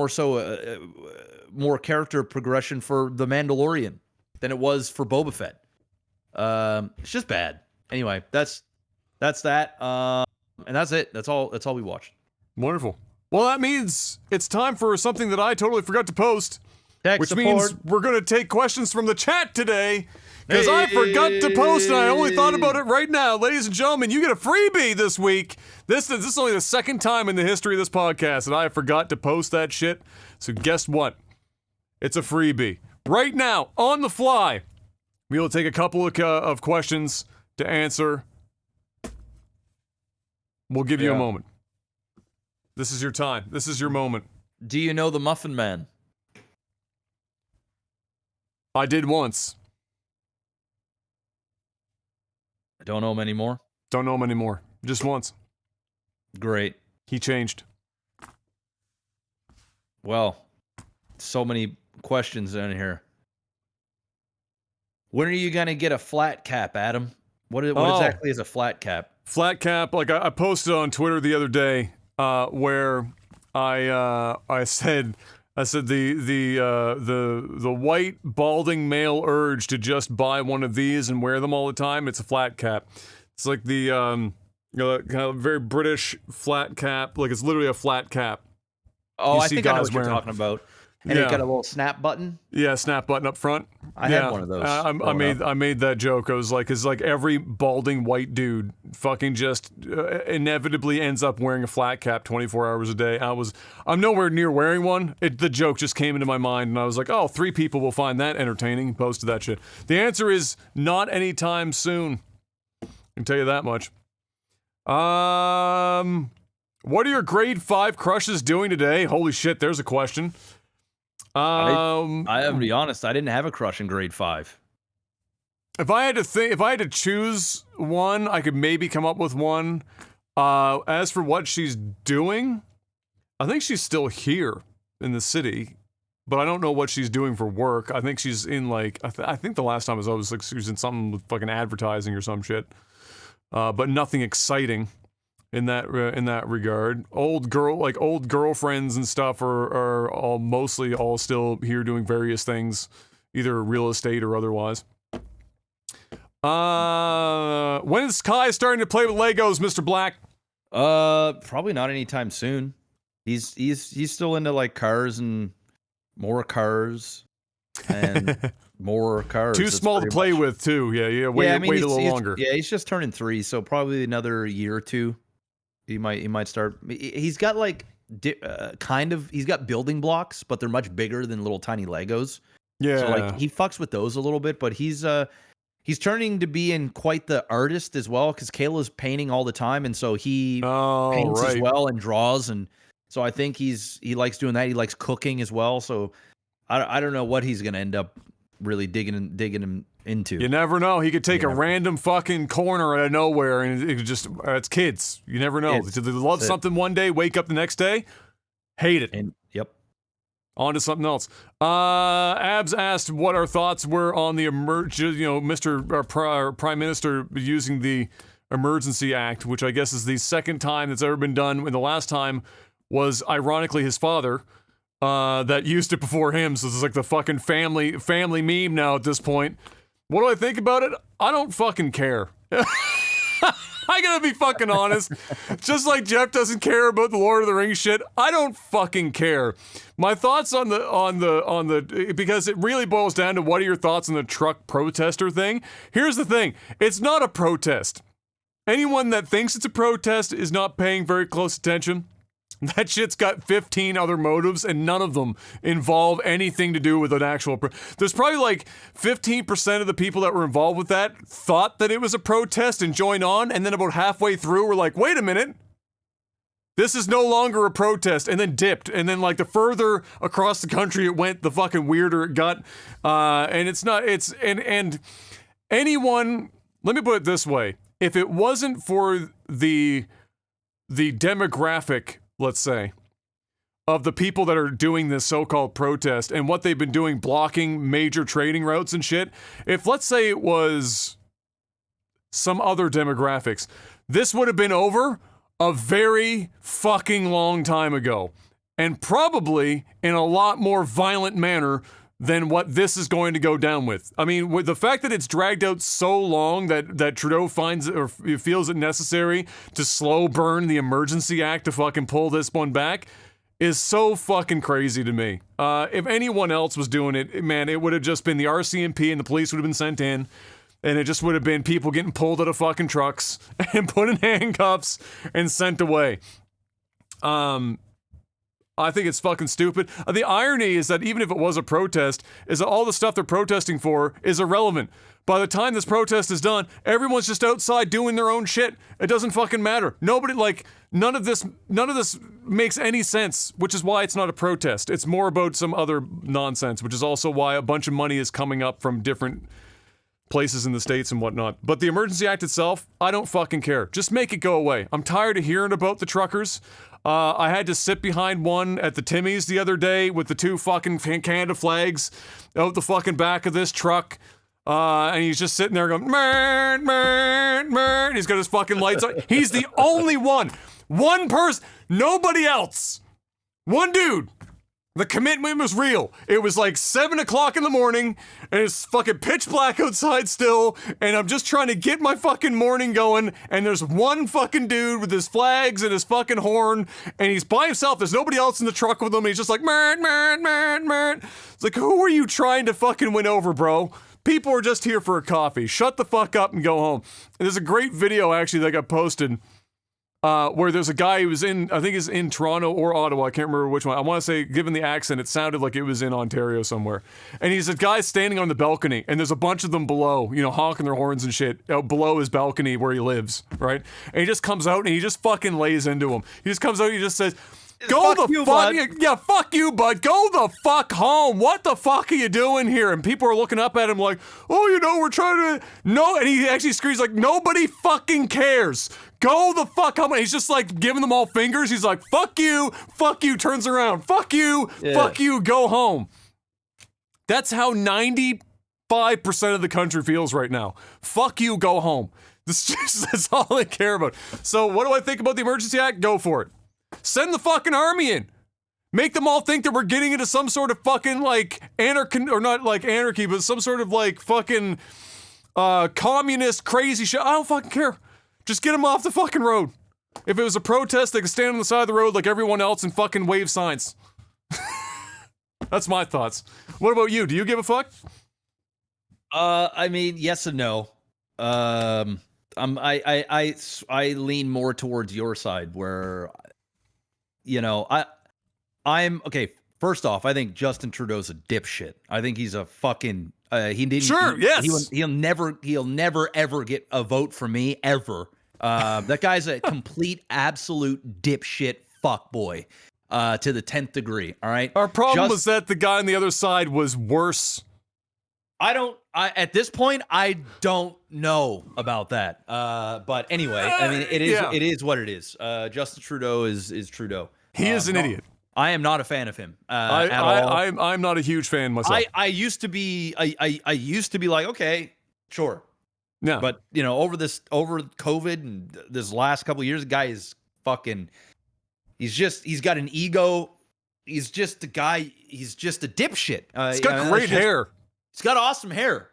so more character progression for the Mandalorian than it was for Boba Fett. It's just bad. Anyway, that's that. And that's it. That's all we watched. Wonderful. Well, that means it's time for something that I totally forgot to post. Which means we're going to take questions from the chat today. Because I forgot to post and I only thought about it right now. Ladies and gentlemen, you get a freebie this week. This is only the second time in the history of this podcast that I forgot to post that shit. So guess what? It's a freebie. Right now, on the fly, we will take a couple of questions to answer. We'll give you a moment. This is your time. This is your moment. Do you know the Muffin Man? I did once. I don't know him anymore. Don't know him anymore. Just once. Great. He changed. Well, so many questions in here. When are you gonna get a flat cap, Adam? What exactly is a flat cap? Flat cap, like I posted on Twitter the other day, where I said the white balding male urge to just buy one of these and wear them all the time. It's a flat cap. It's like the you know, kind of very British flat cap. Like it's literally a flat cap. Oh, I think I know what you're talking about. And it got a little snap button. Yeah, snap button up front. I had one of those. I made that joke. I was like, it's like every balding white dude fucking just inevitably ends up wearing a flat cap 24 hours a day. I'm nowhere near wearing one. The joke just came into my mind, and I was like, oh, 3 people will find that entertaining. Posted that shit. The answer is not anytime soon. I can tell you that much. What are your grade 5 crushes doing today? Holy shit, there's a question. I have to be honest, I didn't have a crush in grade 5. If I had to choose one, I could maybe come up with one. As for what she's doing, I think she's still here in the city, but I don't know what she's doing for work. I think she's in like, I think the last time I was like, she was in something with fucking advertising or some shit. But nothing exciting in that regard. Old girlfriends and stuff are all mostly still here doing various things, either real estate or otherwise. When is Kai starting to play with Legos, Mr. Black? Probably not anytime soon. He's still into like cars and more cars and more cars. Too small to play with too. Yeah. Wait a little longer. Yeah, he's just turning 3, so probably another year or 2. He might start. He's got like he's got building blocks, but they're much bigger than little tiny Legos. Yeah. So like he fucks with those a little bit, but he's turning to be in quite the artist as well, because Kayla's painting all the time, and so he paints as well and draws, and so I think he likes doing that. He likes cooking as well. So I don't know what he's gonna end up really digging him into. You never know. He could take a random fucking corner out of nowhere, and it could just it's kids. You never know. They love something one day, wake up the next day, hate it. And on to something else. Abs asked what our thoughts were on the Mr. Prime Minister using the Emergency Act, which I guess is the second time that's ever been done. And the last time was ironically his father. that used it before him, so it's like the fucking family meme now at this point. What do I think about it? I don't fucking care. I gotta be fucking honest. Just like Jeff doesn't care about the Lord of the Rings shit, I don't fucking care. My thoughts on the because it really boils down to what are your thoughts on the truck protester thing? Here's the thing. It's not a protest. Anyone that thinks it's a protest is not paying very close attention. That shit's got 15 other motives, and none of them involve anything to do with an actual there's probably like 15% of the people that were involved with that thought that it was a protest and joined on, and then about halfway through were like, wait a minute, this is no longer a protest, and then dipped, and then like the further across the country it went, the fucking weirder it got, and it's not, it's, and anyone, let me put it this way, if it wasn't for the demographic, let's say, of the people that are doing this so-called protest and what they've been doing blocking major trading routes and shit, if let's say it was some other demographics, this would have been over a very fucking long time ago. And probably in a lot more violent manner than what this is going to go down with. I mean, with the fact that it's dragged out so long that Trudeau finds it or feels it necessary to slow burn the Emergency Act to fucking pull this one back is so fucking crazy to me. If anyone else was doing it, man, it would have just been the RCMP and the police would have been sent in, and it just would have been people getting pulled out of fucking trucks and put in handcuffs and sent away. I think it's fucking stupid. The irony is that even if it was a protest, is that all the stuff they're protesting for is irrelevant. By the time this protest is done, everyone's just outside doing their own shit. It doesn't fucking matter. Nobody, like, none of this makes any sense, which is why it's not a protest. It's more about some other nonsense, which is also why a bunch of money is coming up from different places in the States and whatnot. But the Emergency Act itself, I don't fucking care. Just make it go away. I'm tired of hearing about the truckers. I had to sit behind one at the Timmy's the other day with the two fucking Canada flags out the fucking back of this truck. And he's just sitting there going, man, man, man. He's got his fucking lights on. He's the only one. One person. Nobody else. One dude. The commitment was real. It was like 7 o'clock in the morning, and it's fucking pitch black outside still, and I'm just trying to get my fucking morning going, and there's one fucking dude with his flags and his fucking horn, and he's by himself. There's nobody else in the truck with him. He's just like, man, man, man, man. It's like, who are you trying to fucking win over, bro? People are just here for a coffee. Shut the fuck up and go home. And there's a great video, actually, that got posted where there's a guy who was in, I think he's in Toronto or Ottawa, I can't remember which one. I want to say, given the accent, it sounded like it was in Ontario somewhere. And he's a guy standing on the balcony, and there's a bunch of them below, you know, honking their horns and shit, out below his balcony where he lives, right? And he just comes out and he just fucking lays into him. He just comes out and he just says, go fuck the you, fuck, bud. yeah, fuck you, bud. Go the fuck home. What the fuck are you doing here? And people are looking up at him like, oh, you know, we're trying to, no, and he actually screams like, nobody fucking cares. Go the fuck home. And he's just like giving them all fingers. He's like, fuck you, turns around, fuck you, go home. That's how 95% of the country feels right now. Fuck you, go home. That's all they care about. So what do I think about the Emergency Act? Go for it. Send the fucking army in. Make them all think that we're getting into some sort of fucking like anarchy, or not like anarchy, but some sort of like fucking communist crazy shit. I don't fucking care. Just get them off the fucking road. If it was a protest, they could stand on the side of the road like everyone else and fucking wave signs. That's my thoughts. What about you? Do you give a fuck? I mean, yes and no. I lean more towards your side where, you know, I'm okay. First off, I think Justin Trudeau's a dipshit. I think he's a fucking he didn't. Sure, yes. He'll never ever get a vote from me ever. That guy's a complete absolute dipshit fuckboy to the 10th degree. All right. Our problem was that the guy on the other side was worse. At this point, I don't know about that. But anyway, I mean, it is what it is. Justin Trudeau is Trudeau. He is an idiot. I am not a fan of him at all. I'm not a huge fan myself. I used to be like, okay, sure. Yeah. But you know, over COVID and this last couple of years, the guy is fucking. He's got an ego. he's just a guy. He's just a dipshit. He's got great hair. He's got awesome hair.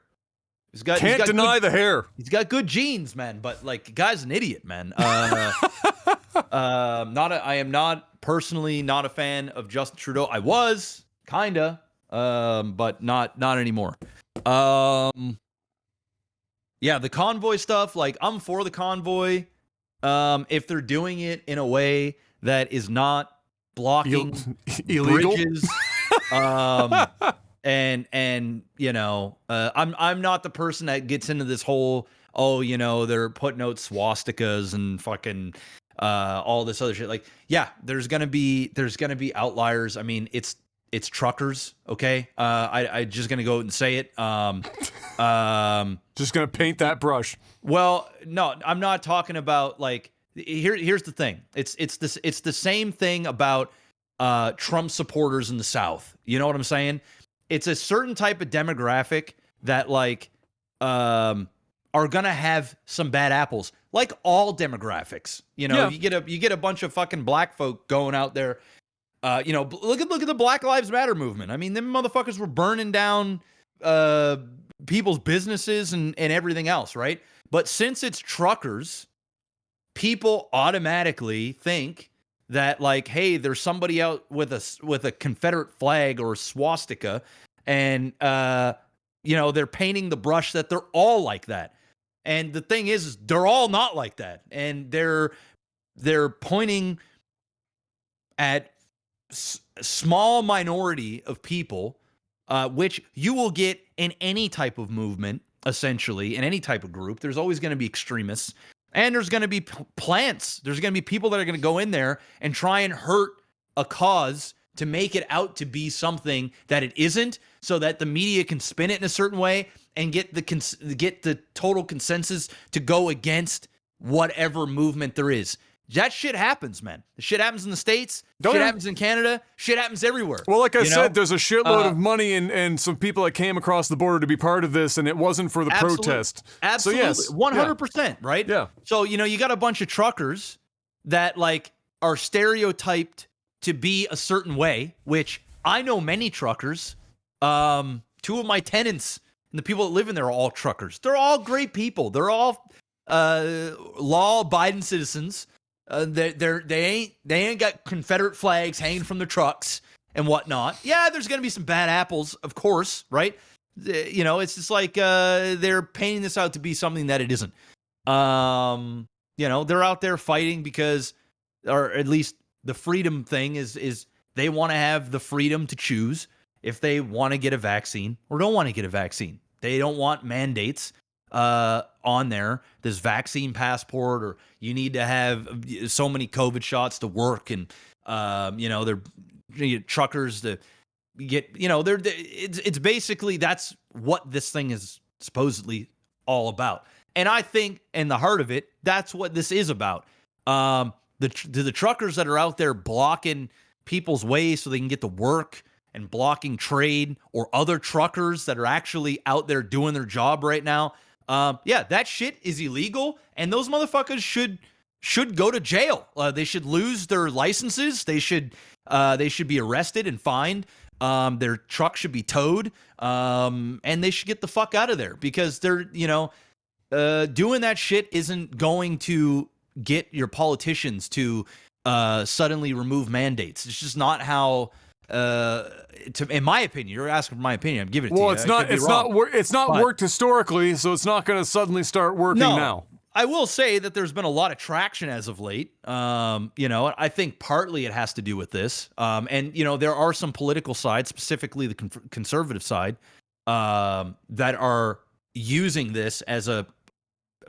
Can't deny the hair. He's got good genes, man. But like, the guy's an idiot, man. I am not personally not a fan of Justin Trudeau. I was kinda, but not anymore. Yeah, the convoy stuff. Like, I'm for the convoy. If they're doing it in a way that is not blocking illegal bridges, and you know, I'm not the person that gets into this whole, oh, you know, they're putting out swastikas and fucking all this other shit. Like, yeah, there's gonna be outliers. I mean, it's truckers, okay? I just gonna go out and say it. Just gonna paint that brush. Well, no, I'm not talking about like here's the thing. It's the same thing about Trump supporters in the South. You know what I'm saying? It's a certain type of demographic that like are gonna have some bad apples, like all demographics. You know, Yeah. you get a bunch of fucking black folk going out there. You know, look at the Black Lives Matter movement. I mean, them motherfuckers were burning down people's businesses and everything else, right? But since it's truckers, people automatically think that like, hey, there's somebody out with a Confederate flag or a swastika, and you know, they're painting the brush that they're all like that. And the thing is they're all not like that, and they're pointing at small minority of people, which you will get in any type of movement, essentially, in any type of group. There's always going to be extremists, and there's going to be plants. There's going to be people that are going to go in there and try and hurt a cause to make it out to be something that it isn't, so that the media can spin it in a certain way and get the total consensus to go against whatever movement there is. That shit happens, man. The shit happens in the States. Shit happens in Canada. Shit happens everywhere. Well, like I said, there's a shitload of money and some people that came across the border to be part of this, and it wasn't for the protest. Absolutely. So yes, 100%, right? Yeah. So, you know, you got a bunch of truckers that, like, are stereotyped to be a certain way, which I know many truckers. 2 of my tenants and the people that live in there are all truckers. They're all great people. They're all law-abiding citizens. They ain't got Confederate flags hanging from their trucks and whatnot. Yeah, there's gonna be some bad apples, of course, right? You know, it's just like they're painting this out to be something that it isn't. You know, they're out there fighting because, or at least the freedom thing is they want to have the freedom to choose if they want to get a vaccine or don't want to get a vaccine. They don't want mandates on there, this vaccine passport, or you need to have so many COVID shots to work, and you know, they're truckers to get, you know, it's basically, that's what this thing is supposedly all about. And I think in the heart of it, that's what this is about. The truckers that are out there blocking people's way so they can get to work and blocking trade, or other truckers that are actually out there doing their job right now. Yeah, that shit is illegal, and those motherfuckers should go to jail. They should lose their licenses. They should be arrested and fined. Their truck should be towed, and they should get the fuck out of there, because they're, you know, doing that shit isn't going to get your politicians to suddenly remove mandates. It's just not how. In my opinion, you're asking for my opinion. I'm giving it to you. Well, it's not worked historically, so it's not going to suddenly start working now. I will say that there's been a lot of traction as of late. You know, I think partly it has to do with this. And you know, there are some political sides, specifically the conservative side, that are using this as a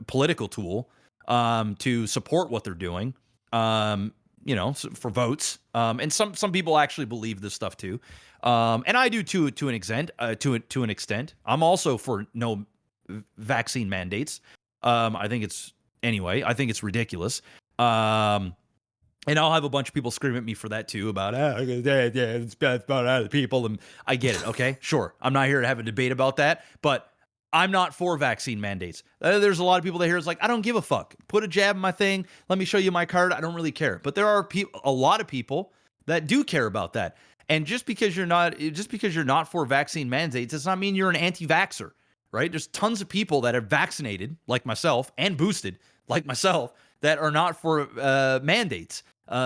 political tool to support what they're doing. You know, for votes. And some people actually believe this stuff too. And I do to an extent. To an extent, I'm also for no vaccine mandates. I think it's ridiculous. And I'll have a bunch of people scream at me for that too, about it's about other people, and I get it. Okay, sure. I'm not here to have a debate about that, but I'm not for vaccine mandates. There's a lot of people that hear it's like, I don't give a fuck. Put a jab in my thing. Let me show you my card. I don't really care. But there are a lot of people that do care about that. And just because you're not for vaccine mandates, does not mean you're an anti-vaxxer, right? There's tons of people that are vaccinated, like myself, and boosted, like myself, that are not for mandates.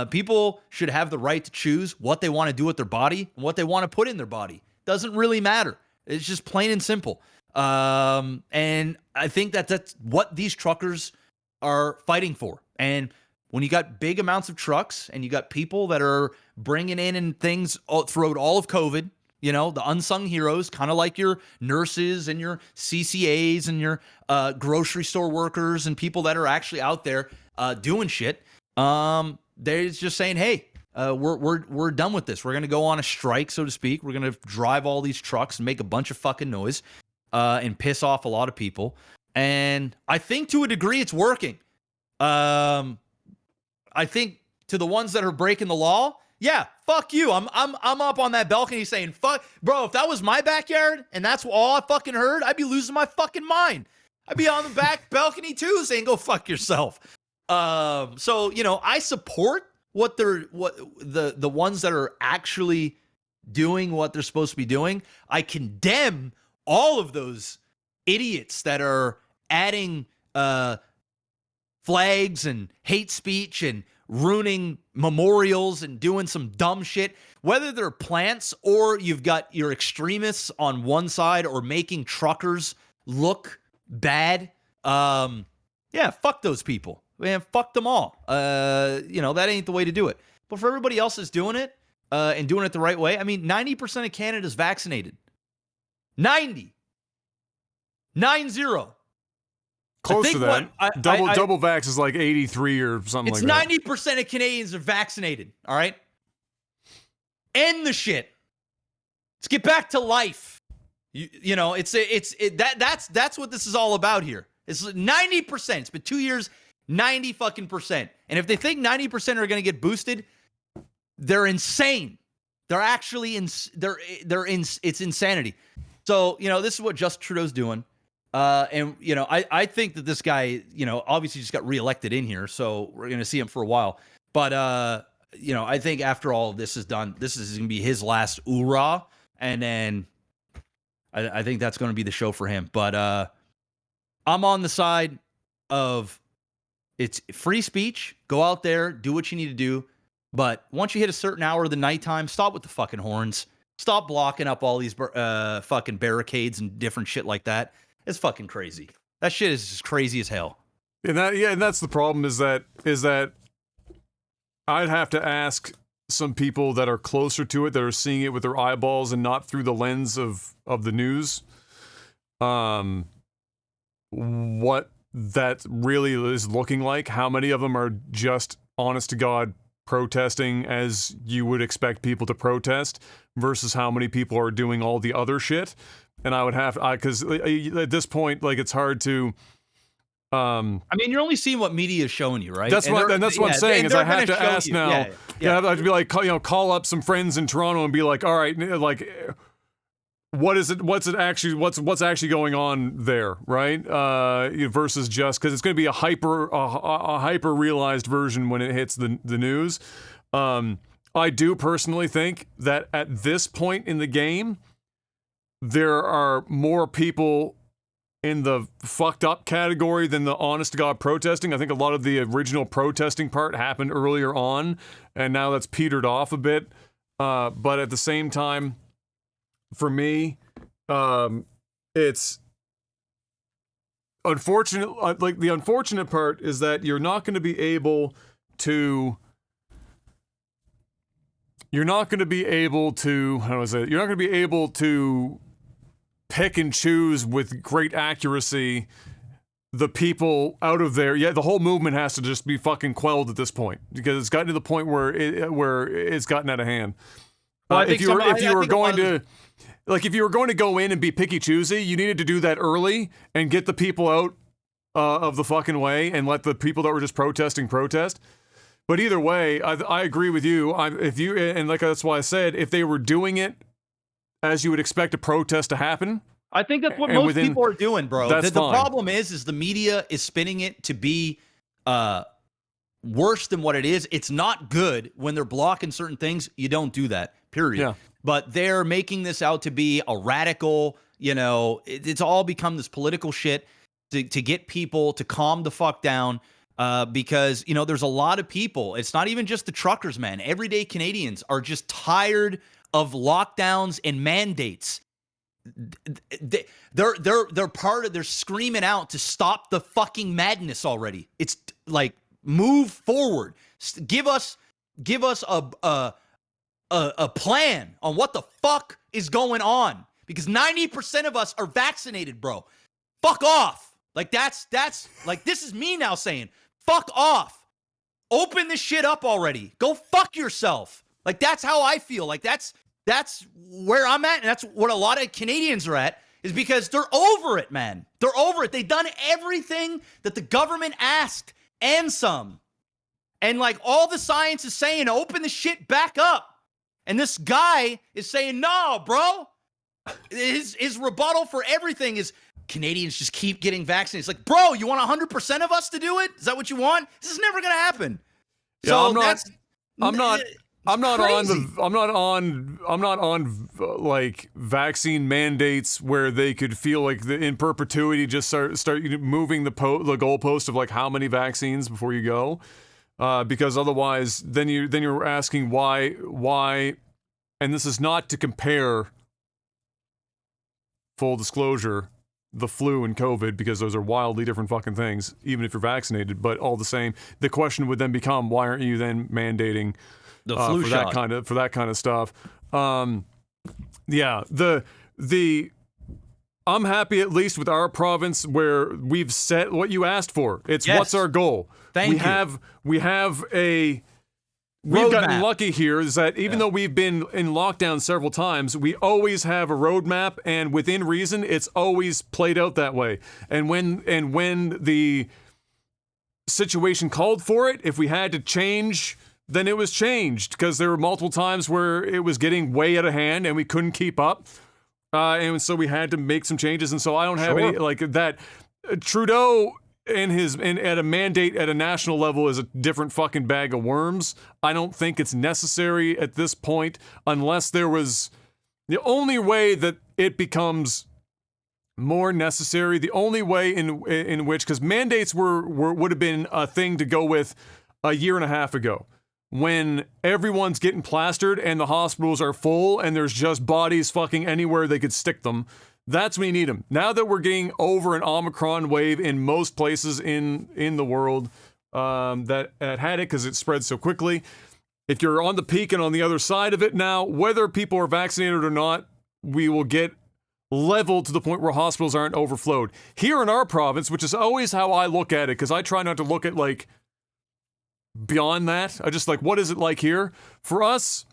People should have the right to choose what they want to do with their body and what they want to put in their body. Doesn't really matter. It's just plain and simple. And I think that's what these truckers are fighting for. And when you got big amounts of trucks and you got people that are bringing in and things throughout all of COVID, you know, the unsung heroes, kind of like your nurses and your CCAs and your grocery store workers and people that are actually out there doing shit. They're just saying, hey, we're done with this. We're going to go on a strike, so to speak. We're going to drive all these trucks and make a bunch of fucking noise and piss off a lot of people. And I think to a degree it's working. I think to the ones that are breaking the law, yeah, fuck you. I'm up on that balcony saying, fuck, bro, if that was my backyard and that's all I fucking heard, I'd be losing my fucking mind. I'd be on the back balcony too saying, go fuck yourself. So, you know, I support the ones that are actually doing what they're supposed to be doing. I condemn all of those idiots that are adding flags and hate speech and ruining memorials and doing some dumb shit, whether they're plants or you've got your extremists on one side or making truckers look bad. Yeah, fuck those people. Man, fuck them all. You know, that ain't the way to do it. But for everybody else that's doing it and doing it the right way, I mean, 90% of Canada's vaccinated. 90. 90. Close to that. Double vax is like 83 or something like that. It's 90% of Canadians are vaccinated, all right? End the shit. Let's get back to life. You know, that's what this is all about here. It's 90%. It's been 2 years, 90 fucking percent. And if they think 90% are going to get boosted, they're insane. They're actually it's insanity. So, you know, this is what Justin Trudeau's doing. And, you know, I think that this guy, you know, obviously just got reelected in here, so we're going to see him for a while. But, you know, I think after all of this is done, this is going to be his last hoorah. And then I think that's going to be the show for him. But I'm on the side of it's free speech. Go out there, do what you need to do. But once you hit a certain hour of the nighttime, stop with the fucking horns. Stop blocking up all these fucking barricades and different shit like that. It's fucking crazy. That shit is just crazy as hell. And that's the problem is that I'd have to ask some people that are closer to it, that are seeing it with their eyeballs and not through the lens of the news, what that really is looking like. How many of them are just honest to God protesting as you would expect people to protest versus how many people are doing all the other shit. And I would have, because at this point, like, it's hard to. I mean, you're only seeing what media is showing you, right? That's what I'm saying. Is I have to ask you now. Yeah, I have to be like, you know, call up some friends in Toronto and be like, all right, like, what is it? What's actually going on there, right? Versus just because it's going to be a hyper realized version when it hits the news. I do personally think that at this point in the game, there are more people in the fucked up category than the honest to God protesting. I think a lot of the original protesting part happened earlier on, and now that's petered off a bit. But at the same time, for me, it's unfortunate. Like, the unfortunate part is that you're not going to be able to. You're not going to be able to. How do I say it? You're not going to be able to pick and choose with great accuracy the people out of there. Yeah, the whole movement has to just be fucking quelled at this point because it's gotten to the point where it's gotten out of hand. If you were going to go in and be picky choosy, you needed to do that early and get the people out of the fucking way and let the people that were just protesting protest. But either way, I agree with you. That's why I said if they were doing it as you would expect a protest to happen. I think that's what most people are doing, bro. The problem is the media is spinning it to be worse than what it is. It's not good when they're blocking certain things. You don't do that. period. Yeah. But they're making this out to be a radical, it's all become this political shit to get people to calm the fuck down. Because, there's a lot of people. It's not even just the truckers, man. Everyday Canadians are just tired of lockdowns and mandates. They're screaming out to stop the fucking madness already. It's like, move forward. Give us a plan on what the fuck is going on, because 90% of us are vaccinated, bro. Fuck off. Like that's like, this is me now saying, fuck off. Open this shit up already. Go fuck yourself. Like, that's how I feel. Like, that's where I'm at, and that's what a lot of Canadians are at, is because they're over it, man. They're over it. They've done everything that the government asked and some. And like, all the science is saying, open the shit back up. And this guy is saying, no, bro. His rebuttal for everything is, Canadians just keep getting vaccinated. It's like, bro, you want 100% of us to do it? Is that what you want? This is never going to happen. Yeah, I'm not on like vaccine mandates where they could feel like in perpetuity just start moving the goalpost of like how many vaccines before you go, because otherwise then you're asking why, and this is not to compare, full disclosure, the flu and COVID, because those are wildly different fucking things, even if you're vaccinated. But all the same, the question would then become, why aren't you then mandating the flu shot for that kind of stuff? Yeah, I'm happy at least with our province where we've set what you asked for. It's what's our goal. We've gotten lucky here is that even though we've been in lockdown several times, we always have a roadmap, and within reason, it's always played out that way. And when the situation called for it, if we had to change, then it was changed, because there were multiple times where it was getting way out of hand and we couldn't keep up, and so we had to make some changes. And so I don't have any like that. Trudeau at a mandate at a national level is a different fucking bag of worms. I don't think it's necessary at this point, unless there was the only way that it becomes more necessary. The only way in which, because mandates would have been a thing to go with a year and a half ago, when everyone's getting plastered and the hospitals are full and there's just bodies fucking anywhere they could stick them. That's when you need them. Now that we're getting over an Omicron wave in most places in the world that had it, because it spread so quickly, if you're on the peak and on the other side of it now, whether people are vaccinated or not, we will get leveled to the point where hospitals aren't overflowed. Here in our province, which is always how I look at it, because I try not to look at like beyond that. I just like, what is it like here? For us,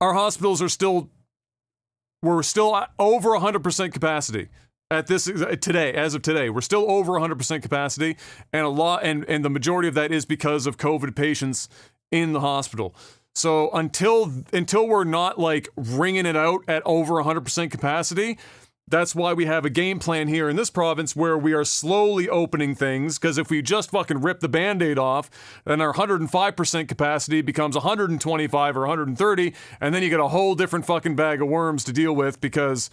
our hospitals are we're still over 100% capacity at this today. As of today, we're still over 100% capacity, and and the majority of that is because of COVID patients in the hospital. So until we're not like wringing it out at over 100% capacity, that's why we have a game plan here in this province where we are slowly opening things, because if we just fucking rip the Band-Aid off, then our 105% capacity becomes 125 or 130, and then you get a whole different fucking bag of worms to deal with, because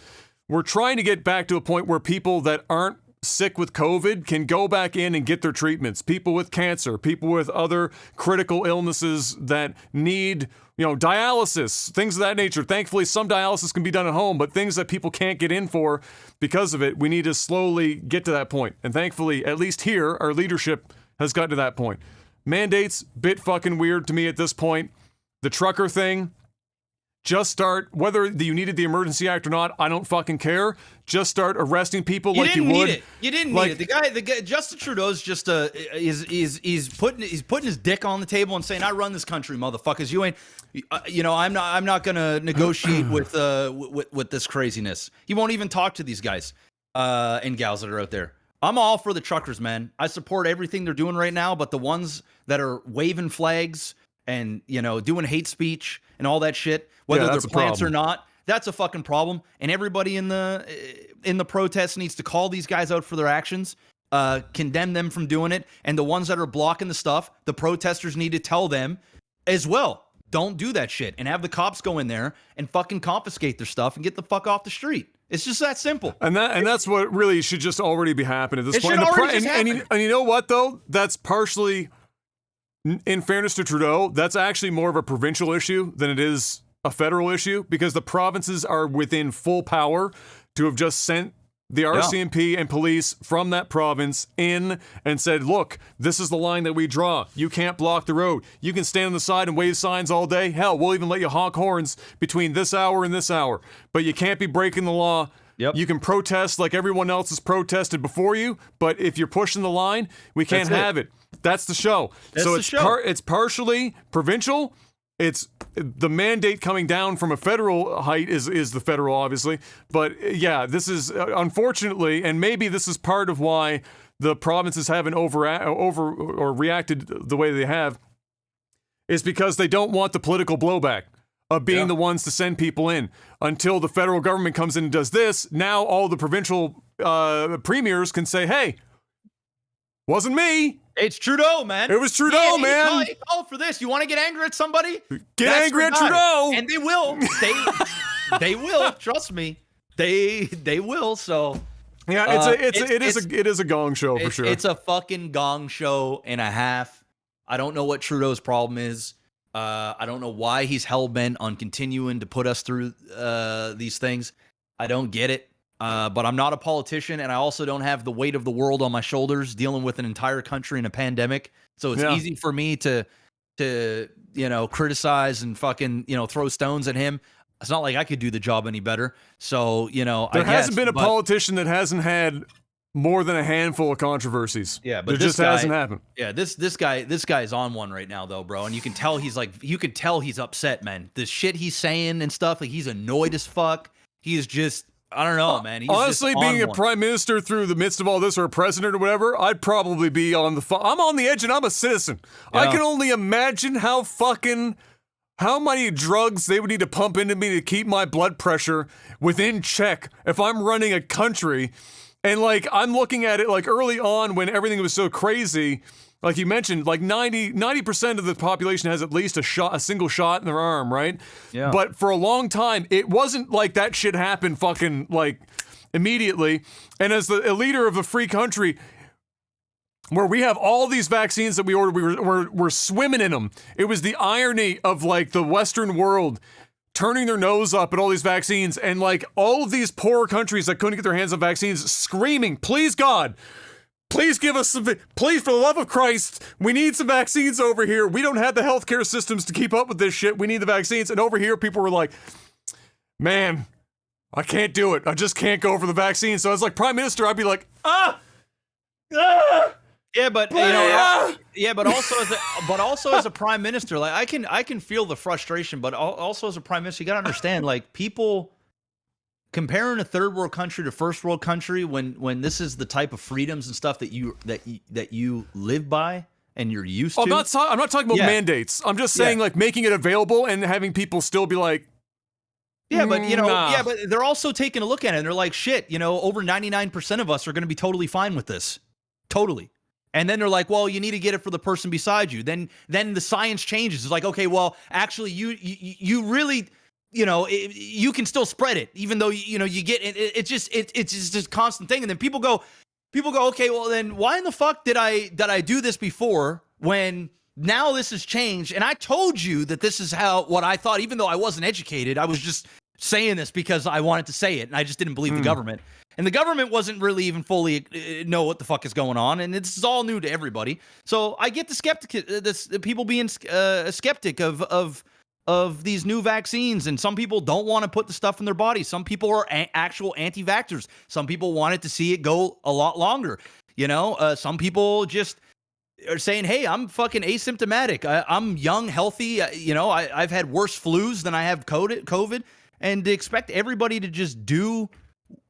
we're trying to get back to a point where people that aren't sick with COVID can go back in and get their treatments. People with cancer, people with other critical illnesses that need, dialysis, things of that nature. Thankfully, some dialysis can be done at home, but things that people can't get in for because of it, we need to slowly get to that point. And thankfully, at least here, our leadership has gotten to that point. Mandates, bit fucking weird to me at this point. The trucker thing, just start, whether you needed the Emergency Act or not, I don't fucking care. Just start arresting people like you would. You didn't need it. The guy, Justin Trudeau's just he's putting his dick on the table and saying, "I run this country, motherfuckers. You ain't, I'm not gonna negotiate with this craziness." He won't even talk to these guys and gals that are out there. I'm all for the truckers, man. I support everything they're doing right now, but the ones that are waving flags and doing hate speech and all that shit, whether they're plants or not, that's a fucking problem. And everybody in the protest needs to call these guys out for their actions, condemn them from doing it. And the ones that are blocking the stuff, the protesters need to tell them as well. don't do that shit and have the cops go in there and fucking confiscate their stuff and get the fuck off the street. It's just that simple. And that's what really should just already be happening at this point. And you know what, though? That's partially, in fairness to Trudeau, that's actually more of a provincial issue than it is a federal issue, because the provinces are within full power to have just sent the RCMP and police from that province in and said, look, this is the line that we draw. You can't block the road. You can stand on the side and wave signs all day. Hell, we'll even let you honk horns between this hour and this hour. But you can't be breaking the law. Yep. You can protest like everyone else has protested before you, but if you're pushing the line, we can't have it. That's the show. It's partially provincial. It's the mandate coming down from a federal height is the federal, obviously. But yeah, this is unfortunately, and maybe this is part of why the provinces haven't reacted the way they have, is because they don't want the political blowback of being the ones to send people in. Until the federal government comes in and does this, now all the provincial premiers can say, hey, wasn't me. It's Trudeau, man. It was Trudeau, man. He called for this. You want to get angry at somebody? Get angry at Trudeau. And they will. They will. Trust me. They will. So yeah, it is a gong show for sure. It's a fucking gong show and a half. I don't know what Trudeau's problem is. I don't know why he's hell-bent on continuing to put us through these things. I don't get it. But I'm not a politician, and I also don't have the weight of the world on my shoulders dealing with an entire country in a pandemic. So it's easy for me to criticize and fucking, throw stones at him. It's not like I could do the job any better. So, there hasn't been a politician that hasn't had more than a handful of controversies. Yeah, but it just hasn't happened. Yeah, this guy's on one right now though, bro. And you can tell he's upset, man. The shit he's saying and stuff, like he's annoyed as fuck. He is just, I don't know, man. He's honestly, being a prime minister through the midst of all this, or a president or whatever, I'd probably be on the I'm on the edge, and I'm a citizen. Yeah. I can only imagine how many drugs they would need to pump into me to keep my blood pressure within check if I'm running a country. And like, I'm looking at it like early on when everything was so crazy. Like you mentioned, like 90% of the population has at least a single shot in their arm, right? Yeah. But for a long time, it wasn't like that shit happened fucking like immediately. And as the leader of a free country, where we have all these vaccines that we ordered, we're swimming in them. It was the irony of like the Western world turning their nose up at all these vaccines, and like all of these poor countries that couldn't get their hands on vaccines screaming, please God, please give us some, please, for the love of Christ, we need some vaccines over here. We don't have the healthcare systems to keep up with this shit. We need the vaccines. And over here, people were like, man, I can't do it. I just can't go for the vaccine. So as like prime minister, I'd be like, yeah, but but also as a prime minister, like I can feel the frustration, but also as a prime minister, you got to understand, like, people comparing a third world country to first world country when this is the type of freedoms and stuff that you live by and you're used to. I'm not talking about mandates. I'm just saying like making it available and having people still be like, yeah, but but they're also taking a look at it and they're like, shit, over 99% of us are going to be totally fine with this. Totally. And then they're like, well, you need to get it for the person beside you. Then the science changes. It's like, okay, well, actually, you really, you can still spread it, even though you get it. It's just a constant thing. And then people go, okay, well, then why in the fuck did I do this before when now this has changed? And I told you that this is what I thought, even though I wasn't educated. I was just saying this because I wanted to say it, and I just didn't believe the government. And the government wasn't really even fully know what the fuck is going on, and it's all new to everybody. So I get the people being a skeptic of these new vaccines, and some people don't want to put the stuff in their body. Some people are actual anti-vaxxers. Some people wanted to see it go a lot longer. Some people just are saying, hey, I'm fucking asymptomatic. I'm young, healthy. I've had worse flus than I have COVID. And to expect everybody to just do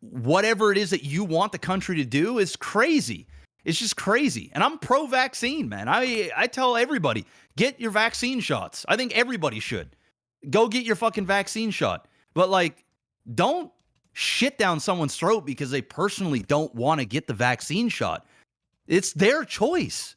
whatever it is that you want the country to do is crazy. It's just crazy. And I'm pro-vaccine, man. I tell everybody, get your vaccine shots. I think everybody should. Go get your fucking vaccine shot. But like, don't shit down someone's throat because they personally don't want to get the vaccine shot. It's their choice.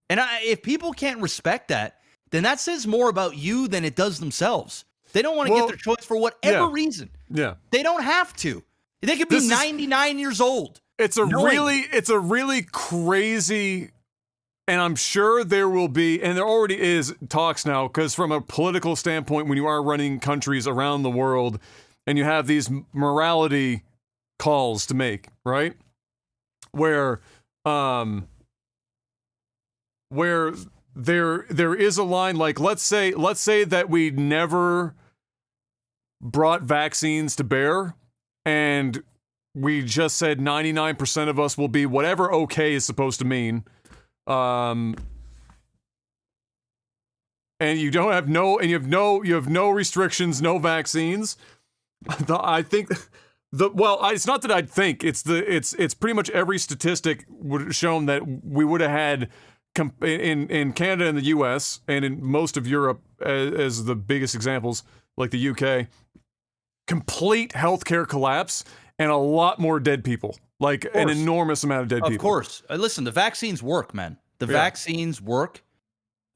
And if people can't respect that, then that says more about you than it does themselves. They don't want to get their choice for whatever reason. Yeah. They don't have to. They could be 99 years old. It's a really crazy, and I'm sure there will be, and there already is talks now, because from a political standpoint, when you are running countries around the world and you have these morality calls to make, right? Where there is a line, like let's say that we never brought vaccines to bear, and we just said 99% of us will be whatever okay is supposed to mean, and you have no restrictions, no vaccines. I think it's not that I'd think, it's pretty much every statistic would have shown that we would have had in Canada and the US and in most of Europe as the biggest examples, like the UK, complete healthcare collapse and a lot more dead people, like an enormous amount of dead people. Of course. Listen, the vaccines work, man. The vaccines work.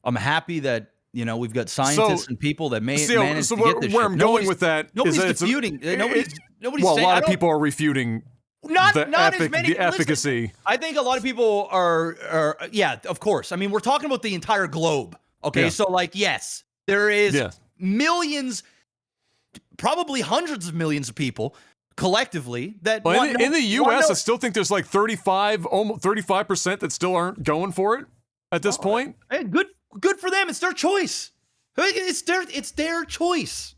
I'm happy that, we've got scientists and people that manage to get this where I'm going with that nobody's is that disputing. Nobody's well, saying, a lot of people are refuting the efficacy. Listen, I think a lot of people are yeah, of course. I mean, we're talking about the entire globe. Okay, so yes, there is millions, probably hundreds of millions of people collectively that in the US, I still think there's like 35% that still aren't going for it at this point. Hey, good for them. It's their choice. It's their choice.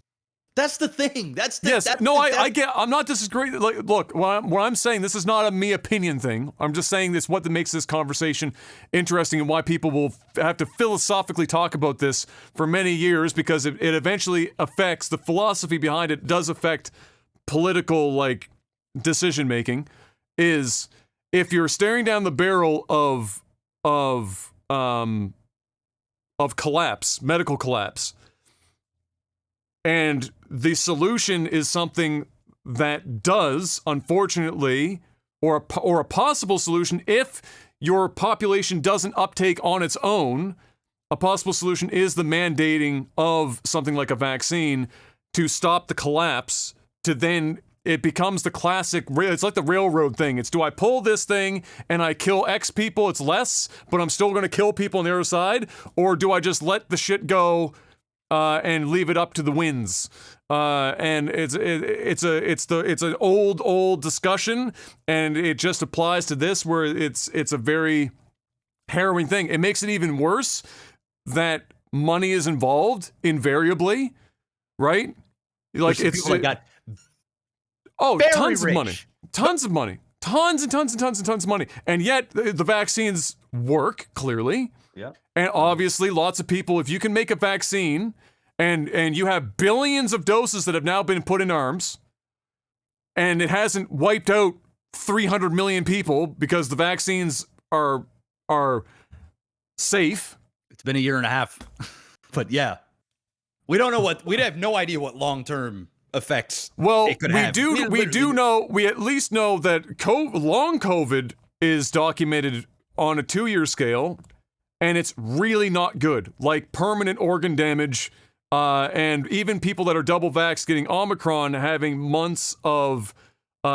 That's the thing. I get. I'm not disagreeing. Like, look, what I'm saying, this is not a me opinion thing. I'm just saying this what makes this conversation interesting and why people will have to philosophically talk about this for many years, because it eventually affects the philosophy behind it. Does affect political decision making. Is if you're staring down the barrel of collapse, medical collapse, and the solution is something that does, unfortunately, or a possible solution, if your population doesn't uptake on its own, a possible solution is the mandating of something like a vaccine to stop the collapse, to then it becomes the classic, it's like the railroad thing. It's, do I pull this thing and I kill X people, it's less, but I'm still going to kill people on the other side? Or do I just let the shit go and leave it up to the winds? And it's an old discussion, and it just applies to this, where it's a very harrowing thing. It makes it even worse that money is involved invariably, right? Like tons of money, tons and tons of money, and yet the vaccines work clearly. Yeah. And obviously, lots of people, if you can make a vaccine and you have billions of doses that have now been put in arms, and it hasn't wiped out 300 million people because the vaccines are safe. It's been a year and a half. But yeah. We don't know we'd have no idea what long-term effects it could have. We at least know that long COVID is documented on a 2-year scale, and it's really not good. Like permanent organ damage, and even people that are double vaxxed getting Omicron having months of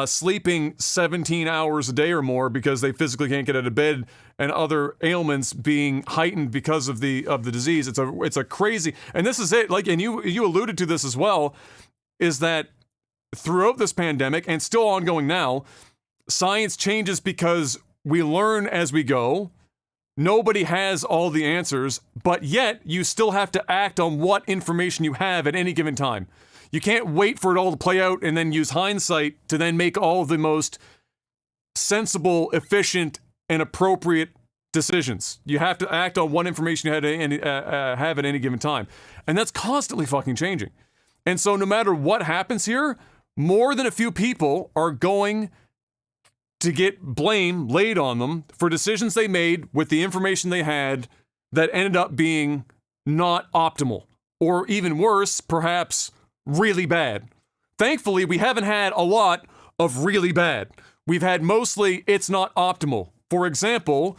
sleeping 17 hours a day or more because they physically can't get out of bed, and other ailments being heightened because of the disease. It's a crazy, and this is it. Like, and you alluded to this as well, is that throughout this pandemic, and still ongoing now, science changes because we learn as we go. Nobody has all the answers, but yet you still have to act on what information you have at any given time. You can't wait for it all to play out and then use hindsight to then make all the most sensible, efficient, and appropriate decisions. You have to act on what information you have at any given time. And that's constantly fucking changing. And so no matter what happens here, more than a few people are going to get blame laid on them for decisions they made with the information they had that ended up being not optimal, or even worse, perhaps really bad. Thankfully, we haven't had a lot of really bad. We've had mostly it's not optimal. For example,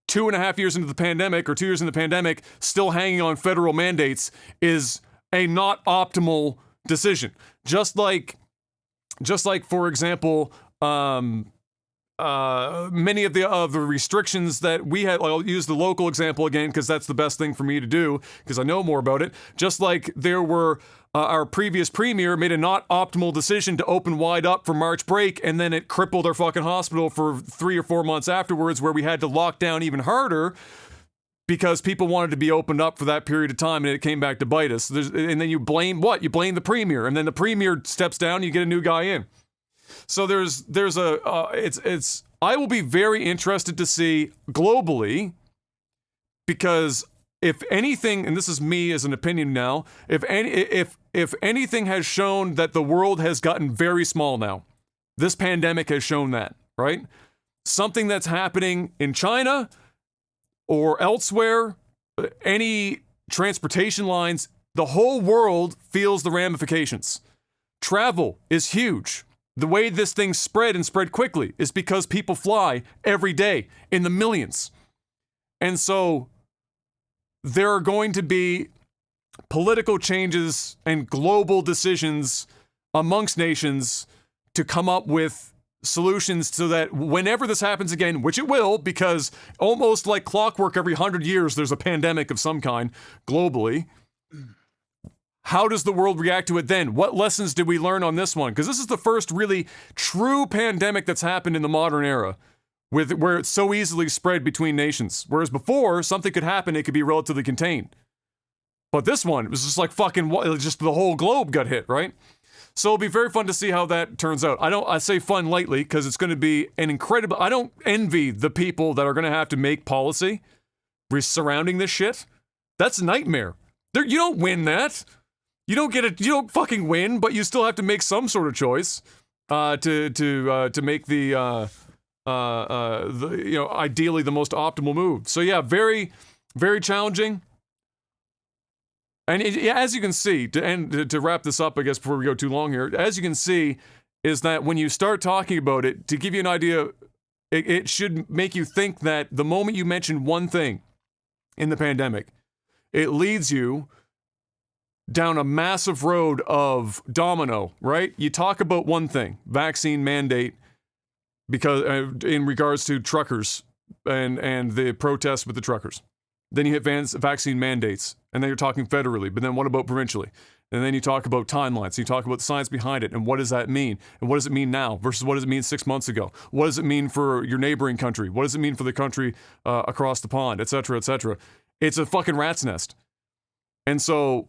2.5 years into the pandemic or 2 years in the pandemic, still hanging on federal mandates is a not optimal decision. Just like, for example, many of the restrictions that we had, I'll use the local example again because that's the best thing for me to do because I know more about it. Just like there were, our previous premier made a not optimal decision to open wide up for March break, and then it crippled our fucking hospital for 3 or 4 months afterwards, where we had to lock down even harder because people wanted to be opened up for that period of time, and it came back to bite us. And then you blame what? You blame the premier, and then the premier steps down, and you get a new guy in. So I will be very interested to see globally, because if anything, and this is me as an opinion now, if anything has shown that the world has gotten very small now, this pandemic has shown that, right? Something that's happening in China or elsewhere, any transportation lines, the whole world feels the ramifications. Travel is huge. The way this thing spread and spread quickly is because people fly every day in the millions. And so there are going to be political changes and global decisions amongst nations to come up with solutions so that whenever this happens again, which it will, because almost like clockwork, every 100 years there's a pandemic of some kind globally. How does the world react to it then? What lessons did we learn on this one? Because this is the first really true pandemic that's happened in the modern era, where it's so easily spread between nations. Whereas before, something could happen, it could be relatively contained. But this one, it was just like just the whole globe got hit, right? So it'll be very fun to see how that turns out. I say fun lightly because it's going to be an incredible. I don't envy the people that are going to have to make policy surrounding this shit. That's a nightmare. You don't win that. You don't fucking win, but you still have to make some sort of choice to make the ideally the most optimal move. So yeah, very, very challenging. And as you can see, to wrap this up, I guess before we go too long here, as you can see, is that when you start talking about it, to give you an idea, it should make you think that the moment you mention one thing in the pandemic, it leads you down a massive road of domino, right? You talk about one thing, vaccine mandate, because in regards to truckers and the protests with the truckers. Then you hit vaccine mandates, and then you're talking federally, but then what about provincially? And then you talk about timelines, you talk about the science behind it, and what does that mean? And what does it mean now versus what does it mean 6 months ago? What does it mean for your neighboring country? What does it mean for the country across the pond, et cetera, et cetera? It's a fucking rat's nest. And so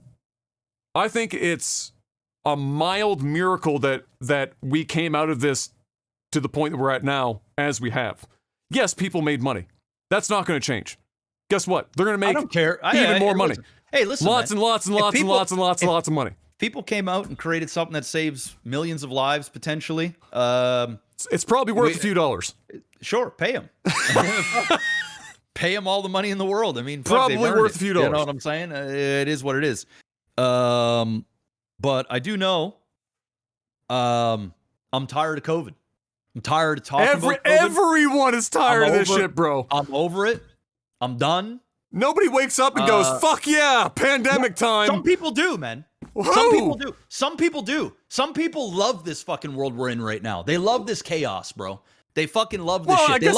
I think it's a mild miracle that we came out of this to the point that we're at now as we have. Yes, people made money. That's not going to change. Guess what? They're going to make even more money. Hey, listen, lots man. And lots and lots and lots and lots and lots of money. People came out and created something that saves millions of lives potentially. It's probably worth a few dollars. Sure, pay them. Pay them all the money in the world. I mean, probably worth a few dollars. You know what I'm saying? It is what it is. But I do know, I'm tired of COVID. I'm tired of talking about COVID. Everyone is tired of this shit, bro. I'm over it. I'm done. Nobody wakes up and goes, fuck yeah, pandemic time. Some people do, man. Who? Some people do. Some people do. Some people love this fucking world we're in right now. They love this chaos, bro. They fucking love this shit. I guess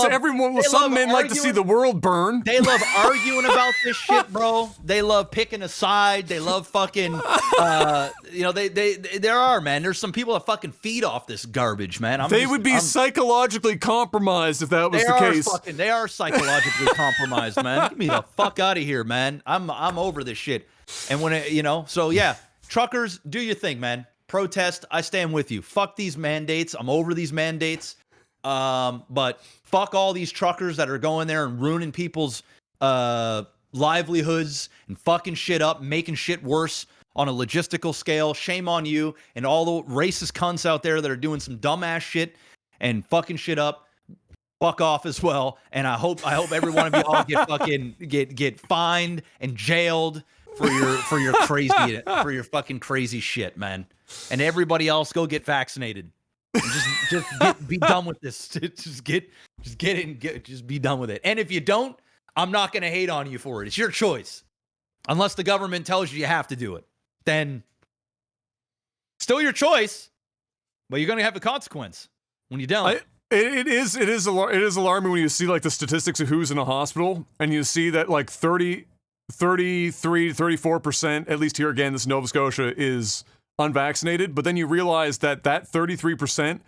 some men like to see the world burn. They love arguing about this shit, bro. They love picking a side. They love fucking, there are, man. There's some people that fucking feed off this garbage, man. They would be psychologically compromised if that was the case. They are psychologically compromised, man. Get me the fuck out of here, man. I'm over this shit. And so yeah, truckers, do your thing, man. Protest. I stand with you. Fuck these mandates. I'm over these mandates. But fuck all these truckers that are going there and ruining people's livelihoods and fucking shit up, making shit worse on a logistical scale. Shame on you and all the racist cunts out there that are doing some dumbass shit and fucking shit up. Fuck off as well. And I hope every one of you all get fucking get fined and jailed for your fucking crazy shit, man. And everybody else go get vaccinated. Be done with this. Just be done with it. And if you don't, I'm not going to hate on you for it. It's your choice. Unless the government tells you have to do it. Then, still your choice, but you're going to have a consequence when you don't. It is alarming when you see like the statistics of who's in a hospital, and you see that like 33 to 34%, at least here again, this Nova Scotia, is unvaccinated. But then you realize that 33%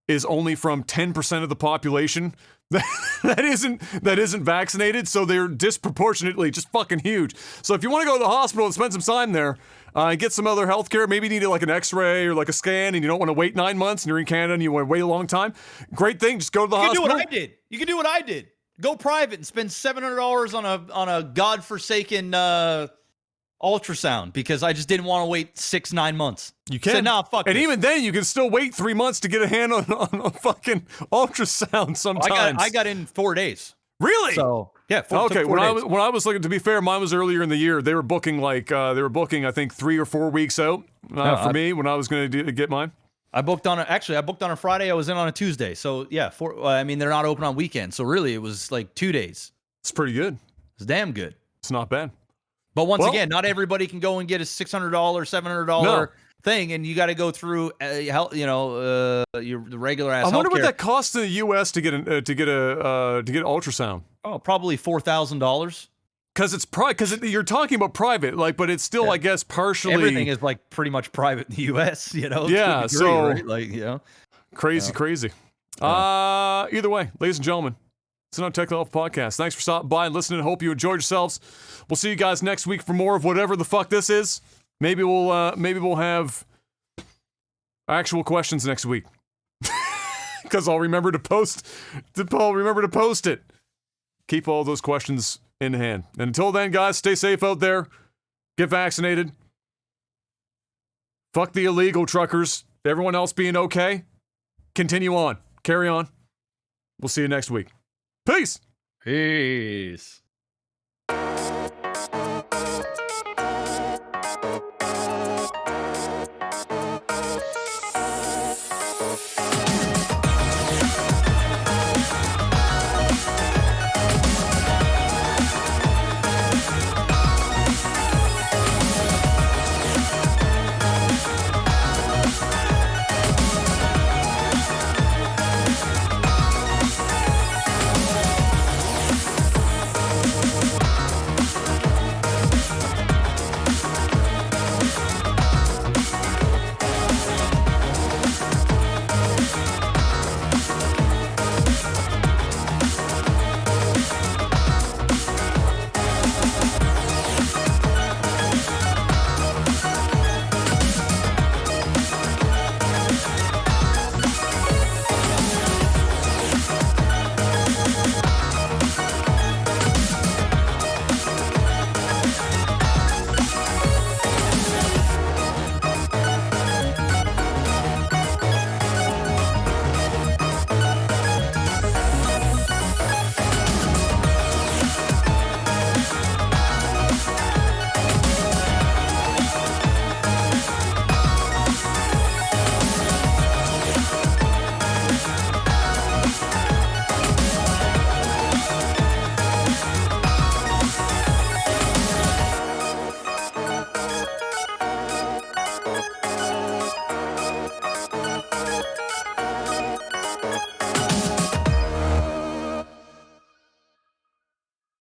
is only from 10% of the population that isn't vaccinated, so they're disproportionately just fucking huge. So if you want to go to the hospital and spend some time there and get some other health care, maybe you need like an x-ray or like a scan and you don't want to wait 9 months and you're in Canada and you want to wait a long time, great thing, just go to the hospital. You can do what I did. You can do what I did. Go private and spend $700 on a godforsaken ultrasound because I just didn't want to wait 6-9 months. You can. Said, nah, fuck and this. even then, you can still wait 3 months to get a hand on a fucking ultrasound sometimes. I got in 4 days. Really? So, yeah, okay, when I was looking, to be fair, mine was earlier in the year. They were booking I think 3 or 4 weeks out for me when I was going to get mine. I booked on a Friday. I was in on a Tuesday. So, yeah, I mean, they're not open on weekends. So, really, it was like 2 days. It's pretty good. It's damn good. It's not bad. But once again, not everybody can go and get a $600, $700 thing, and you got to go through, the regular ass. I wonder what that costs in the U.S. to get an ultrasound. Oh, probably $4,000. Because you're talking about private, like, but it's still, I guess, partially everything is like pretty much private in the U.S. Yeah, degree, so right? Crazy. Either way, ladies and gentlemen. It's another Tech Level Podcast. Thanks for stopping by and listening. Hope you enjoyed yourselves. We'll see you guys next week for more of whatever the fuck this is. Maybe we'll have actual questions next week. Because I'll remember to post it. Keep all those questions in hand. And until then, guys, stay safe out there. Get vaccinated. Fuck the illegal truckers. Everyone else being okay. Continue on. Carry on. We'll see you next week. Peace.